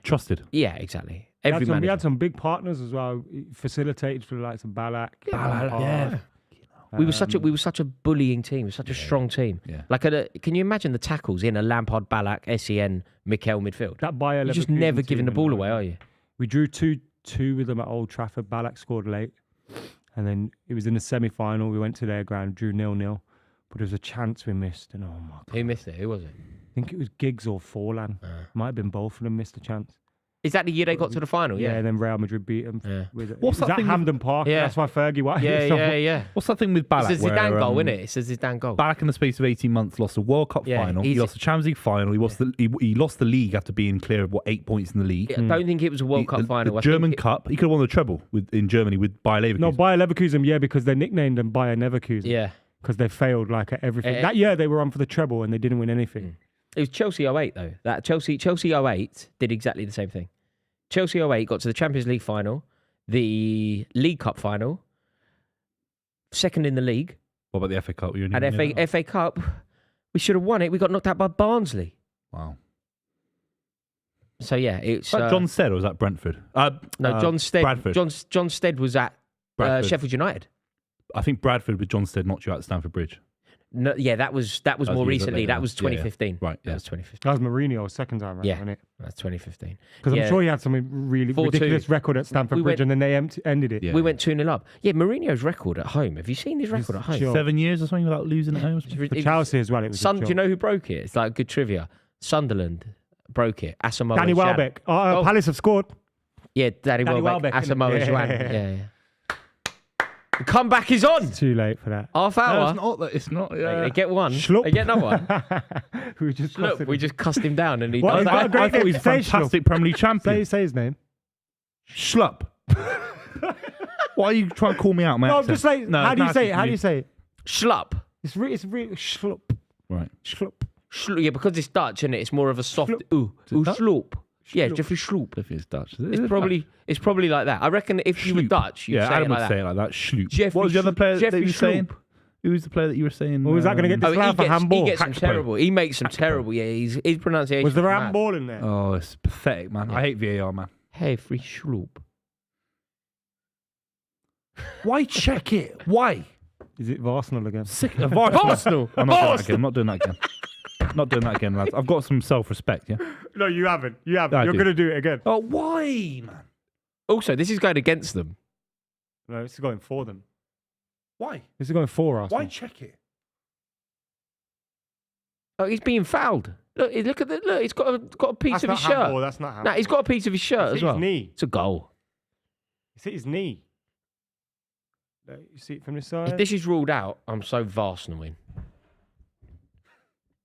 Trusted. yeah, exactly. We Every had, we manager. had some big partners as well. He facilitated for the likes of Ballack. yeah. We were such a bullying team. We were such a strong team. Yeah. Like, can you imagine the tackles in a Lampard, Ballack, Sen, Mikel midfield? That Bayer You're just Leverkusen never giving the team, ball away, are you? We drew 2-2 with them at Old Trafford. Ballack scored late. And then it was in the semi-final. We went to their ground, drew 0-0. But there was a chance we missed. And oh my God. Who missed it? Who was it? I think it was Giggs or Forlan. Might have been both of them missed a chance. Is that the year they got to the final? Yeah, Yeah. and then Real Madrid beat them. Yeah. What's that thing? Hampden Park. Yeah. That's why Fergie. Why? Yeah. What's that thing with Ballack? It's a Zidane goal, isn't it? It's a Zidane goal. Ballack in the space of 18 months lost a World Cup final. He lost the Champions League final. He lost the league after being clear of 8 points in the league. I don't think it was a World Cup final. The German Cup. He could have won the treble in Germany with Bayer Leverkusen. No, Bayer Leverkusen. Yeah, because they nicknamed them Bayer Leverkusen. Yeah. Because they failed like at everything. That year they were on for the treble and they didn't win anything. It was Chelsea 08 though. That Chelsea 08 did exactly the same thing. Chelsea 08 got to the Champions League final, the League Cup final, second in the league. What about the FA Cup? And FA Cup, we should have won it. We got knocked out by Barnsley. Wow. So yeah, it's John Stead or was that Brentford? John Stead. Bradford. John Stead was at Sheffield United. I think Bradford with John Stead knocked you out at Stamford Bridge. No, yeah, that was more recently. That was 2015. Right, yeah. That was 2015. That was Mourinho second time around, wasn't it? That's 2015. Because I'm sure he had some really 4-2. ridiculous record at Stamford Bridge and then they ended it. Yeah. We went 2-0 up. Yeah, Mourinho's record at home. Have you seen his record at home? Sure. 7 years or something without losing at home. For Chelsea as well, it was a Do you joke. know who broke it? It's like good trivia. Sunderland broke it. Asamoah Danny Gyan. Welbeck. Palace have scored. Yeah, Danny Welbeck. Asamoah Gyan. Yeah. The comeback is on. It's too late for that. Half hour. No, it's not. Yeah. They get one. Schlupp. They get another one. We just cussed him down and he What? does He's got a that. great I thought he was a name. Say fantastic Premier League champion. Say his name. Schlupp. Why are you trying to call me out, man? No, I'm just saying. How do you say it? How do you say it? Schlupp. It's really schlupp. Right. Schlupp. Yeah, because it's Dutch and it's more of a soft ooh. Ooh, schloop. Yeah, Jeffrey Schloop. If it's Dutch. It's probably like that. I reckon if you were Dutch, you'd say Adam it would like say that. it like that. Schloop. Jeffrey What was the other player that you were saying? Schloop. Who was the player that you were saying? Well, was that going to get disallowed for handball? He gets some terrible. He makes some terrible. Yeah, his pronunciation. Was there mad. handball in there? Oh, it's pathetic, man. I hate VAR, man. Jeffrey Schloop. Why check it? Why? Is it Arsenal again? Sick of Arsenal. I'm not doing that again. Not doing that again, lads. I've got some self-respect, yeah? No, you haven't. I You're do. going to do it again. Oh, why, man? Also, this is going against them. No, this is going for them. Why? This is going for Arsenal. Why check it? Oh, he's being fouled. Look at the look. He's got a piece That's of not his shirt. handball. That's not handball. No, he's got a piece of his shirt You as see well. his knee. It's a goal. You see his knee. You see it from this side? If this is ruled out, I'm so Arsenal win.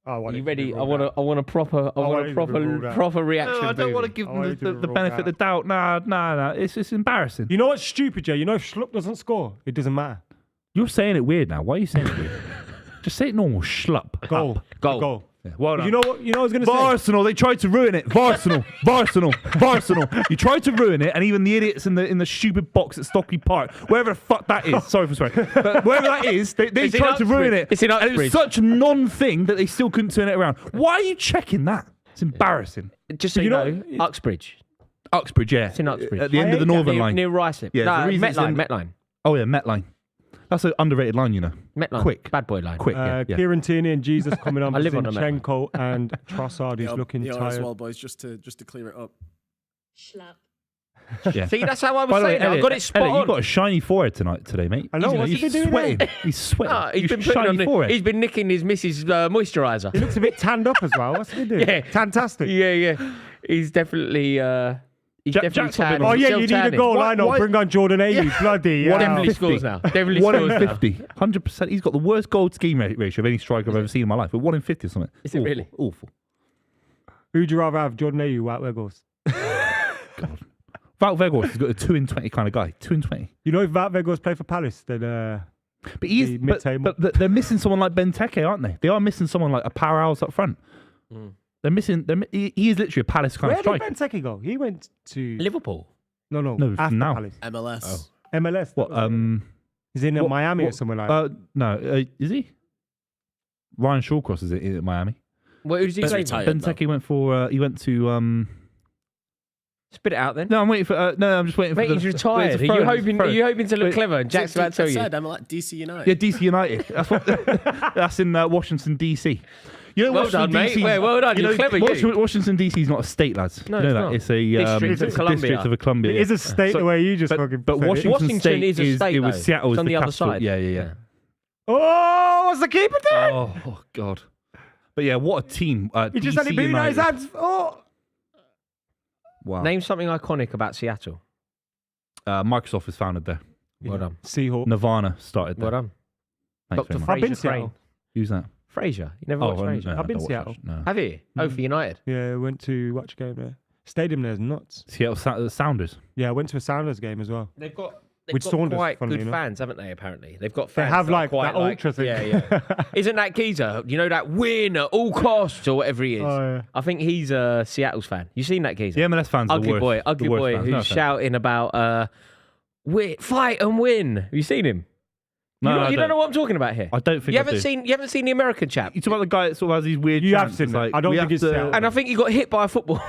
Oh, Are you ready? I want a proper reaction. No, I don't want to give them the benefit of the doubt. Nah. It's embarrassing. You know what's stupid, Jay? You know if Schlupp doesn't score, it doesn't matter. You're saying it weird now. Why are you saying it weird? Just say it normal. Schlupp. Goal. Yeah, well done. You know what I was going to say? Arsenal, they tried to ruin it. Arsenal. You tried to ruin it, and even the idiots in the stupid box at Stockley Park, wherever the fuck that is. Sorry for swearing, but wherever that is, they tried to ruin it. It's in and it was Uxbridge. such a non-thing that they still couldn't turn it around. Why are you checking that? It's embarrassing. Just so you know, Uxbridge. Uxbridge, yeah. It's in Uxbridge. At the end of the Northern Line. Near Ryslip. Yeah, no, the reason it's in- Metline. Oh yeah, Metline. That's an underrated line, you know. Metline. Quick. Bad boy line. Quick, yeah. Kieran Tierney and Jesus coming on. I live on a Zinchenko and Trossard is looking as tired. well, boys. Just to clear it up. Schlupp. Yeah. See, that's how I was By the way, saying it. I Elliot, got it spot on. You've got a shiny forehead today, mate. I know, what's he he's been doing sweating. there? He's sweating. Ah, he's You've been putting on forehead. He's been nicking his missus' moisturiser. He looks a bit tanned up as well. What's he doing? Yeah. Fantastic. Yeah. He's definitely. He's definitely Jack's not been tanning. on. Oh, yeah, Still you need a tanning. goal. Why- I know. why- Bring on Jordan Ayew. Bloody hell. Definitely 50. scores now. Definitely 1 scores in now. 50. 100%. He's got the worst goal to game ratio of any striker I've ever seen in my life. But 1 in 50 or something. Is it really? Awful. Who'd you rather have, Jordan Ayew or Wout Weghorst? Wout Weghorst has got a 2 in 20 kind of guy. 2 in 20. You know if Wout Weghorst played for Palace, then But he is. The But, mid-table. but they're missing someone like Benteke, aren't they? They are missing someone like a powerhouse up front. They're missing. He is literally a Palace kind where of did striker. Benteke go? He went to Liverpool. No, No, after now. Palace. MLS. MLS. What? He's in what- Miami or what- somewhere like that. No, is he? Ryan Shawcross is in Miami. Where did he He's play? retired. Benteke went for. He went to. Spit it out then. No, I'm waiting for. No, I'm just waiting Mate, for. he's the, retired. it's Are a you throw, hoping? Are you hoping to look Wait, clever? And Jack's about to tell I you. said MLS, DC United. Yeah, DC United. That's what. That's in Washington DC. You know, Well Washington done, mate. DC. Well done. You're clever, you. Washington DC is not a state, lads. No, you know it's that not. it's a District of it's a Columbia. district of Columbia. It is a state the way you just fucking but said it. Washington State is a state. It was though. Seattle. It's is on the other capital. side. Yeah. Oh, what's the keeper doing? Oh God. But yeah, what a team. He just DC had it beating out his United. hands. Oh. Wow. Name something iconic about Seattle. Microsoft was founded there. Well done. Seahawk. Nirvana started there. Well done. Thanks Dr. very much. I've been Fraser Crane. Seattle. Who's that? Fraser. You never watched Fraser? no, I've been I don't watch Seattle. that. No. Have you? Oh, for United. Yeah, I went to watch a game there. Stadium there's nuts. Seattle Sounders. Yeah, I went to a Sounders game as well. They've got With Saunders, quite funnily good enough. fans, haven't they? Apparently, they've got They fans. have that are like quite that ultra thing. Yeah. Isn't that Geezer? You know that win at all costs or whatever he is. Oh, yeah. I think he's a Seattle's fan. You seen that Geezer? The MLS fans are ugly the worst. boy, ugly the worst boy, fans. who's No offense. shouting about fight and win. Have you seen him? No, You don't know what I'm talking about here. I don't think you I haven't do. seen. You haven't seen the American chap. You talk about the guy that sort of has these weird. You have chants, seen it's it. like, I don't we think have it's to- Seattle. And I think he got hit by a football.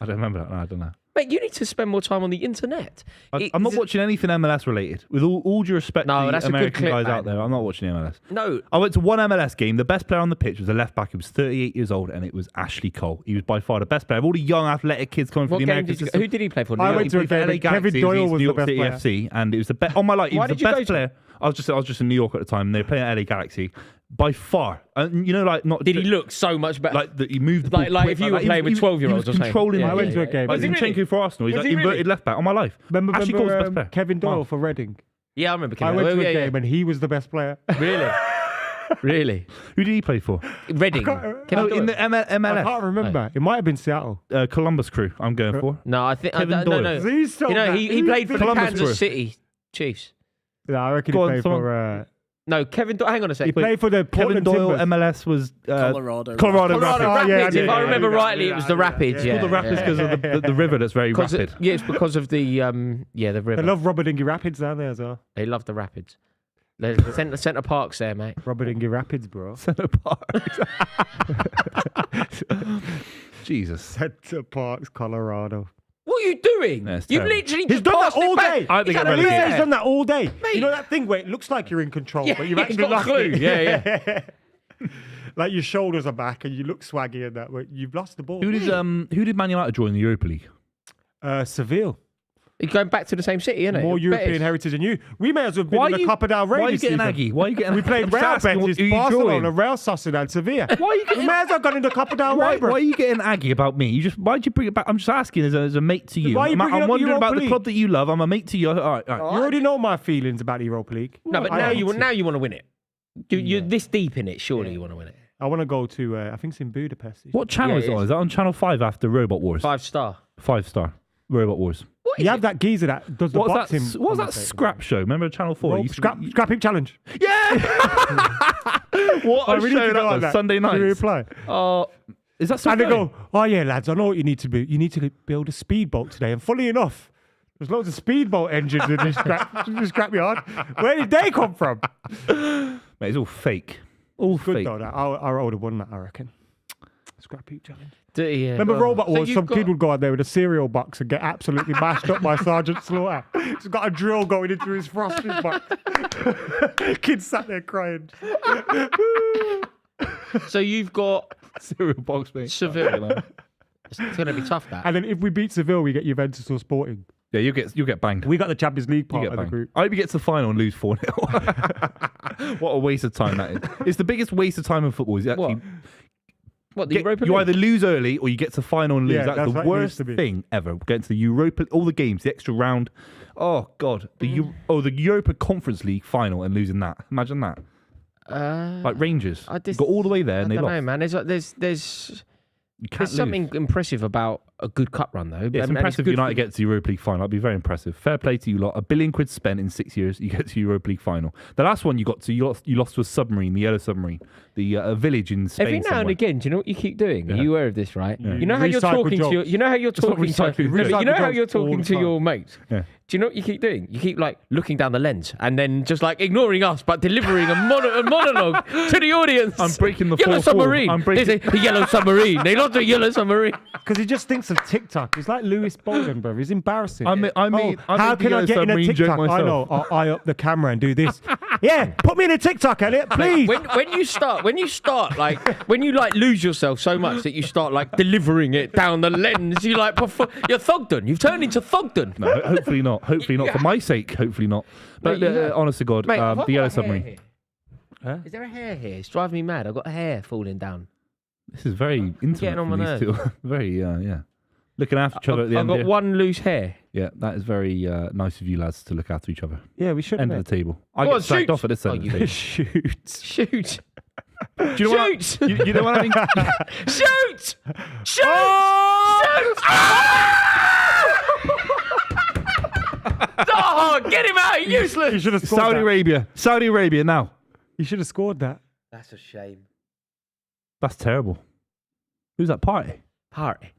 I don't remember that. No, I don't know. Mate, you need to spend more time on the internet. I'm not watching anything MLS related. With all due respect No, to that's the a good American clip, guys man. out there, I'm not watching MLS. No, I went to one MLS game. The best player on the pitch was a left back who was 38 years old, and it was Ashley Cole. He was by far the best player of all the young athletic kids coming what from the game American did you? system. Who did he play for? I New went York? to a game. LA Kevin Galaxy, Doyle he's was New the York best City player. FC, and it was the best. On my life, he Why was the did you go best to player. I was just in New York at the time. And they were playing at LA Galaxy by far. And you know, like not Did he look so much better? like that he moved the ball Like quick, if you were he playing was- with 12-year-olds he or was something. controlling. I went to a game. Like Was he really? Zinchenko for Arsenal. He's Was like he really? inverted left back on my life. Remember Ashley Cole's the best player. Kevin Doyle Wow. for Reading? Yeah, I remember. I Kevin. went Oh, to a yeah, game and he was the best player. yeah. Really, really. Who did he play for? Reading. can't- Kevin In Doyle? the I MLS. can't remember. It might have been Seattle. Columbus Crew. I'm going for. No, I think Kevin no, Doyle. no. He's so You know, bad. he played for the Columbus Kansas Crew. City Chiefs. Yeah, I reckon Go he on, played someone- for. No, Kevin Doyle. Hang on a He second. played for the Kevin Portland Doyle, Timbers. MLS was Colorado. Colorado Colorado Rapids. Oh, yeah, Rapids. I If knew I that, remember I knew that, rightly, I it was knew the that, Rapids. yeah. Yeah, Called the Rapids yeah. because of the river that's very rapid. It's because of the the river. They love Robert Dingy Rapids down there as well. They love the Rapids. The centre parks there, mate. Robert Dingy Rapids, bro. Centre Parks. Jesus. Centre Parks, Colorado. What are you doing? Yeah, it's You've terrible. literally He's just done that passed it all back. day. I think He's I'm had a ready. look He's at done it. that all day. Mate. You know that thing where it looks like you're in control, Yeah, but you've yeah, actually got a lost clue. it. Yeah, Like your shoulders are back and you look swaggy and that, but you've lost the ball. Who did Man United draw in the Europa League? Seville. You're going back to the same city, isn't it? More European heritage than you. We may as well have been in the Copa del Rey Why are you this getting season. aggy? Why are you getting? We played I'm just Real asking, Betis, who you Barcelona, join? Real Sociedad, Sevilla. Why are you We getting? may as well have gone into Copa del Rey, Why bro. are you getting aggy about me? Why'd you bring it back? I'm just asking as a mate to you. Why are you I'm bringing up wondering Europa about the League? club that you love. I'm a mate to you. All right. You already know my feelings about the Europa League. No, but I now hate you it. want to win it. You're this deep in it. Surely you want to win it. I want to go to, I think it's in Budapest. What channel Yeah, is it it on? is. Is that on Channel 5 after Robot Wars? 5-star. 5-star. Robot Wars. What is You it? have that geezer that does the What was boxing. that? What was that commentator. scrap show? Remember Channel 4? Rope, scrapping challenge. Yeah. What I a really show need to that go on was. that. Sunday Should we night. reply? Oh, Is that so And they funny? go, oh yeah, lads, I know what you need to do. You need to build a speedboat today. And funny enough, there's loads of speedboat engines in this scrap yard. Where did they come from? Mate, it's all fake. All Good fake. though. That. I would have won that, I reckon. Scrap heap challenge. yeah. Remember Robot So Wars? you've Some got- kid would go out there with a cereal box and get absolutely mashed up by Sergeant Slaughter. He's got a drill going into his frosted box. Kid sat there crying. So you've got Cereal box, mate. Seville. It's going to be tough, that. And then if we beat Seville, we get Juventus or Sporting. Yeah, you'll get banged. We got the Champions League You part get of the banged. group. I hope you get to the final and lose 4-0. What a waste of time that is. It's the biggest waste of time in football. Is actually What, the Europa you League? either lose early or you get to the final and lose. Yeah, that's that's the what it worst used to be. thing ever. Getting to the Europa, all the games, the extra round. Oh God, the Europa Conference League final and losing that. Imagine that. Like Rangers, you got all the way there and they I don't lost. know, man. There's You can't There's lose. something impressive about a good cup run, though. Yeah, it's impressive United get to the Europa League final. That'd be very impressive. Fair play to you lot. £1 billion spent in 6 years. You get to Europa League final. The last one you got to, you lost to a submarine, the yellow submarine, the a village in Spain. Every now somewhere. and again, do you know what you keep doing? Are Yeah. you aware of this, right? Yeah. You know how you're Recycle talking to your, jokes. you know how you're It's not talking to, recycling, no, but recycle you know how jokes you're all talking the to time. your mates. Yeah. Do you know what you keep doing? You keep like looking down the lens and then just like ignoring us, but delivering a monologue to the audience. I'm breaking the yellow fourth wall. submarine. I'm breaking- There's a yellow submarine. They lost a yellow submarine. Because he just thinks of TikTok. He's like Lewis Bolden, bro. He's embarrassing. I made how the can I yellow get in a submarine joke TikTok? I myself. know. I'll eye up the camera and do this. Yeah, put me in a TikTok, Elliot, please. When you start like when you like lose yourself so much that you start like delivering it down the lens, you like you're Thogden. You've turned into Thogden. No, hopefully not. Hopefully not. For my sake, hopefully not. But Mate, you know- honest to God, Mate, have I the yellow got hair submarine. here? Huh? Is there a hair here? It's driving me mad. I've got a hair falling down. This is very intimate. getting on from my these two. Very, yeah. Looking after each other at the I've end got here. one loose hair. Yeah, that is very nice of you lads to look after each other. Yeah, we should. End of the table. I Go get on, sacked shoot. off at this end of the table. Shoot. Shoot. Do you know what? Shoot. You know what I mean? Shoot! Shoot! Oh! Shoot! Zaha, get him out! Useless. You should have scored Saudi that. Arabia. Saudi Arabia now. You should have scored that. That's a shame. That's terrible. Who's that party? Party.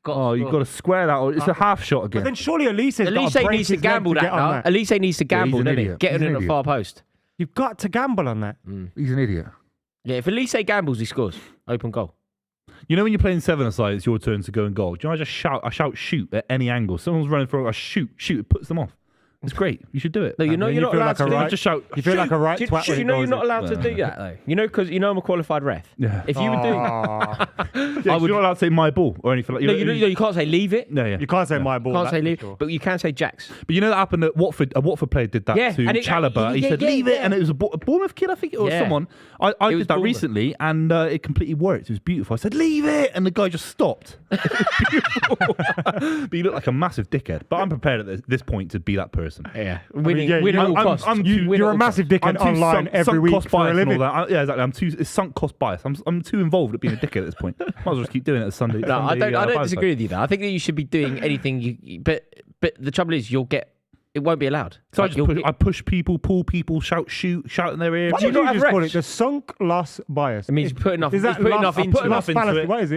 Oh, you've got to square that. It's a half shot again. But then surely Elise has got Elise to break needs to his leg gamble to that get on now. that. Elise needs to gamble, an doesn't he? idiot. Get He's it an in the idiot. far post. You've got to gamble on that. He's an idiot. Yeah, if Elise gambles, he scores. Open goal. You know when you're playing seven-a-side, it's your turn to go and goal. Do you know I just shout? I shout shoot at any angle. Someone's running for a shoot. It puts them off. It's great. You should do it. No, you know then you're you not feel allowed like to a do right- that. Just shout. You feel like a right Do twat you when it know you're goes not in. allowed to do that though. You know because I'm a qualified ref. Yeah. If you were doing, Oh. Yeah, you're not allowed to say my ball or anything like no, that. you can't say leave it. No, yeah. You can't say my ball. Can't that's say for leave, sure. but you can say Jacks. But you know that happened at Watford. A Watford player did that Yeah, to and it- Chalobah. He yeah, said, yeah, leave it. yeah. And it was a Bournemouth kid, I think, or Yeah. someone. I It did was that Bournemouth. recently, and it completely worked. It was beautiful. I said, leave it. And the guy just stopped. It was beautiful. But you look like a massive dickhead. But I'm prepared at this point to be that person. Yeah, winning at all costs. You're a massive dickhead online every week cost for a bias and all living. that. Yeah, exactly. It's sunk cost bias. I'm too involved at being a dickhead at this point. Might as well just keep doing it as Sunday. No, I Sunday, don't Bible disagree with you. Though I think that you should be doing anything. But the trouble is, it won't be allowed. So Like, I push people, pull people, shout in their ear. Why Do you don't you not just have call refs? it the sunk loss bias? It means you put enough. Is that it's putting enough loss- into put it. enough into fallacy? it. What is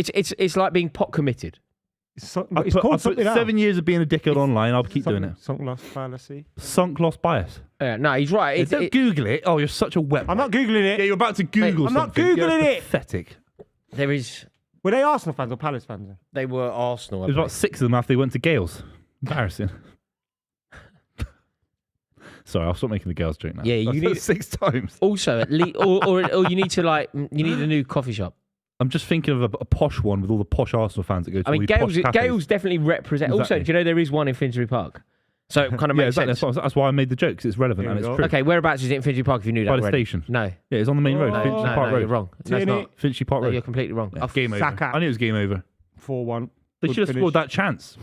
it? It's like being pot committed. It's I called put something else. 7 years of being a dickhead online. I'll keep doing it. Sunk loss fallacy. Sunk lost bias. No, he's right. Don't Google it. Oh, you're such a wet. I'm not googling it. Yeah, you're about to Google I'm not something. You're Googling it. Pathetic. There is. Were they Arsenal fans or Palace fans? Then? They were Arsenal. I There's about believe. 6 of them after they went to Gales. Embarrassing. Sorry, I'll stop making the girls joke now. Yeah, you I've said need- it 6 times. Also, at least, or you need to you need a new coffee shop. I'm just thinking of a posh one with all the posh Arsenal fans that go to I all mean, these posh cafes. Gales definitely represent. Also, Exactly. do you know there is one in Finsbury Park? So it kind of Yeah, makes exactly. sense. That's why I made the joke, 'cause it's relevant There and we it's go. true. Okay, whereabouts is it in Finsbury Park if you knew that By the already? station. No. Yeah, it's on the main road, Oh. Finchley No, Park no, Road. you're wrong. No, it's Tierney. not. Finchley Park No, Road. you're completely wrong. Game over. Saka. I knew it was game over. 4-1. They Good should have finish. scored that chance.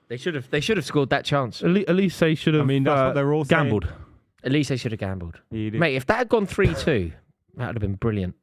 They should have scored that chance. At least they should have I mean, that's what they're all saying. gambled. At least they should have gambled. He did. Mate, if that had gone 3-2, that would have been brilliant.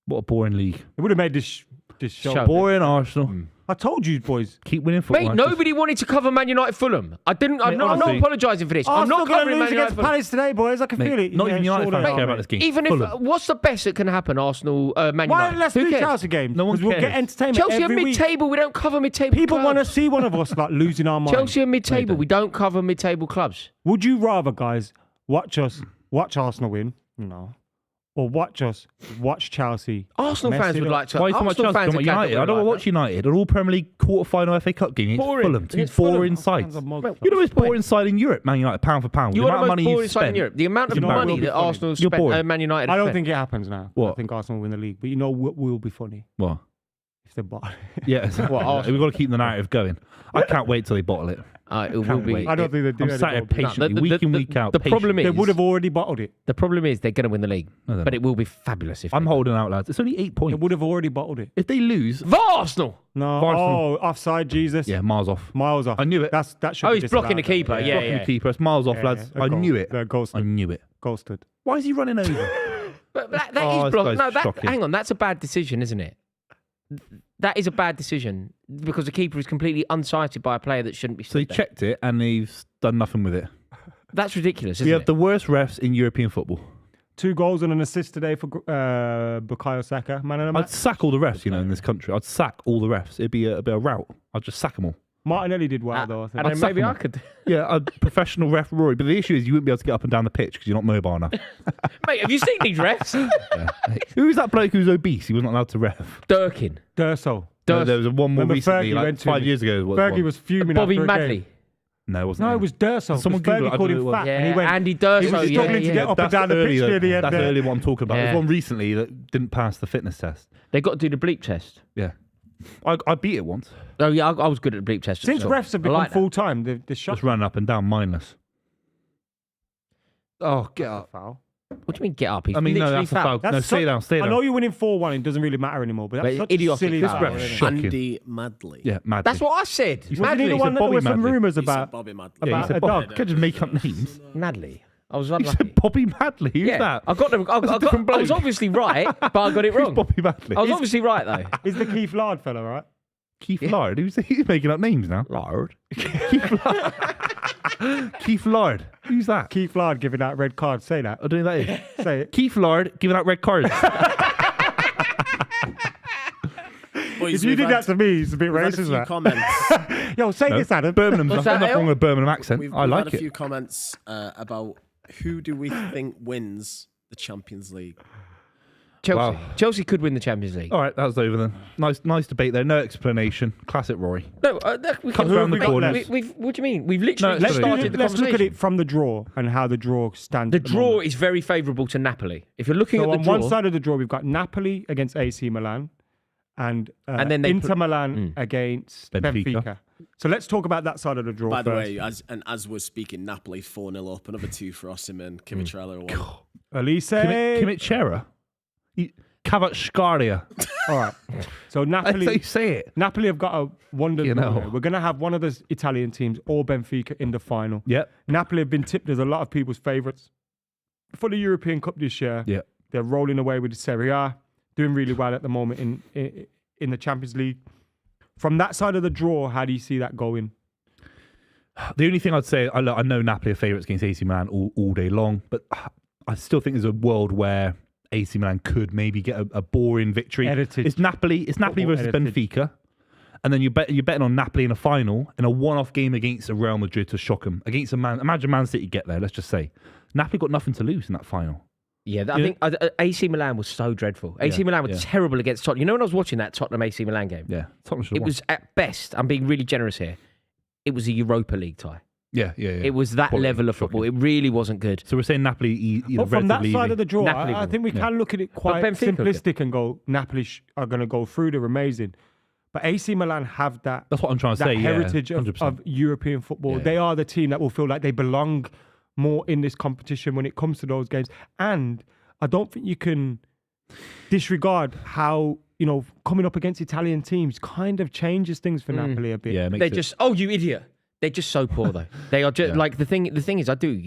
What a boring league. It would have made this show. Show. Boring Arsenal. I told you, boys. Keep winning football. Mate, nobody wanted to cover Man United Fulham. I'm not honestly. apologising for this. I'm Arsenal not going to covering lose Man against United Fulham. Palace today, boys. I can Mate, feel it. not even United sure fans they care are, about mate. this game. Even if Fulham. what's the best that can happen? Arsenal, Man Why United. let's Who do cares? Chelsea games? No one Because we'll get cares. entertainment Chelsea are every week. mid-table. We don't cover mid-table. People clubs. want to see one of us like losing our mind. Chelsea are mid-table. We don't cover mid-table clubs. Would you rather, guys, watch Arsenal win? No. Or watch Chelsea? Arsenal mess fans it would up? like to. Why are you talking about Arsenal Chelsea? fans Talking about are United? I don't want to watch United. An all Premier League quarter-final FA Cup game against Boring. Fulham. Two Against Fulham. boring Fans sides. are mugs. You're the most boring side in Europe, Man United, pound for pound. You the are amount the of most money boring you've side in spent. Europe. The amount of You know what money will be that funny? Arsenal You're spent, boring. Man United. I have don't spent. think it happens now. I What? think Arsenal will win the league. But you know what will be funny? What? If they bottle it. Yeah, Arsenal? we've got to keep the narrative going. I can't wait till they bottle it. It will Can't be. wait. I don't think they do I'm sat here anymore. patiently, No, week in, week out. the problem patiently. They is- would have already bottled it. The problem is they're going to win the league, No, they're but not. it will be fabulous if I'm they- holding out, lads. It's only 8 They points. would have already bottled it. If they lose, For Arsenal. No. Arsenal. Oh, offside, Jesus. yeah, miles off. Miles off. I knew it. That should Oh, be he's blocking the disallowed. keeper. Yeah, Blocking yeah. the keeper. It's miles off, Yeah, lads. yeah. I knew it. The goal I stood. knew it. Goal stood. Why is he running over? But that Oh, is this blocked. guy's No, shocking. hang on. That's a bad decision, isn't it? That is a bad decision because the keeper is completely unsighted by a player that shouldn't be. So he stood there. checked it and they've done nothing with it. That's ridiculous, We isn't have it? the worst refs in European football. 2 goals and an assist today for Bukayo Saka. Man of the I'd match. sack all the refs, in this country. I'd sack all the refs. It'd be a rout. I'd just sack them all. Martinelli did well, though, I think. And then I'd sack maybe him I up. could. Yeah, a professional referee. But the issue is you wouldn't be able to get up and down the pitch because you're not mobile enough. Mate, have you seen these refs? Who was that bloke who was obese? He wasn't allowed to ref. Durkin. Durso. No, there was one more Remember recently, Fergie like went to 5 him? years ago. Fergie was fuming Bobby after a game. Madley. No, it wasn't. No, him. it was Durso. Someone Fergie Google it, I called don't know him who it fat, Yeah, and he went. Andy Durso. He was struggling to get up and down the pitch though. near the end That's there. early what I'm talking about. Yeah. There's one recently that didn't pass the fitness test. They got to do the bleep test. Yeah. I beat it once. Oh yeah, I was good at the bleep test. Since so refs have I become like that. full time, the shot. Just running up and down mindless. Oh, get up. Foul. What do you mean get up? He's I mean, no, literally that's a foul. foul. No, stay down, stay I down. know you're winning 4-1. It doesn't really matter anymore. But that's But such a idiotic silly foul, foul. isn't it? Shocking. Andy Madley. Yeah, Madley. That's what I said. Wasn't he Madley. the one that there Bobby were some Madley. rumours He said about? Bobby Madley. Yeah, he about said a Bobby. dog. Can't just make up names. Madley. I was You unlucky. said Bobby Madley. Who's Yeah, that? I got them. I That's a different was bloke. obviously right, but I got it Who's wrong. Bobby Madley? I was obviously right though. Is the Keith Lard fella, right? Keith Lard. He's making up names now. Lard. Keith Lard. Keith Lard. Who's that? Keith Lard giving out red cards. Say that. I don't know who that is. Say it. Keith Lard giving out red cards. Boys, If you we've did had- that to me, it's a bit we've had a racist. few That. comments. Yo, say this, Adam. Birmingham's What's nothing that, wrong with a Birmingham accent. We've I had like a it. few comments about who do we think wins the Champions League. Chelsea. Wow. Chelsea could win the Champions League. All right, that was over then. Nice debate there. No explanation. Classic Rory. No, we Comes can- around the we- corners. what do you mean? We've literally No, Let's, Sorry. started the let's look at conversation. it from the draw and how the draw stands. The at draw moment. is very favourable to Napoli. If you're looking So at the on draw, one side of the draw, we've got Napoli against AC Milan and then they Inter put- Milan against Benfica. Benfica. So let's talk about that side of the draw By the first. way, as we're speaking, Napoli 4-0 up, another 2 for Osimhen, Kimitrella 1. Elise. Kimichera. Kvaratskhelia. All right. So That's how you Napoli, say it. Napoli have got a wonder. You know. We're going to have one of the Italian teams or Benfica in the final. Yep. Napoli have been tipped as a lot of people's favourites for the European Cup this year. Yeah. They're rolling away with the Serie A, doing really well at the moment in the Champions League. From that side of the draw, how do you see that going? The only thing I'd say, I know Napoli are favourites against AC Milan all day long, but I still think there's a world where AC Milan could maybe get a boring victory. Edited. It's Napoli Football versus edited. Benfica, and then you're betting on Napoli in a final in a one-off game against a Real Madrid to shock them. Against imagine Man City get there. Let's just say Napoli got nothing to lose in that final. yeah, I think AC Milan was so dreadful. AC Milan were terrible against Tottenham. You know when I was watching that Tottenham AC Milan game? Yeah, Tottenham should It have won. was at best, I'm being really generous here, it was a Europa League tie. Yeah. It was that Quality, level of football. It really wasn't good. So we're saying Napoli, But from that relatively side easy. of the draw, Napoli I will. think we can look at it quite Benfica could. simplistic and go, Napoli are going to go through. They're amazing. But AC Milan have that, That's what I'm trying to that say. heritage yeah, of 100%. European football. Yeah. They are the team that will feel like they belong more in this competition when it comes to those games. And I don't think you can disregard how, coming up against Italian teams kind of changes things for Napoli a bit. Yeah, it makes They're it- just, oh, you idiot. They're just so poor though. They are just like the thing is I do,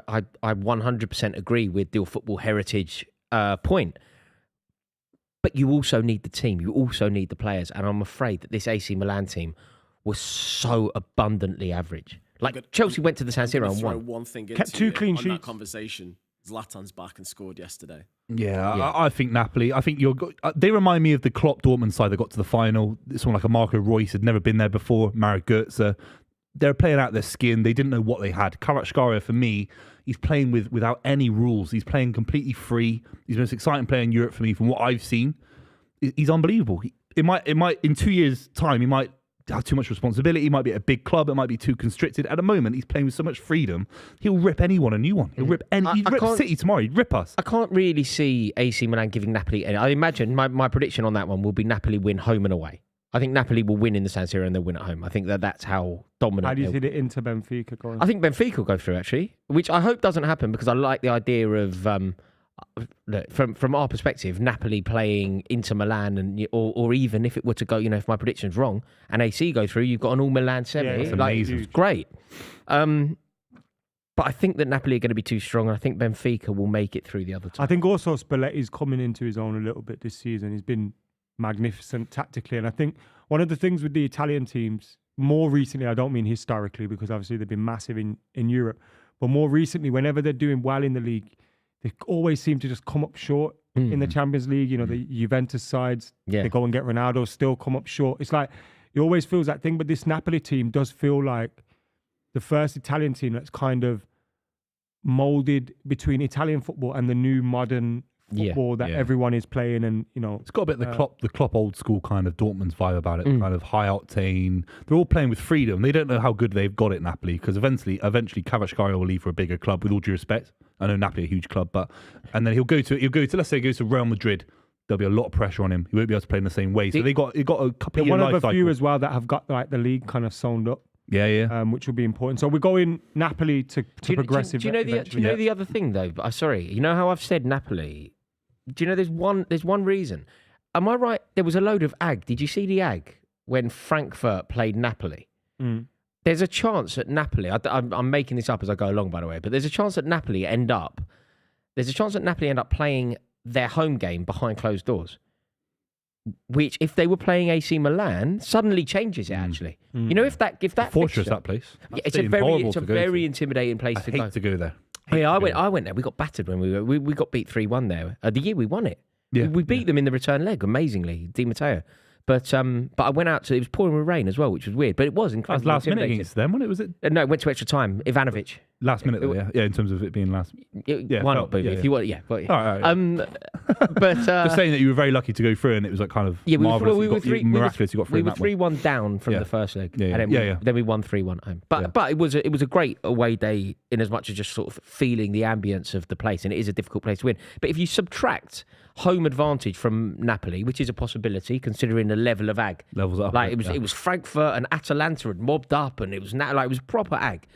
I 100% agree with the football heritage point. But you also need the team. You also need the players. And I'm afraid that this AC Milan team was so abundantly average. Like Chelsea went to the San Siro and Throw won. one thing Kept into 2 you clean on that sheets. conversation. Zlatan's back and scored yesterday. Yeah. I think Napoli. I think they remind me of the Klopp Dortmund side that got to the final. Someone like a Marco Reus had never been there before. Mario Götze. They're playing out their skin. They didn't know what they had. Kvaratskhelia, for me, he's playing without any rules. He's playing completely free. He's the most exciting player in Europe for me from what I've seen. He's unbelievable. It might in 2 years' time, he might have too much responsibility. He might be at a big club. It might be too constricted. At the moment, he's playing with so much freedom. He'll rip anyone a new one. He'll rip He'd rip can't- City tomorrow. He'd rip us. I can't really see AC Milan giving Napoli any. I imagine my prediction on that one will be Napoli win home and away. I think Napoli will win in the San Siro and they'll win at home. I think that's how dominant How do you they'll see the Inter Benfica going? I think Benfica will go through actually, which I hope doesn't happen because I like the idea of look, from our perspective, Napoli playing Inter Milan and or even if it were to go, if my prediction's wrong and AC go through, you've got an all Milan semi. Yeah, it's amazing. It's great. But I think that Napoli are going to be too strong, and I think Benfica will make it through the other two. I think also Spalletti's coming into his own a little bit this season. He's been magnificent tactically. And I think one of the things with the Italian teams, more recently, I don't mean historically, because obviously they've been massive in Europe, but more recently, whenever they're doing well in the league, they always seem to just come up short in the Champions League. The Juventus sides, they go and get Ronaldo, still come up short. It's like, it always feels that thing, but this Napoli team does feel like the first Italian team that's kind of molded between Italian football and the new modern football that everyone is playing, and It's got a bit of the Klopp old school kind of Dortmund's vibe about it, kind of high octane. They're all playing with freedom. They don't know how good they've got it, Napoli, because eventually Kvaratskhelia will leave for a bigger club. With all due respect, I know Napoli are a huge club, and then he'll go to let's say he goes to Real Madrid. There'll be a lot of pressure on him. He won't be able to play in the same way. So they got a couple of They're year one life of a few cycle. as well that have got like the league kind of sewn up. Yeah. which will be important. So we're going Napoli to progressive. Do you know the other thing though? Sorry, you know how I've said Napoli. Do you know there's one reason? Am I right? There was a load of ag. Did you see the ag when Frankfurt played Napoli? There's a chance that Napoli. I'm making this up as I go along, by the way, but there's a chance that Napoli end up playing their home game behind closed doors. Which, if they were playing AC Milan, suddenly changes it. Actually, you know, if that Fortress, fixture, that place. it's a very intimidating place to go. I hate to go there. Yeah, I went there. We got battered when we got beat 3-1 there. The year we won it. Yeah, we beat them in the return leg, amazingly, Di Matteo. But I went out it was pouring with rain as well, which was weird. But it was incredible. That was last minute against them, was it? No, it went to extra time. Ivanovic. Last minute, though, yeah, in terms of it being last. Why not, Buvey? If you want, Well, yeah. All right. But just saying that you were very lucky to go through, and it was like kind of marvelous. Miraculous. You got through. We were 3-1 down from the first leg, and then we won 3-1 home. But it was a great away day in as much as just sort of feeling the ambience of the place, and it is a difficult place to win. But if you subtract home advantage from Napoli, which is a possibility considering the level of ag, levels up. Like it was Frankfurt and Atalanta had mobbed up, and it was proper ag.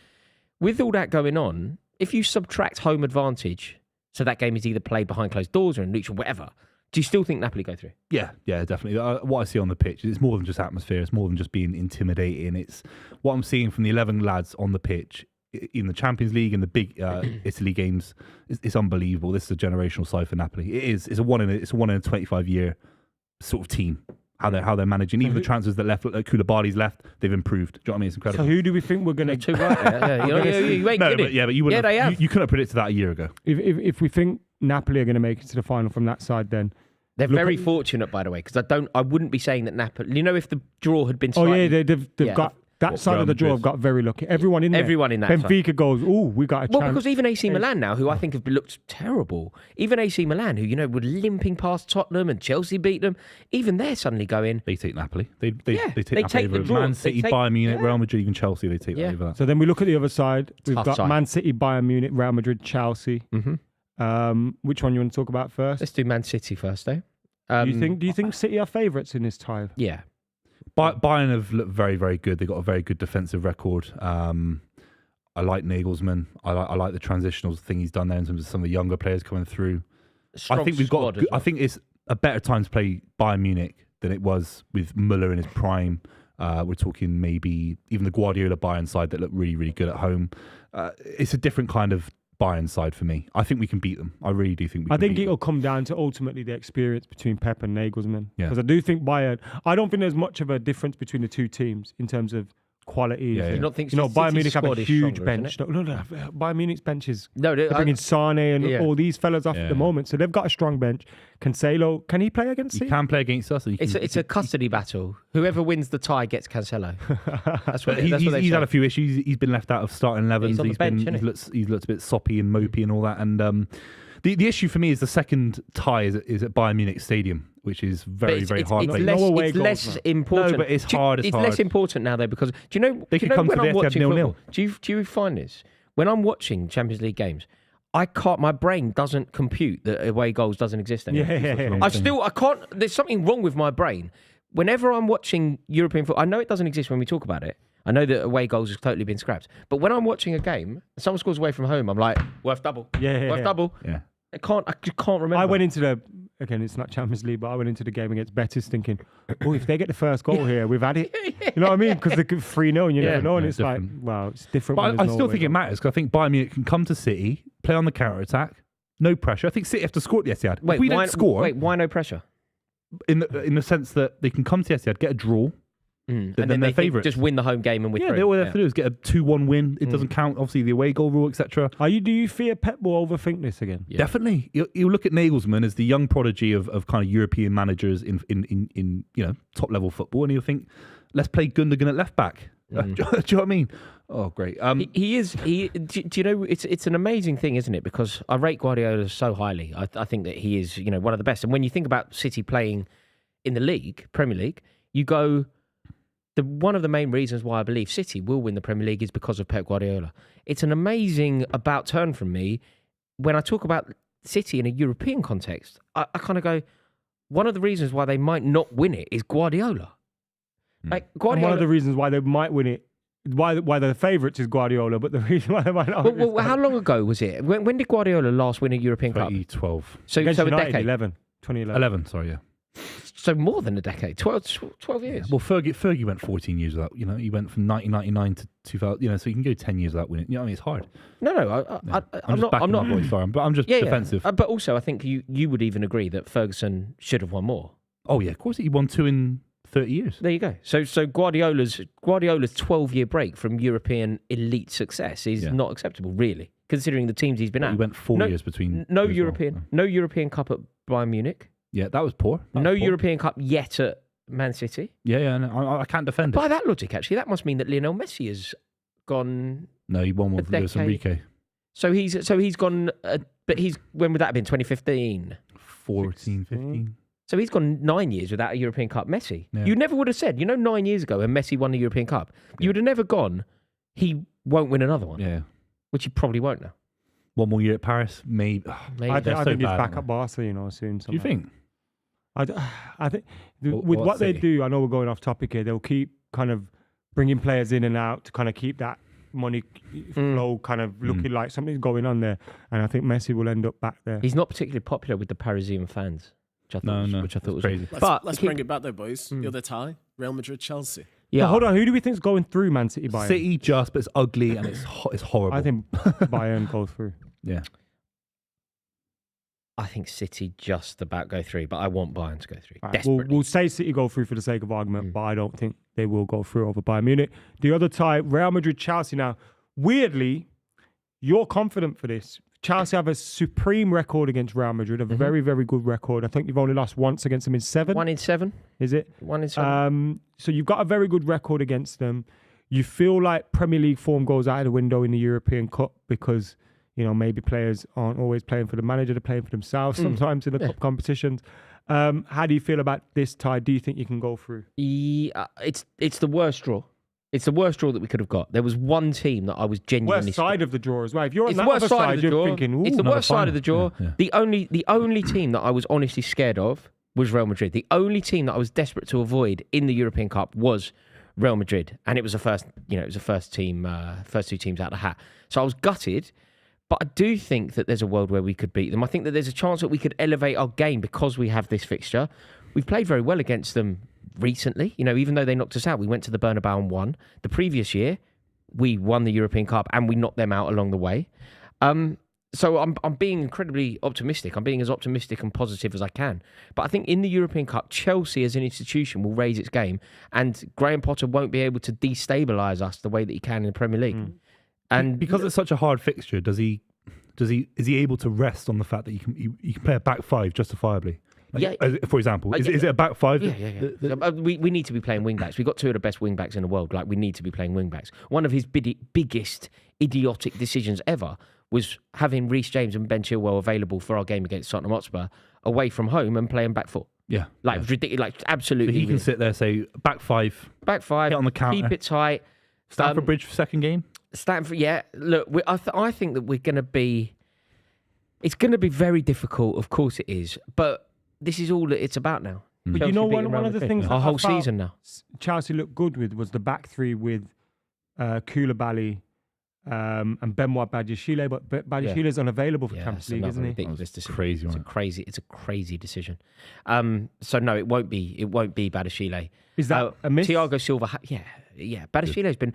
With all that going on, if you subtract home advantage, so that game is either played behind closed doors or in neutral, whatever, do you still think Napoli go through? Yeah, definitely. What I see on the pitch, it's more than just atmosphere. It's more than just being intimidating. It's what I'm seeing from the 11 lads on the pitch in the Champions League and the big Italy games. It's unbelievable. This is a generational side for Napoli. It is. It's a one in a 25-year sort of team. How they're managing. Even the transfers that left, Koulibaly's left, they've improved. Do you know what I mean? It's incredible. So who do we think we're going to... Too right. You ain't kidding. But you wouldn't. They have. You couldn't have predicted that a year ago. If we think Napoli are going to make it to the final from that side, then they're very fortunate, by the way, because I wouldn't be saying that Napoli. You know, if the draw had been slightly... they've got that side of the draw. Have got very lucky. Everyone in there. Everyone in that. Benfica goes, we got a chance. Well, because even AC Milan now, who I think have looked terrible, even AC Milan, who were limping past Tottenham and Chelsea beat them, even they're suddenly going. They take Napoli. They take Napoli the over draw. Man City, Bayern Munich, Real Madrid, even Chelsea. They take that over that. So then we look at the other side. We've Tough got side. Man City, Bayern Munich, Real Madrid, Chelsea. Which one you want to talk about first? Let's do Man City first, though. Do you think City are favourites in this tie? Yeah. Bayern have looked very, very good. They've got a very good defensive record. I like Nagelsmann. I like the transitional thing he's done there in terms of some of the younger players coming through. I think I think it's a better time to play Bayern Munich than it was with Müller in his prime. We're talking maybe even the Guardiola Bayern side that looked really, really good at home. It's a different kind of Bayern side for me. I think we can beat them. I really do think we can. I think it'll come down to ultimately the experience between Pep and Nagelsmann. Yeah. Because I do think Bayern, I don't think there's much of a difference between the two teams in terms of quality. Yeah. You don't think Bayern Munich have a huge stronger, bench. No, Bayern Munich's bench is... No, they're bringing Sane and all these fellas off at the moment. So they've got a strong bench. Cancelo, can he play against City? He can play against us. It's a custody battle. Whoever wins the tie gets Cancelo. That's what he's had a few issues. He's been left out of starting 11s. He's on the bench, he's looked a bit soppy and mopey and all that. And the issue for me is the second tie is at Bayern Munich Stadium, which is very hard. It's less important. No, but it's hard. It's less important now, though, because do you know? They could come to when I'm watching 0-0. football, do you find this when I'm watching Champions League games? I can't. My brain doesn't compute that away goals doesn't exist anymore. I can't. There's something wrong with my brain. Whenever I'm watching European football, I know it doesn't exist when we talk about it. I know that away goals have totally been scrapped. But when I'm watching a game, someone scores away from home, I'm like, worth double. Worth double. Yeah. I just can't remember. I went into again, it's not Champions League, but I went into the game against Betis thinking, if they get the first goal here, we've had it. You know what I mean? Because they could 3-0 and you never know. And it's different. Like, wow, it's different. But I still think it matters because I think Bayern Munich can come to City, play on the counter-attack, no pressure. I think City have to score at the Etihad. If we don't score... Wait, why no pressure? In the sense that they can come to the Etihad, get a draw, and then they're favourites. Just win the home game and we're through. All they have to do is get a 2-1 win. It doesn't count, obviously, the away goal rule, etc. Do you fear Pep will overthink this again? Yeah. Definitely. You look at Nagelsmann as the young prodigy of kind of European managers in top level football, and you'll think, let's play Gundogan at left back. Do you know what I mean? Oh, great. He is. Do you know? It's an amazing thing, isn't it? Because I rate Guardiola so highly. I think that he is, one of the best. And when you think about City playing in the league, Premier League, you go. One of the main reasons why I believe City will win the Premier League is because of Pep Guardiola. It's an amazing about turn from me when I talk about City in a European context. I kind of go, one of the reasons why they might not win it is Guardiola. Like Guardiola. And one of the reasons why they might win it why the favourites is Guardiola, but the reason why they might not. Well, how long ago was it? When did Guardiola last win a European Cup? 2012. So Against a United, decade. 2011. 11, sorry, yeah. So more than a decade. 12 years. Well, Fergie went 14 years without, he went from 1999 to 2000, so you can go 10 years without winning. I mean, it's hard. No, I'm not. Boys, sorry, but I'm just defensive. But also, I think you would even agree that Ferguson should have won more. Oh yeah, of course he won 2 in 30 years. There you go. So Guardiola's 12-year break from European elite success is not acceptable, really, considering the teams he's been at. He went 4 years between. No European Cup at Bayern Munich. Yeah, that was poor. No European Cup yet at Man City. Yeah, no, I can't defend it. By that logic, actually, that must mean that Lionel Messi has gone. No, he won one for Luis Enrique. So he's gone. But when would that have been? 2015, 14, 15. So he's gone 9 years without a European Cup. Messi. Yeah. You never would have said, 9 years ago when Messi won the European Cup, you would have never gone, he won't win another one. Yeah. Which he probably won't now. One more year at Paris, maybe. Maybe. I think so he's bad, back aren't at Barca, soon. Do you think? I think with what what they City? do, I know we're going off topic here, they'll keep kind of bringing players in and out to kind of keep that money flow kind of looking like something's going on there. And I think Messi will end up back there. He's not particularly popular with the Parisian fans. Which I thought was crazy. Let's bring it back though, boys. The other tie, Real Madrid, Chelsea. Yeah. But hold on, who do we think's going through Man City Bayern? City just, but it's ugly and it's horrible. I think Bayern go through. Yeah. I think City just about go through, but I want Bayern to go through. Right, Desperately. we'll say City go through for the sake of argument, but I don't think they will go through over Bayern Munich. The other tie, Real Madrid, Chelsea. Now, weirdly, you're confident for this. Chelsea have a supreme record against Real Madrid, a very, very good record. I think you've only lost once against them in 7. 1 in 7. Is it? 1 in 7. So you've got a very good record against them. You feel like Premier League form goes out of the window in the European Cup because, maybe players aren't always playing for the manager, they're playing for themselves sometimes in the cup competitions. How do you feel about this tie? Do you think you can go through? Yeah, it's the worst draw. It's the worst draw that we could have got. There was one team that I was genuinely... Worst side of the draw as well. If you're on it's that the worst other side side, of the you're draw. thinking, ooh, it's the worst side of the draw. Yeah. The only team that I was honestly scared of was Real Madrid. The only team that I was desperate to avoid in the European Cup was Real Madrid, and it was the first. It was the first team, first 2 teams out of the hat. So I was gutted. But I do think that there's a world where we could beat them. I think that there's a chance that we could elevate our game because we have this fixture. We've played very well against them recently. Even though they knocked us out, we went to the Bernabeu and won. The previous year, we won the European Cup and we knocked them out along the way. So I'm being incredibly optimistic. I'm being as optimistic and positive as I can. But I think in the European Cup, Chelsea as an institution will raise its game, and Graham Potter won't be able to destabilise us the way that he can in the Premier League. And because it's such a hard fixture, is he able to rest on the fact that you can play a back 5 justifiably? For example, is it a back 5? Yeah. We need to be playing wing backs. We've got 2 of the best wing backs in the world. We need to be playing wing backs. One of his biggest idiotic decisions ever was having Reece James and Ben Chilwell available for our game against Tottenham Hotspur away from home and playing back 4. Yeah. Ridiculous. Absolutely. So he can sit there, say back 5. Back 5. Hit on the counter. Keep it tight. Stamford Bridge for second game? Stanford, yeah. Look, I think that we're going to be... It's going to be very difficult, of course it is, but this is all that it's about now. But Chelsea one beating Real of the Madrid. things that our I whole felt season now. Chelsea looked good with was the back 3 with Koulibaly and Benoit Badiashile, but Badiashile's unavailable for Champions League, isn't he? Ridiculous decision. Crazy one. It's a crazy decision. So no, it won't be Badiashile. Is that a miss? Thiago Silva, Badiashile's been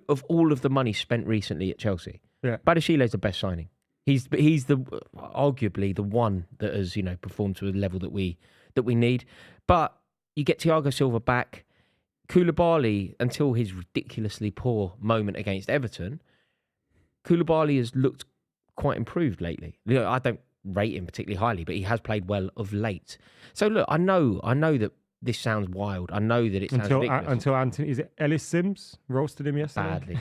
of all of the money spent recently at Chelsea, Badiashile's the best signing. He's arguably the one that has performed to a level that we need. But you get Thiago Silva back. Koulibaly, until his ridiculously poor moment against Everton, Koulibaly has looked quite improved lately. I don't rate him particularly highly, but he has played well of late. So look, I know that this sounds wild. I know that it sounds ridiculous. Until Anthony, is it Ellis Sims roasted him yesterday?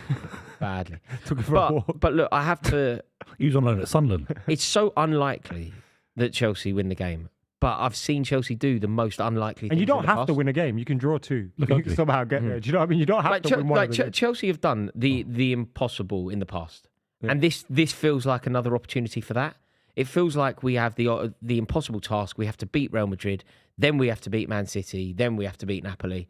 Badly. Took him for a walk. But look, I have to... He was on loan at Sunderland. It's so unlikely that Chelsea win the game. But I've seen Chelsea do the most unlikely things. And you don't have past. to win a game. You can draw 2. You can somehow get there. Do you know what I mean? You don't have to win one. Chelsea have done the impossible in the past. Yeah. And this feels like another opportunity for that. It feels like we have the impossible task. We have to beat Real Madrid. Then we have to beat Man City. Then we have to beat Napoli.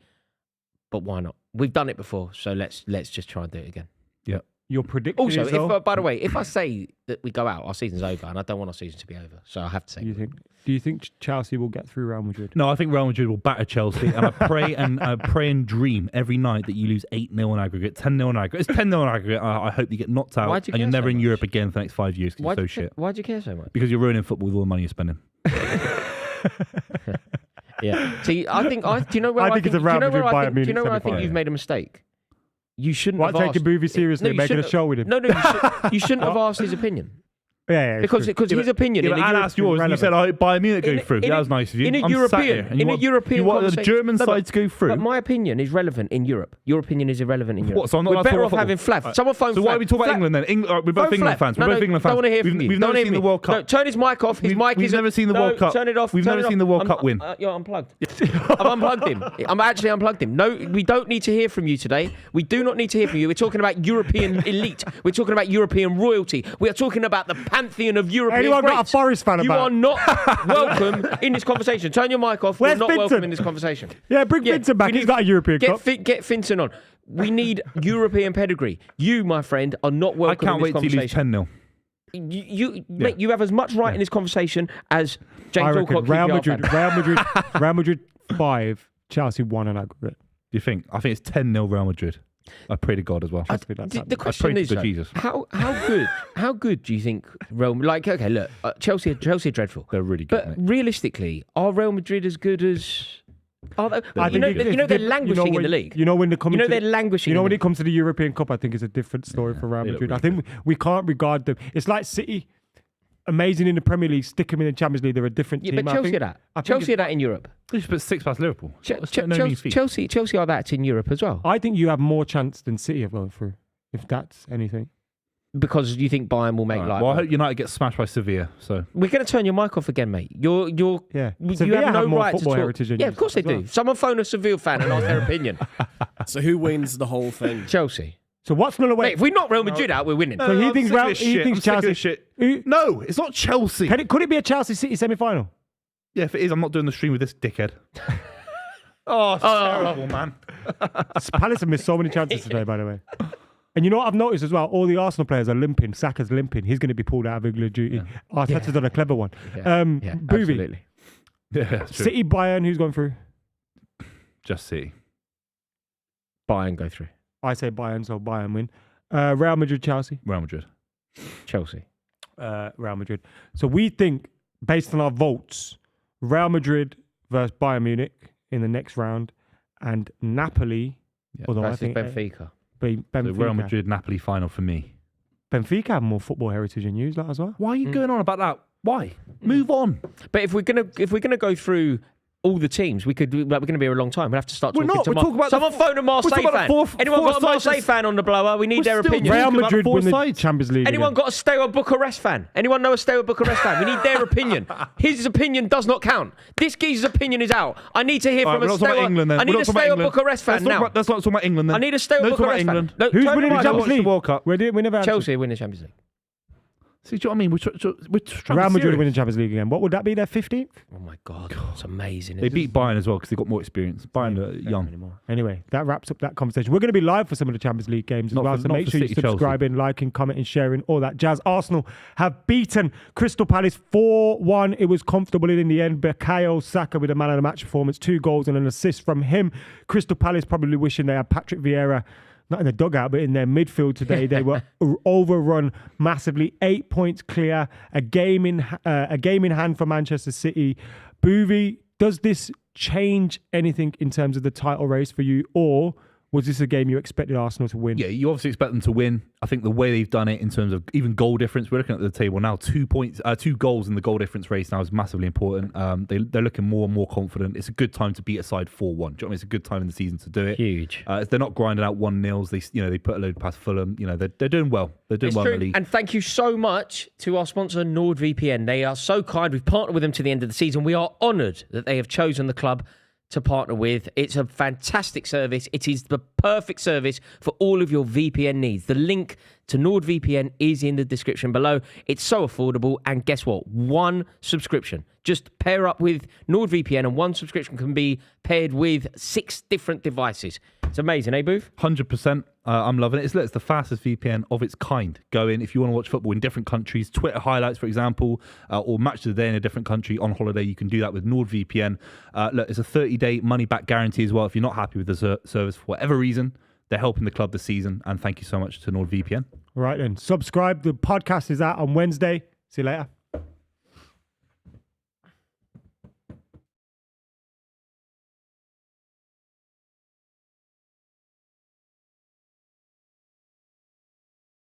But why not? We've done it before, so let's just try and do it again. Yeah. Your prediction Also, is, though, by the way, if I say that we go out, our season's over, and I don't want our season to be over, so I have to say. do you think Chelsea will get through Real Madrid? No, I think Real Madrid will batter Chelsea, and I pray and dream every night that you lose 8-0 on aggregate, 10-0 on aggregate. It's 10-0 on aggregate. I hope you get knocked out, and you're never in Europe again for the next 5 years because you're so shit. Why'd you care so much? Because you're ruining football with all the money you're spending. Yeah. See, I think do you know where I think it's a Real Madrid Bayern Munich Do you know where I think semi-final. you've made a mistake? You shouldn't What, have taking asked. Buvey seriously, you making a shouldn't show with him? No, you shouldn't have asked his opinion. Yeah, Because his opinion Yeah, in but a I asked yours, and you said, Bayern Munich go through. in That a- was nice of you. in a I'm European- sat here, and in a European you want the conversation- German No, but- side to go through. But my opinion is relevant in Europe. Your opinion is irrelevant in Europe. What, so I'm not We're allowed to better talk off about having football? Flav. Someone phone So why Flav. are we talking about Flav- England then? We're both Phone England Flav. fans. No, We're both no, England fans. don't want to hear from you. We've Don't never hear seen from the World me. Cup. No, turn his mic off. His mic We've is. never seen the World Cup. Turn it off. We've turn never it seen off. the World Cup win. You're unplugged. I've unplugged him. I'm actually unplugged him. No, we don't need to hear from you today. We do not need to hear from you. We're talking about European elite. We're talking about European royalty. We are talking about the pantheon of European Anyone got a greats. Forest fan You about? are not welcome in this conversation. Turn your mic off. Where's You're not welcome Vincent? in this conversation. Yeah, bring Vincent back. we He's got a European Cup. Get Finton on. We need European pedigree. You, my friend, are not I welcome can't in this wait till you lose conversation. 10-0. Mate, you have as much right in this conversation as James I reckon Alcock. Real Madrid 5, Chelsea 1 on aggregate. Do you think? I think it's 10-0 Real Madrid. I pray to God as well. The question pray is, to though, Jesus. how good do you think Real? Like, okay, look, Chelsea are dreadful. They're really good. But mate. realistically, are Real Madrid as good as? Are they, I you think know they're languishing in the league. You know when they're coming. they're languishing. You know in when the it comes to the European Cup, I think it's a different story for Real they look Madrid. really I think we can't regard them. It's like City, amazing in the Premier League, stick them in the Champions League. They're a different Yeah, team. but I Chelsea think- are that. I think Chelsea are it's- that in Europe. They just put 6 past Liverpool. That's no mean feat. Chelsea are that in Europe as well. I think you have more chance than City of going through, if that's anything. Because you think Bayern will make All right. like. Well, I hope United get smashed by Sevilla. So We're going to turn your mic off again, mate. You're Yeah. you Sevilla have no have more right to football talk. heritage than Yeah, you of course they as well. do. Someone phone a Seville fan and ask their opinion. So who wins the whole thing? Chelsea. So what's going to Mate, wait? if we knock Real Madrid out, we're winning. So he I'm thinks sick of Real- this he shit. thinks I'm sick of Chelsea- this shit. Who- No, it's not Chelsea. Could it be a Chelsea City semi-final? Yeah, if it is, I'm not doing the stream with this dickhead. It's terrible, man. Palace have missed so many chances today, by the way. And you know what I've noticed as well? All the Arsenal players are limping. Saka's limping. He's going to be pulled out of England duty. Arteta's done a clever one. Yeah, Buvey, absolutely. Yeah, that's true. City, Bayern, who's gone through? Just City. Bayern go through. I say Bayern, so Bayern win. Real Madrid, Chelsea. Real Madrid. Chelsea. Real Madrid. So we think, based on our votes, Real Madrid versus Bayern Munich in the next round, and Napoli. Yeah. Although I Versus think Benfica. So Benfica. Real Madrid, Napoli final for me. Benfica have more football heritage than you lot as well. Why are you going on about that? Why? Move on. But if we're gonna go through all the teams, we're going to be here a long time. We'll have to start We're talking not. to We're talking about someone the phone a Marseille talking about fan. the fourth- Anyone fourth got a Marseille sides- fan on the blower? We need their still opinion. Real about Madrid four win the sides. Champions League. Anyone again. got a Steaua Bucharest fan? Anyone know a Steaua Bucharest fan? We need their opinion. His opinion does not count. This geezer's opinion is out. I need to hear All right, from a we're not talking about Steaua. England then. I need We're a not talking about Steaua England. Bucharest fan now. Let's not talk about England then. I need a Steaua Let's talk about Bucharest fan. England. No, Who's turn winning your the mic off. Champions League? World Cup. We never Chelsea win the Champions League. See, do you know what I mean? We're trying Real to be Madrid serious. winning Champions League again. What would that be? Their 15th? Oh my God, it's amazing. They beat Bayern as well because they got more experience. Bayern are young. Anymore. Anyway, that wraps up that conversation. We're going to be live for some of the Champions League games as Not well. for- So not make for sure you're City, Chelsea. subscribing, liking, commenting, sharing, all that jazz. Arsenal have beaten Crystal Palace 4-1. It was comfortable in the end. Bukayo Saka with a man of the match performance, 2 goals and an assist from him. Crystal Palace probably wishing they had Patrick Vieira, not in the dugout, but in their midfield today. They were overrun massively. 8 points clear. A game in hand for Manchester City. Buvey, does this change anything in terms of the title race for you, or was this a game you expected Arsenal to win? Yeah, you obviously expect them to win. I think the way they've done it in terms of even goal difference, we're looking at the table now. 2 goals in the goal difference race now is massively important. They're looking more and more confident. It's a good time to beat a side 4-1. Do you know what I mean? It's a good time in the season to do it. Huge. They're not grinding out 1-0s. They put a load past Fulham. They're doing well. They're doing It's well true. in the league. And thank you so much to our sponsor, NordVPN. They are so kind. We've partnered with them to the end of the season. We are honoured that they have chosen the club to partner with. It's a fantastic service. It is the perfect service for all of your VPN needs. The link to NordVPN is in the description below. It's so affordable, and guess what? One subscription. Just pair up with NordVPN, and one subscription can be paired with 6 different devices. It's amazing, eh, Booth? 100%. I'm loving it. It's the fastest VPN of its kind. Go in if you want to watch football in different countries, Twitter highlights, for example, or match of the day in a different country on holiday. You can do that with NordVPN. Look, it's a 30-day money-back guarantee as well. If you're not happy with the service for whatever reason, they're helping the club this season. And thank you so much to NordVPN. Right then. Subscribe. The podcast is out on Wednesday. See you later.